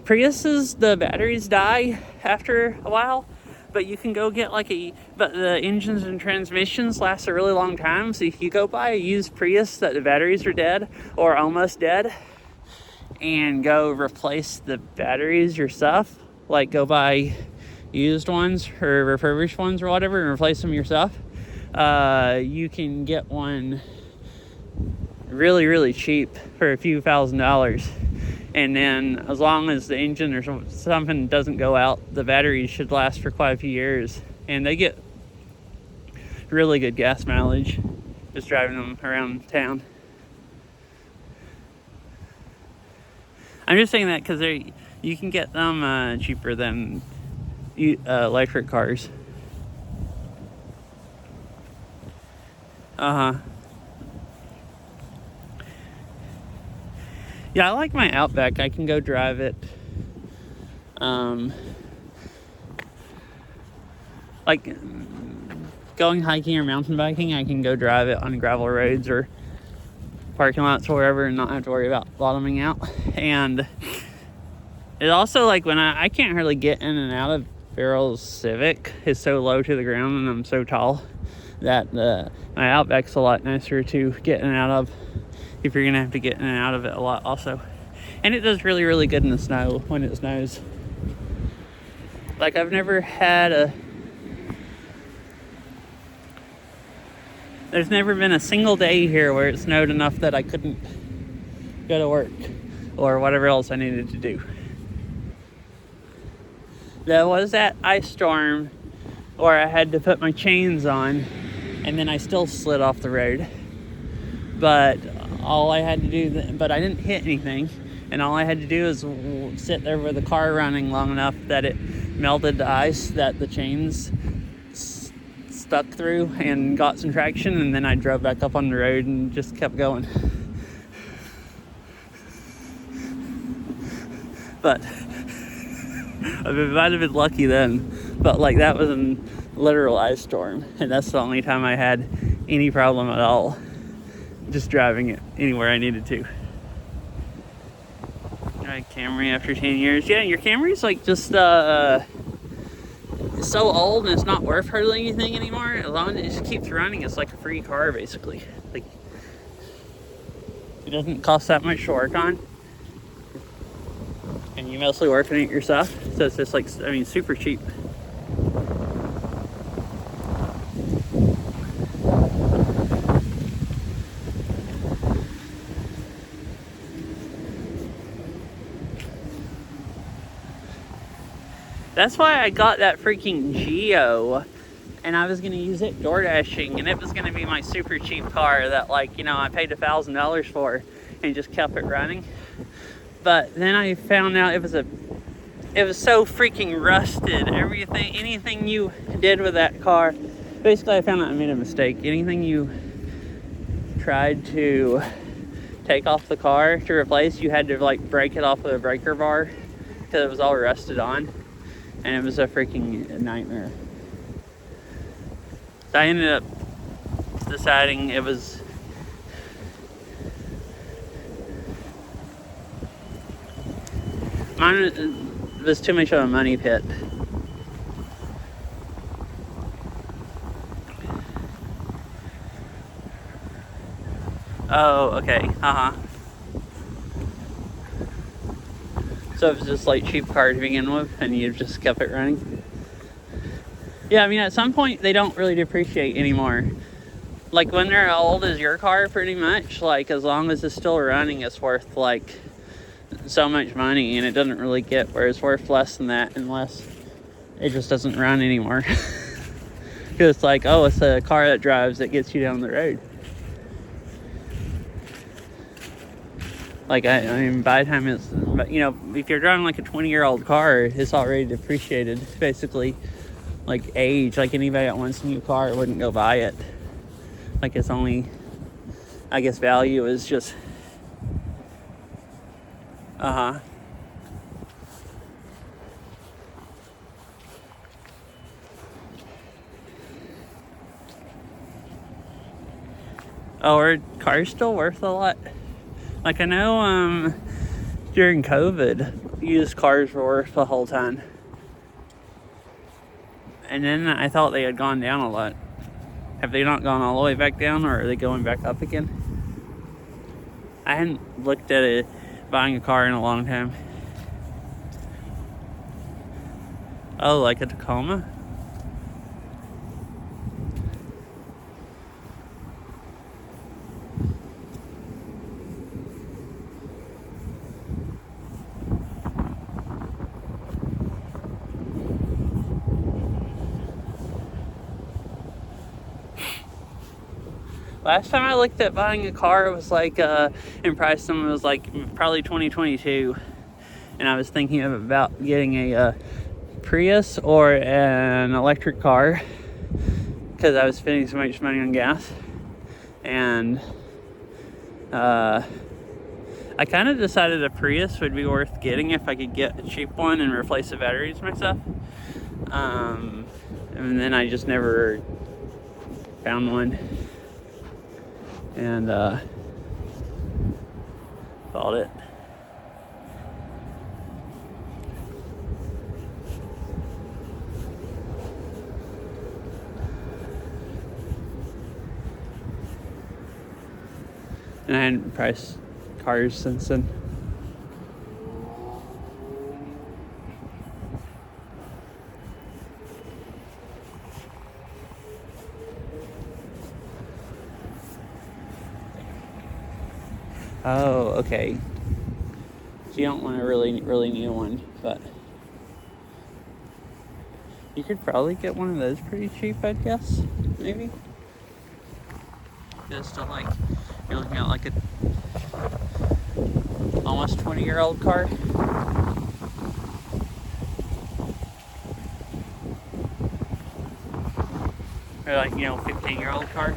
Priuses, the batteries die after a while, but you can go get like but the engines and transmissions last a really long time. So if you go buy a used Prius that the batteries are dead or almost dead, and go replace the batteries yourself, like go buy used ones or refurbished ones or whatever and replace them yourself, you can get one really, really cheap for a few $1,000s. And then as long as the engine or something doesn't go out, the batteries should last for quite a few years. And they get really good gas mileage just driving them around town. I'm just saying that because you can get them cheaper than electric cars. Uh-huh. Yeah, I like my Outback. I can go drive it. Like going hiking or mountain biking, I can go drive it on gravel roads or parking lots or wherever and not have to worry about bottoming out. And it also, like, when I can't hardly get in and out of Farrell's Civic. It's so low to the ground and I'm so tall that my Outback's a lot nicer to get in and out of if you're gonna have to get in and out of it a lot also. And it does really, really good in the snow when it snows. Like, I've never had there's never been a single day here where it snowed enough that I couldn't go to work or whatever else I needed to do. There was that ice storm where I had to put my chains on and then I still slid off the road. But all I had to do, but I didn't hit anything. And all I had to do is sit there with the car running long enough that it melted the ice that the chains stuck through and got some traction, and then I drove back up on the road and just kept going. But I might have been lucky then, but like that was a literal ice storm, and that's the only time I had any problem at all just driving it anywhere I needed to. Alright, Camry after 10 years. Yeah, your Camry's like just so old and it's not worth hardly anything anymore. As long as it just keeps running, it's like a free car basically. Like, it doesn't cost that much to work on, and you mostly work on it yourself, so it's just like, I mean, super cheap. That's why I got that freaking Geo, and I was gonna use it door dashing, and it was gonna be my super cheap car that, like, you know, I paid $1,000 for and just kept it running. But then I found out it was so freaking rusted. Anything you did with that car, basically I found out I made a mistake. Anything you tried to take off the car to replace, you had to like break it off with a breaker bar because it was all rusted on. And it was a freaking nightmare. So I ended up deciding it was mine was too much of a money pit. Oh, okay. So it was just like cheap car to begin with, and you just kept it running. Yeah, I mean, at some point they don't really depreciate anymore. Like when they're old as your car, pretty much. Like as long as it's still running, it's worth like so much money, and it doesn't really get where it's worth less than that unless it just doesn't run anymore. Because it's like, oh, it's a car that drives that gets you down the road. Like, I mean, by the time it's, you know, if you're driving like a 20-year-old car, it's already depreciated, basically. Like age, like anybody that wants a new car wouldn't go buy it. Like it's only, I guess, value is just, Oh, are cars still worth a lot? Like I know during COVID, used cars were worth a whole ton. And then I thought they had gone down a lot. Have they not gone all the way back down, or are they going back up again? I hadn't looked at buying a car in a long time. Oh, like a Tacoma? Last time I looked at buying a car, it was like, in price, someone was like, probably 2022. and I was thinking about getting a Prius or an electric car because I was spending so much money on gas. And I kind of decided a Prius would be worth getting if I could get a cheap one and replace the batteries myself. And then I just never found one. And bought it. And I hadn't priced cars since then. Oh, okay. So you don't want to really need one, but you could probably get one of those pretty cheap, I'd guess. Maybe. Just to like, you're looking at like a almost 20-year-old car. Or like, 15-year-old car.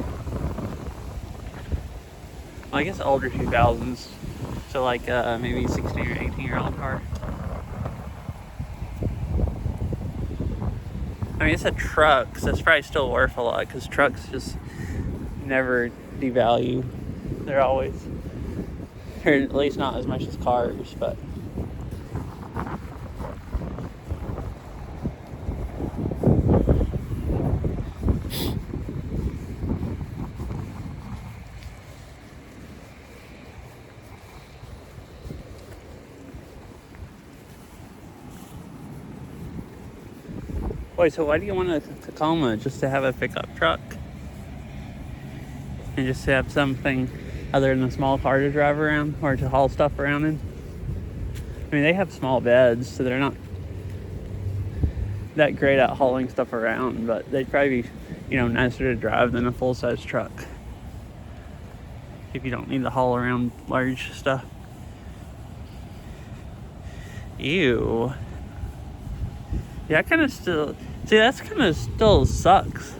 Well, I guess older 2000s. So like maybe 16 or 18-year-old car. I mean, it's a truck, so it's probably still worth a lot because trucks just never devalue. They're always, or at least not as much as cars, but. Wait, so why do you want a Tacoma? Just to have a pickup truck? And just to have something other than a small car to drive around or to haul stuff around in? I mean, they have small beds, so they're not that great at hauling stuff around, but they'd probably be, nicer to drive than a full-size truck. If you don't need to haul around large stuff. Ew. Yeah, that kind of still... See, that's kind of still sucks.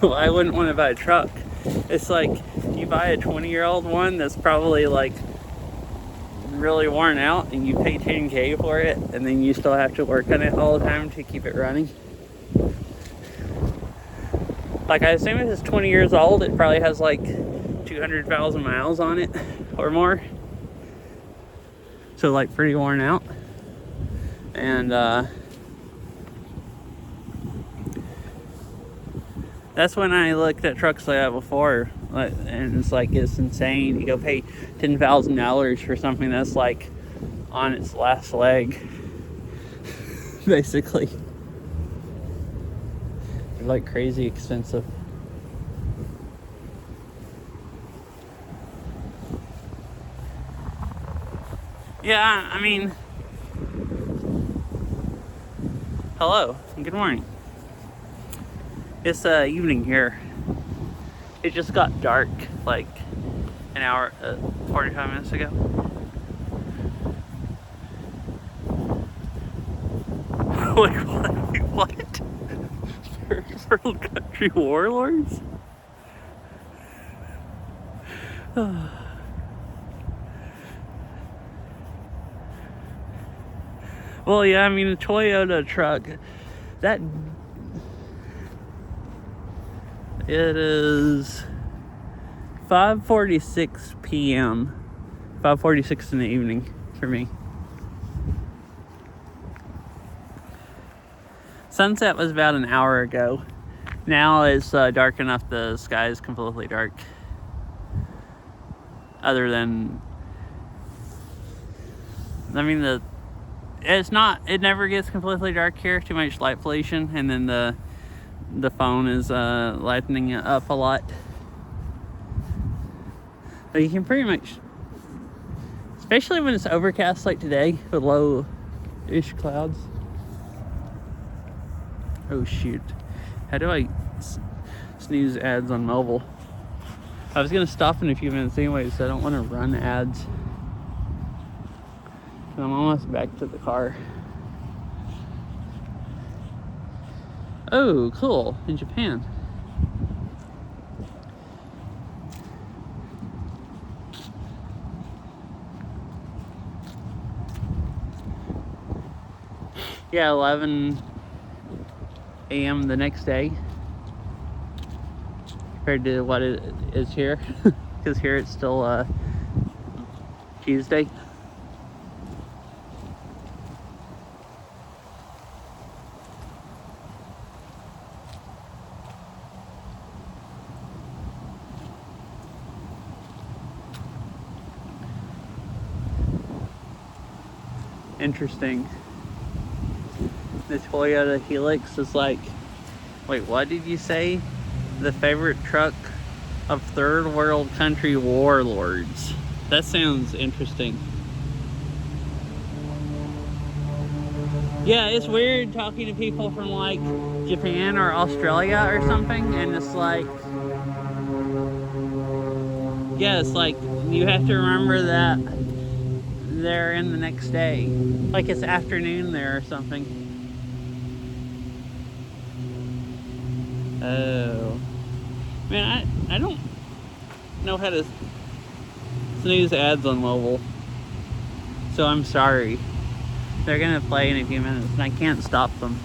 Well, I wouldn't want to buy a truck. It's like, you buy a 20-year-old one that's probably, like, really worn out, and you pay $10K for it, and then you still have to work on it all the time to keep it running. Like, I assume if it's 20 years old, it probably has, like, 200,000 miles on it, or more. So, like, pretty worn out. And, that's when I looked at trucks like that before, and it's insane. You go pay $10,000 for something that's like on its last leg, basically. They're like crazy expensive. Yeah, I mean, hello, good morning. It's evening here. It just got dark like an hour, 45 minutes ago. Like what? Third world country warlords? Well, yeah, I mean, a Toyota truck, that... It is 5:46 p.m. 5:46 in the evening for me. Sunset was about an hour ago. Now it's dark enough, the sky is completely dark. Other than, I mean, it never gets completely dark here, too much light pollution, and then the phone is lightening it up a lot. But you can pretty much, especially when it's overcast like today with low-ish clouds. Oh shoot. How do I snooze ads on mobile? I was gonna stop in a few minutes anyway, so I don't want to run ads. And I'm almost back to the car. Oh, cool. In Japan. Yeah, 11 a.m. the next day compared to what it is here. Because here it's still Tuesday. Interesting. The Toyota Helix is like, wait, what did you say? The favorite truck of third world country warlords. That sounds interesting. Yeah, it's weird talking to people from like Japan or Australia or something, and it's like, yeah, it's like you have to remember that they're in the next day. Like it's afternoon there or something. Oh. Man, I don't know how to snooze ads on mobile. So I'm sorry. They're gonna play in a few minutes and I can't stop them.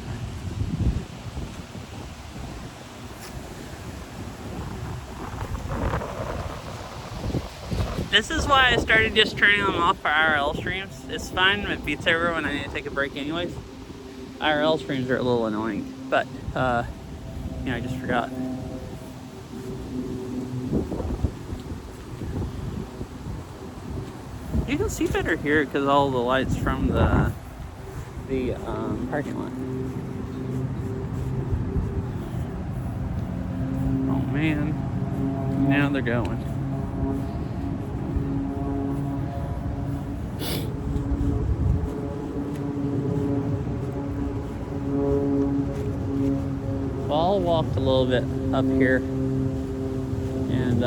This is why I started just turning them off for IRL streams. It's fine with Beat Saber when I need to take a break anyways. IRL streams are a little annoying, but you know, I just forgot. You can see better here because all the lights from the parking lot. Oh man, now they're going. Well, I'll walk a little bit up here and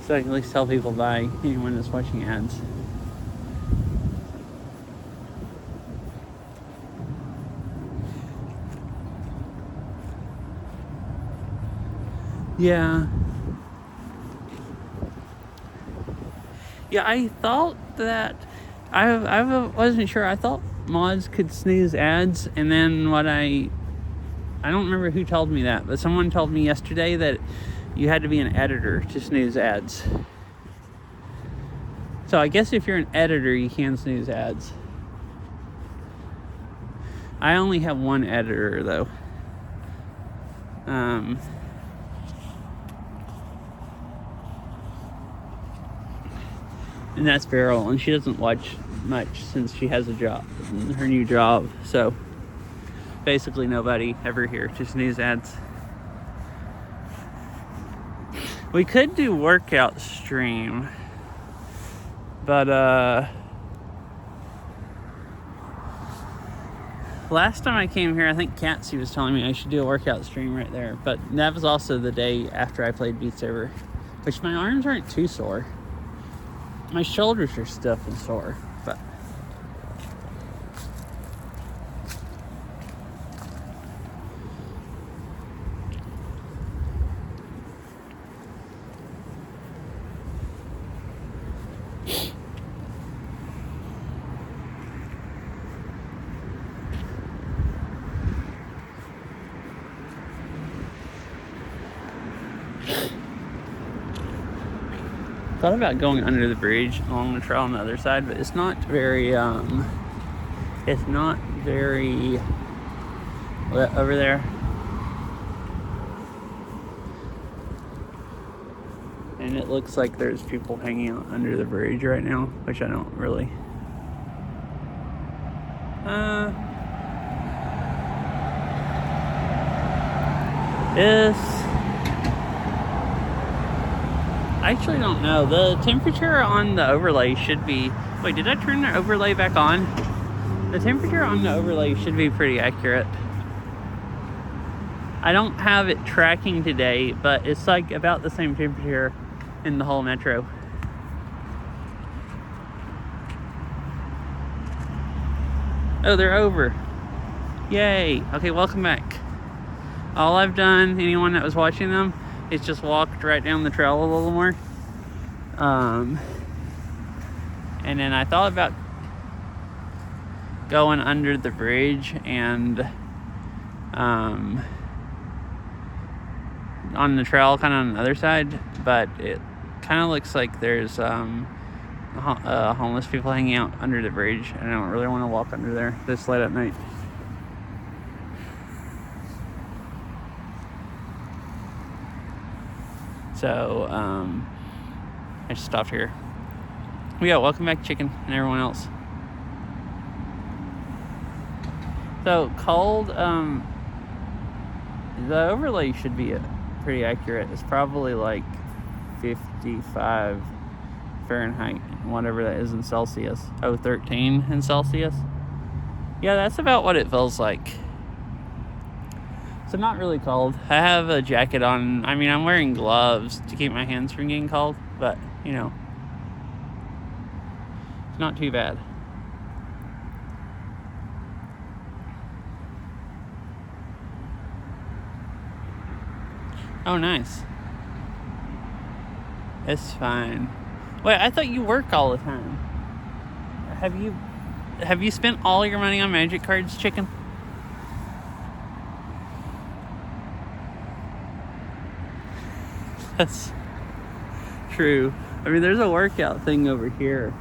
so I can at least tell people bye, anyone that's watching ads. Yeah. Yeah, I thought that I wasn't sure. I thought mods could snooze ads, and then I don't remember who told me that, but someone told me yesterday that you had to be an editor to snooze ads. So I guess if you're an editor, you can snooze ads. I only have one editor though. And that's Beryl, and she doesn't watch much since she has a job, her new job. So basically nobody ever here to snooze ads. We could do workout stream, but last time I came here, I think Catsy was telling me I should do a workout stream right there, but that was also the day after I played Beat Saber, which my arms aren't too sore. My shoulders are stiff and sore, but thought about going under the bridge along the trail on the other side, but it's not very over there. And it looks like there's people hanging out under the bridge right now, which I don't really. I actually don't know. The temperature on the overlay should be... Wait, did I turn the overlay back on? The temperature on the overlay should be pretty accurate. I don't have it tracking today, but it's like about the same temperature in the whole metro. Oh, they're over. Yay. Okay, welcome back. All I've done, anyone that was watching them, is just walked right down the trail a little more. And then I thought about going under the bridge and on the trail kind of on the other side, but it kind of looks like there's homeless people hanging out under the bridge, and I don't really want to walk under there this late at night. So I just stopped here. Yeah, welcome back, chicken, and everyone else. So cold, the overlay should be pretty accurate. It's probably like 55 Fahrenheit, whatever that is in Celsius. 13 in Celsius. Yeah, that's about what it feels like. So not really cold. I have a jacket on. I mean, I'm wearing gloves to keep my hands from getting cold, but you know, it's not too bad. Oh, nice. It's fine. Wait, I thought you work all the time. Have you spent all your money on magic cards, chicken? That's true. I mean, there's a workout thing over here.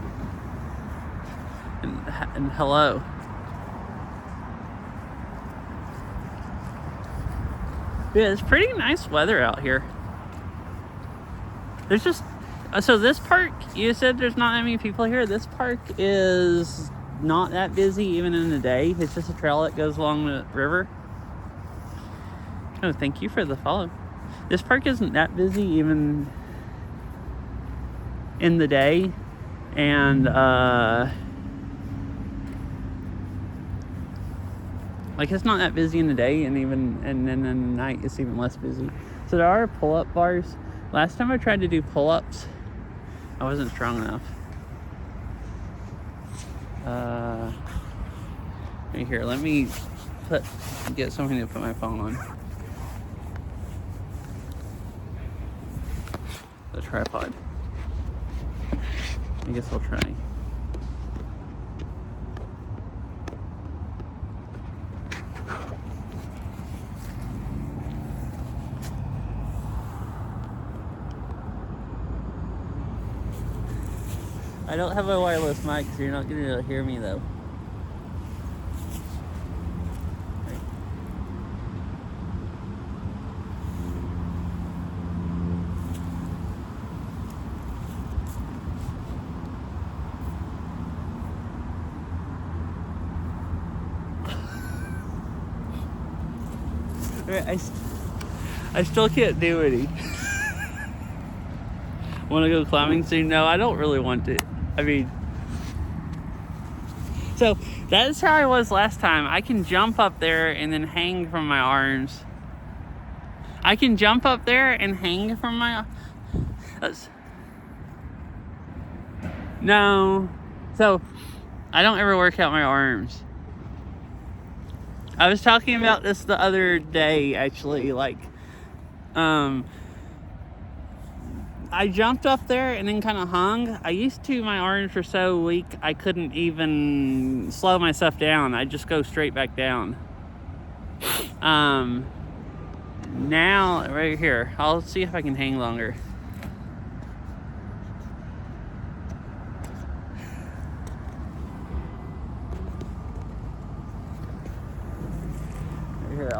And hello. Yeah, it's pretty nice weather out here. There's just... So this park, you said there's not that many people here. This park is not that busy even in the day. It's just a trail that goes along the river. Oh, thank you for the follow. This park isn't that busy even in the day. And, like, it's not that busy in the day, and then in the night it's even less busy. So there are pull-up bars. Last time I tried to do pull-ups, I wasn't strong enough. Right here, let me get something to put my phone on. The tripod. I guess I'll try. I don't have a wireless mic, so you're not going to hear me though. I still can't do any. Want to go climbing soon? No, I don't really want to. I mean, so that is how I was last time. I can jump up there and then hang from my arms. I can jump up there and hang from my... No. So, I don't ever work out my arms. I was talking about this the other day, actually, like, I jumped up there and then kind of hung. My arms were so weak, I couldn't even slow myself down. I'd just go straight back down. Now, right here, I'll see if I can hang longer. Right here,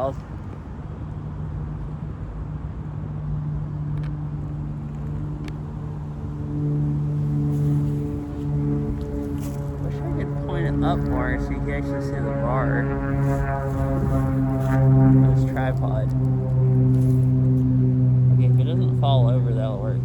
up more so you can actually see the bar of this tripod. Okay, if it doesn't fall over, that'll work.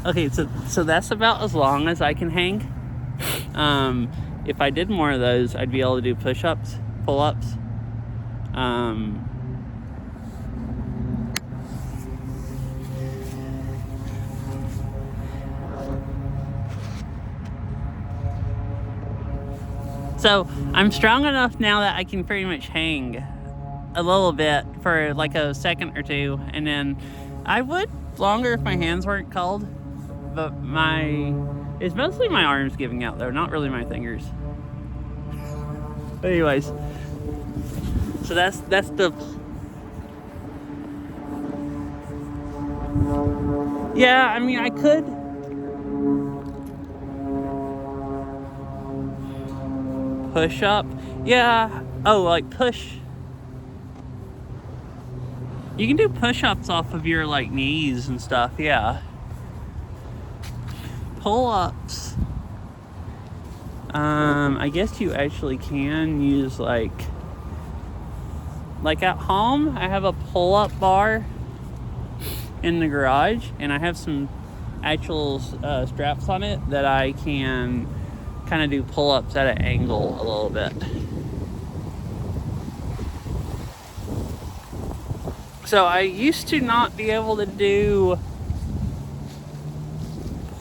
Okay, so that's about as long as I can hang. If I did more of those, I'd be able to do push-ups, pull-ups. So I'm strong enough now that I can pretty much hang a little bit for like a second or two, and then I would longer if my hands weren't cold, but it's mostly my arms giving out though, not really my fingers. But anyways, so that's the, yeah, I mean, I could push up, yeah. Oh, like push. You can do push-ups off of your like knees and stuff, yeah. Pull-ups, I guess you actually can use like at home. I have a pull-up bar in the garage, and I have some actual straps on it that I can kind of do pull-ups at an angle a little bit. So I used to not be able to do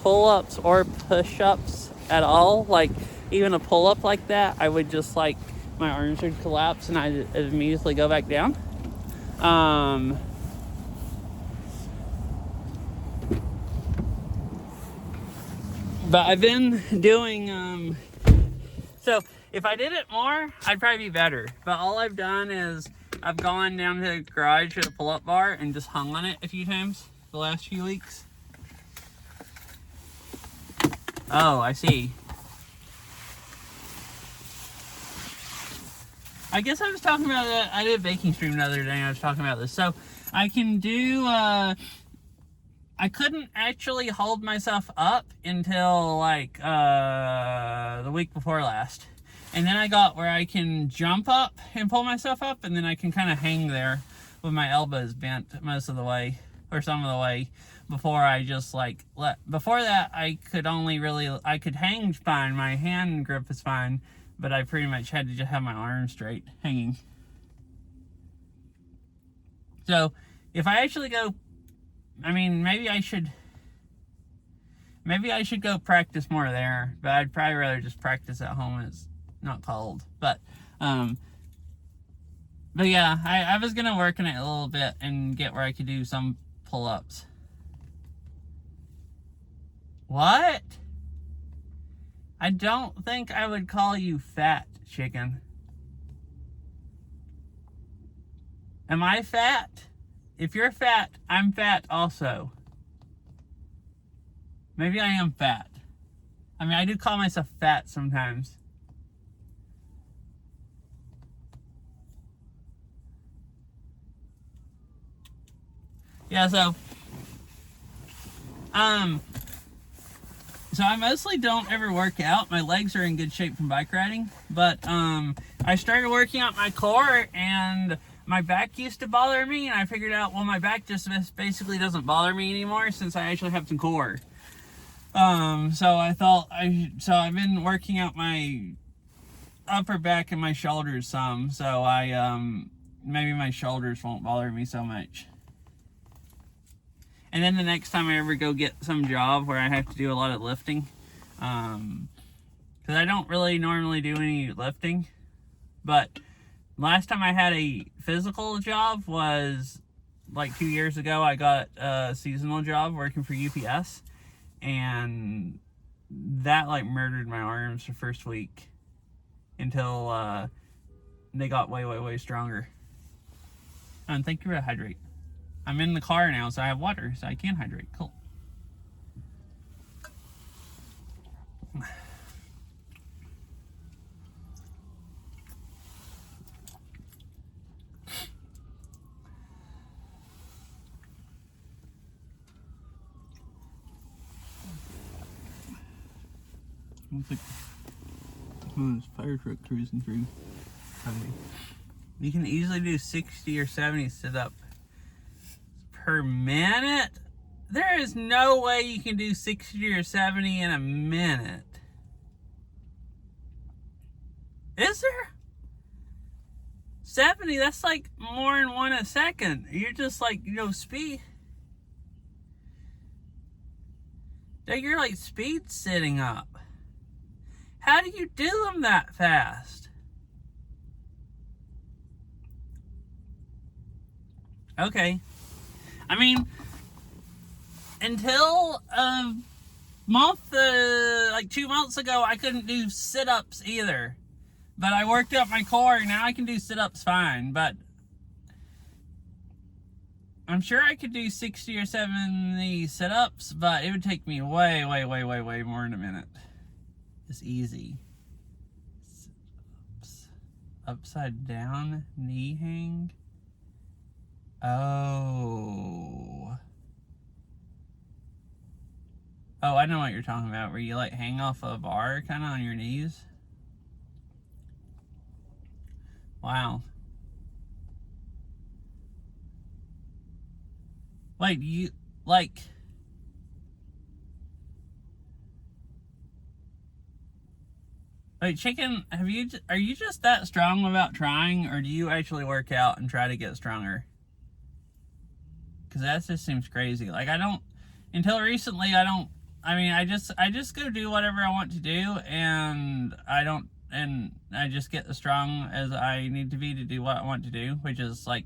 pull-ups or push-ups at all. Like even a pull-up like that, I would just like, my arms would collapse and I'd immediately go back down. But I've been doing, so if I did it more, I'd probably be better. But all I've done is I've gone down to the garage with a pull-up bar and just hung on it a few times the last few weeks. Oh, I see. I guess I was talking about that. I did a baking stream the other day and I was talking about this. So I can do, I couldn't actually hold myself up until like the week before last. And then I got where I can jump up and pull myself up, and then I can kind of hang there with my elbows bent most of the way, or some of the way, before I just like before that I could hang fine, my hand grip is fine, but I pretty much had to just have my arms straight hanging. So if I actually go, I mean, maybe I should go practice more there, but I'd probably rather just practice at home. It's not cold, but yeah, I was gonna work on it a little bit and get where I could do some pull-ups. What? I don't think I would call you fat, chicken. Am I fat? If you're fat, I'm fat also. Maybe I am fat. I mean, I do call myself fat sometimes. Yeah, so I mostly don't ever work out. My legs are in good shape from bike riding, but I started working out my core, and my back used to bother me, and I figured out, well, my back just basically doesn't bother me anymore since I actually have some core. So I've been working out my upper back and my shoulders some, so maybe my shoulders won't bother me so much. And then the next time I ever go get some job where I have to do a lot of lifting, because I don't really normally do any lifting, but last time I had a physical job was like 2 years ago. I got a seasonal job working for UPS, and that like murdered my arms the first week until they got way, way, way stronger. And thank you for hydrate. I'm in the car now, so I have water, so I can hydrate. Cool. Looks like this fire truck cruising through. You can easily do 60 or 70 sit-ups per minute. There is no way you can do 60 or 70 in a minute. Is there? 70, that's like more than one a second. You're just like, speed. You're like speed sitting up. How do you do them that fast? Okay. I mean, until a month, like 2 months ago, I couldn't do sit-ups either. But I worked up my core, now I can do sit-ups fine, but I'm sure I could do 60 or 70 sit-ups, but it would take me way more than a minute. It's easy. Sit-ups. Upside down, knee hang. Oh. Oh, I know what you're talking about, where you like hang off a bar kind of on your knees. Wow. Wait, you, like... Wait, chicken, are you just that strong without trying, or do you actually work out and try to get stronger? Because that just seems crazy. Like, until recently, I just go do whatever I want to do, and I just get as strong as I need to be to do what I want to do, which is, like,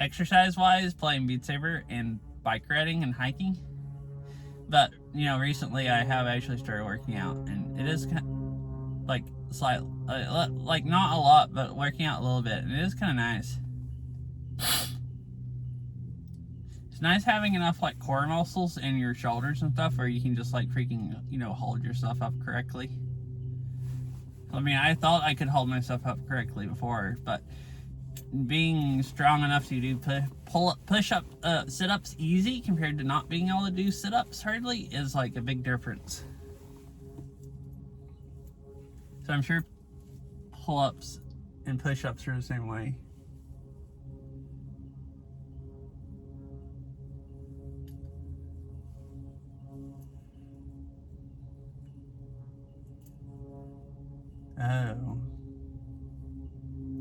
exercise-wise, playing Beat Saber and bike riding and hiking. But, recently I have actually started working out, and it is kind of, like, slightly, like, not a lot, but working out a little bit, and it is kind of nice. It's nice having enough, like, core muscles in your shoulders and stuff where you can just, like, freaking, hold yourself up correctly. I mean, I thought I could hold myself up correctly before, but being strong enough to do push-up, sit-ups easy compared to not being able to do sit-ups hardly is, like, a big difference. So I'm sure pull-ups and push-ups are the same way. Oh.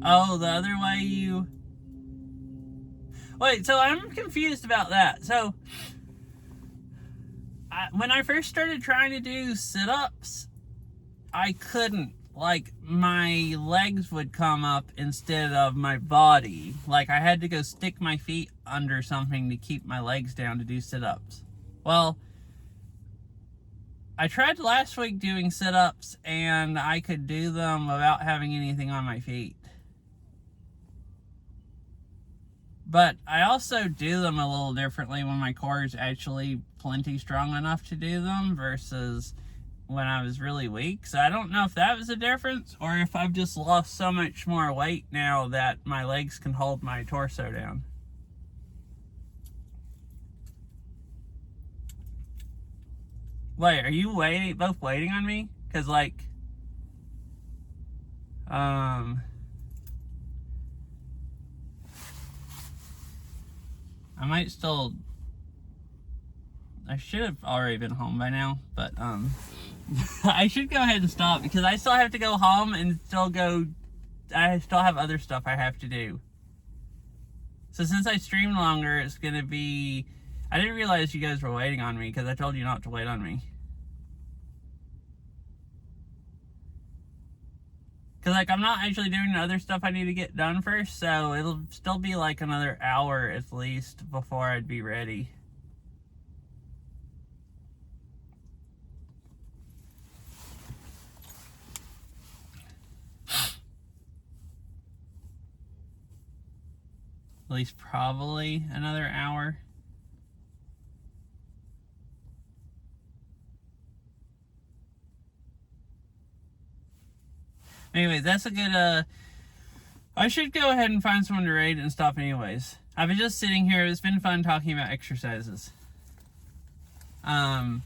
Oh, the other way you... Wait, so I'm confused about that. So, when I first started trying to do sit-ups, I couldn't. Like, my legs would come up instead of my body. Like, I had to go stick my feet under something to keep my legs down to do sit-ups. Well, I tried last week doing sit-ups, and I could do them without having anything on my feet. But I also do them a little differently when my core is actually plenty strong enough to do them versus when I was really weak. So I don't know if that was a difference or if I've just lost so much more weight now that my legs can hold my torso down. Wait, are you both waiting on me? Because, like, I might still... I should have already been home by now, but, I should go ahead and stop because I still have to go home and I still have other stuff I have to do. So since I streamed longer, it's gonna be... I didn't realize you guys were waiting on me because I told you not to wait on me. Because, like, I'm not actually doing the other stuff I need to get done first, so it'll still be, like, another hour at least before I'd be ready. At least probably another hour. Anyway, that's a good, I should go ahead and find someone to raid and stop anyways. I've been just sitting here. It's been fun talking about exercises. But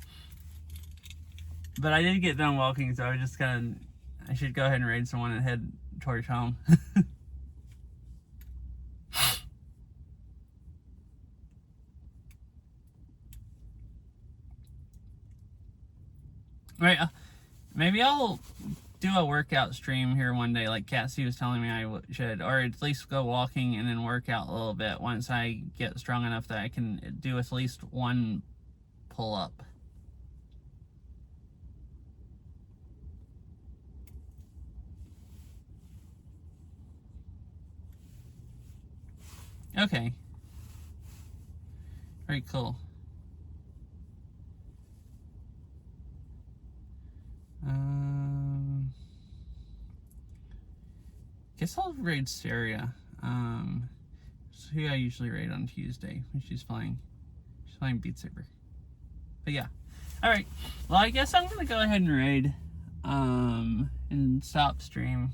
I did get done walking, so I was just I should go ahead and raid someone and head towards home. Right, maybe I'll do a workout stream here one day, like Cassie was telling me I should, or at least go walking and then work out a little bit once I get strong enough that I can do at least one pull-up. Okay. Very cool. Guess I'll raid Saria. It's who I usually raid on Tuesday when she's playing. She's playing Beat Saber. But yeah. Alright. Well, I guess I'm gonna go ahead and raid. And stop stream.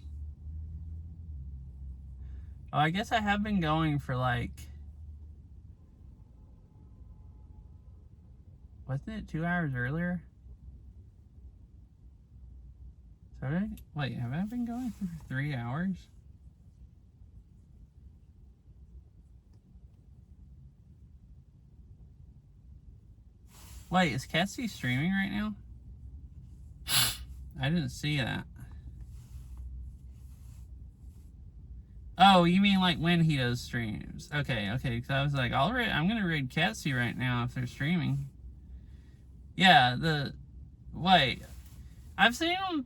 Oh, I guess I have been going for like... Wasn't it 2 hours earlier? So wait, have I been going for 3 hours? Wait, is Cassie streaming right now? I didn't see that. Oh, you mean like when he does streams? Okay, because I was like, I'm gonna raid Cassie right now if they're streaming. Yeah, wait. I've seen them.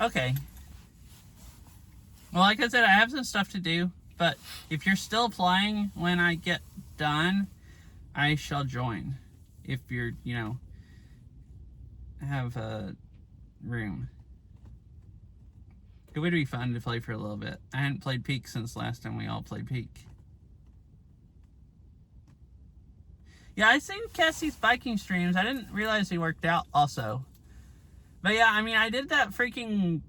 Okay. Well, like I said, I have some stuff to do, but if you're still playing when I get done, I shall join. If you're, have a room. It would be fun to play for a little bit. I hadn't played Peak since last time we all played Peak. Yeah, I seen Cassie's biking streams. I didn't realize he worked out also. But yeah, I mean, I did that freaking...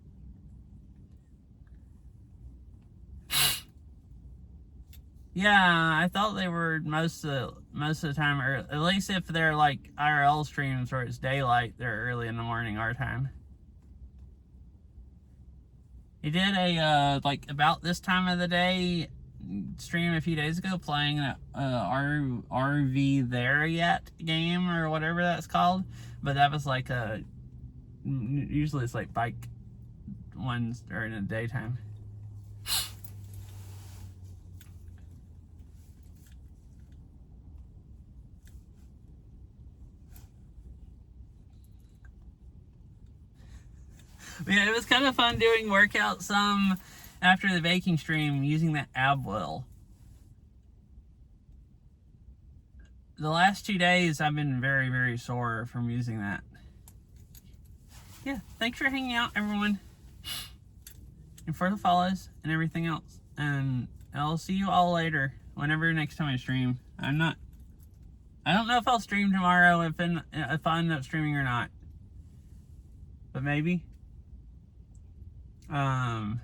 Yeah, I thought they were most of the time, or at least if they're like IRL streams where it's daylight, they're early in the morning our time. He did a like about this time of the day stream a few days ago playing an RV There Yet game or whatever that's called, but that was like usually it's like bike ones during the daytime. But yeah, it was kind of fun doing workouts after the baking stream using that ab wheel. The last 2 days I've been very, very sore from using that. Yeah, thanks for hanging out, everyone. And for the follows and everything else. And I'll see you all later, whenever next time I stream. I don't know if I'll stream tomorrow, if I end up streaming or not. But maybe. And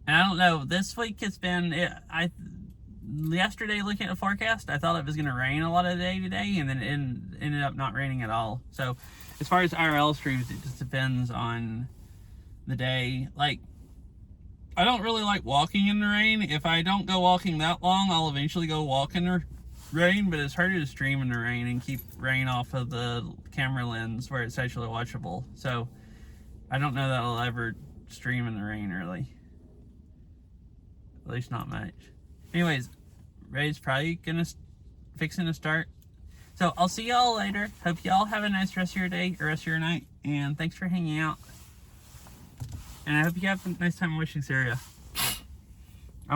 I don't know, this week it's been, yesterday looking at the forecast, I thought it was going to rain a lot of the day today, and then it ended up not raining at all. So, as far as IRL streams, it just depends on the day. Like, I don't really like walking in the rain. If I don't go walking that long, I'll eventually go walk in the rain, but it's harder to stream in the rain and keep rain off of the camera lens where it's actually watchable. So, I don't know that I'll ever stream in the rain, really. At least not much. Anyways, Ray's probably fixing to start. So I'll see y'all later. Hope y'all have a nice rest of your day or rest of your night. And thanks for hanging out. And I hope you have a nice time wishing Saria.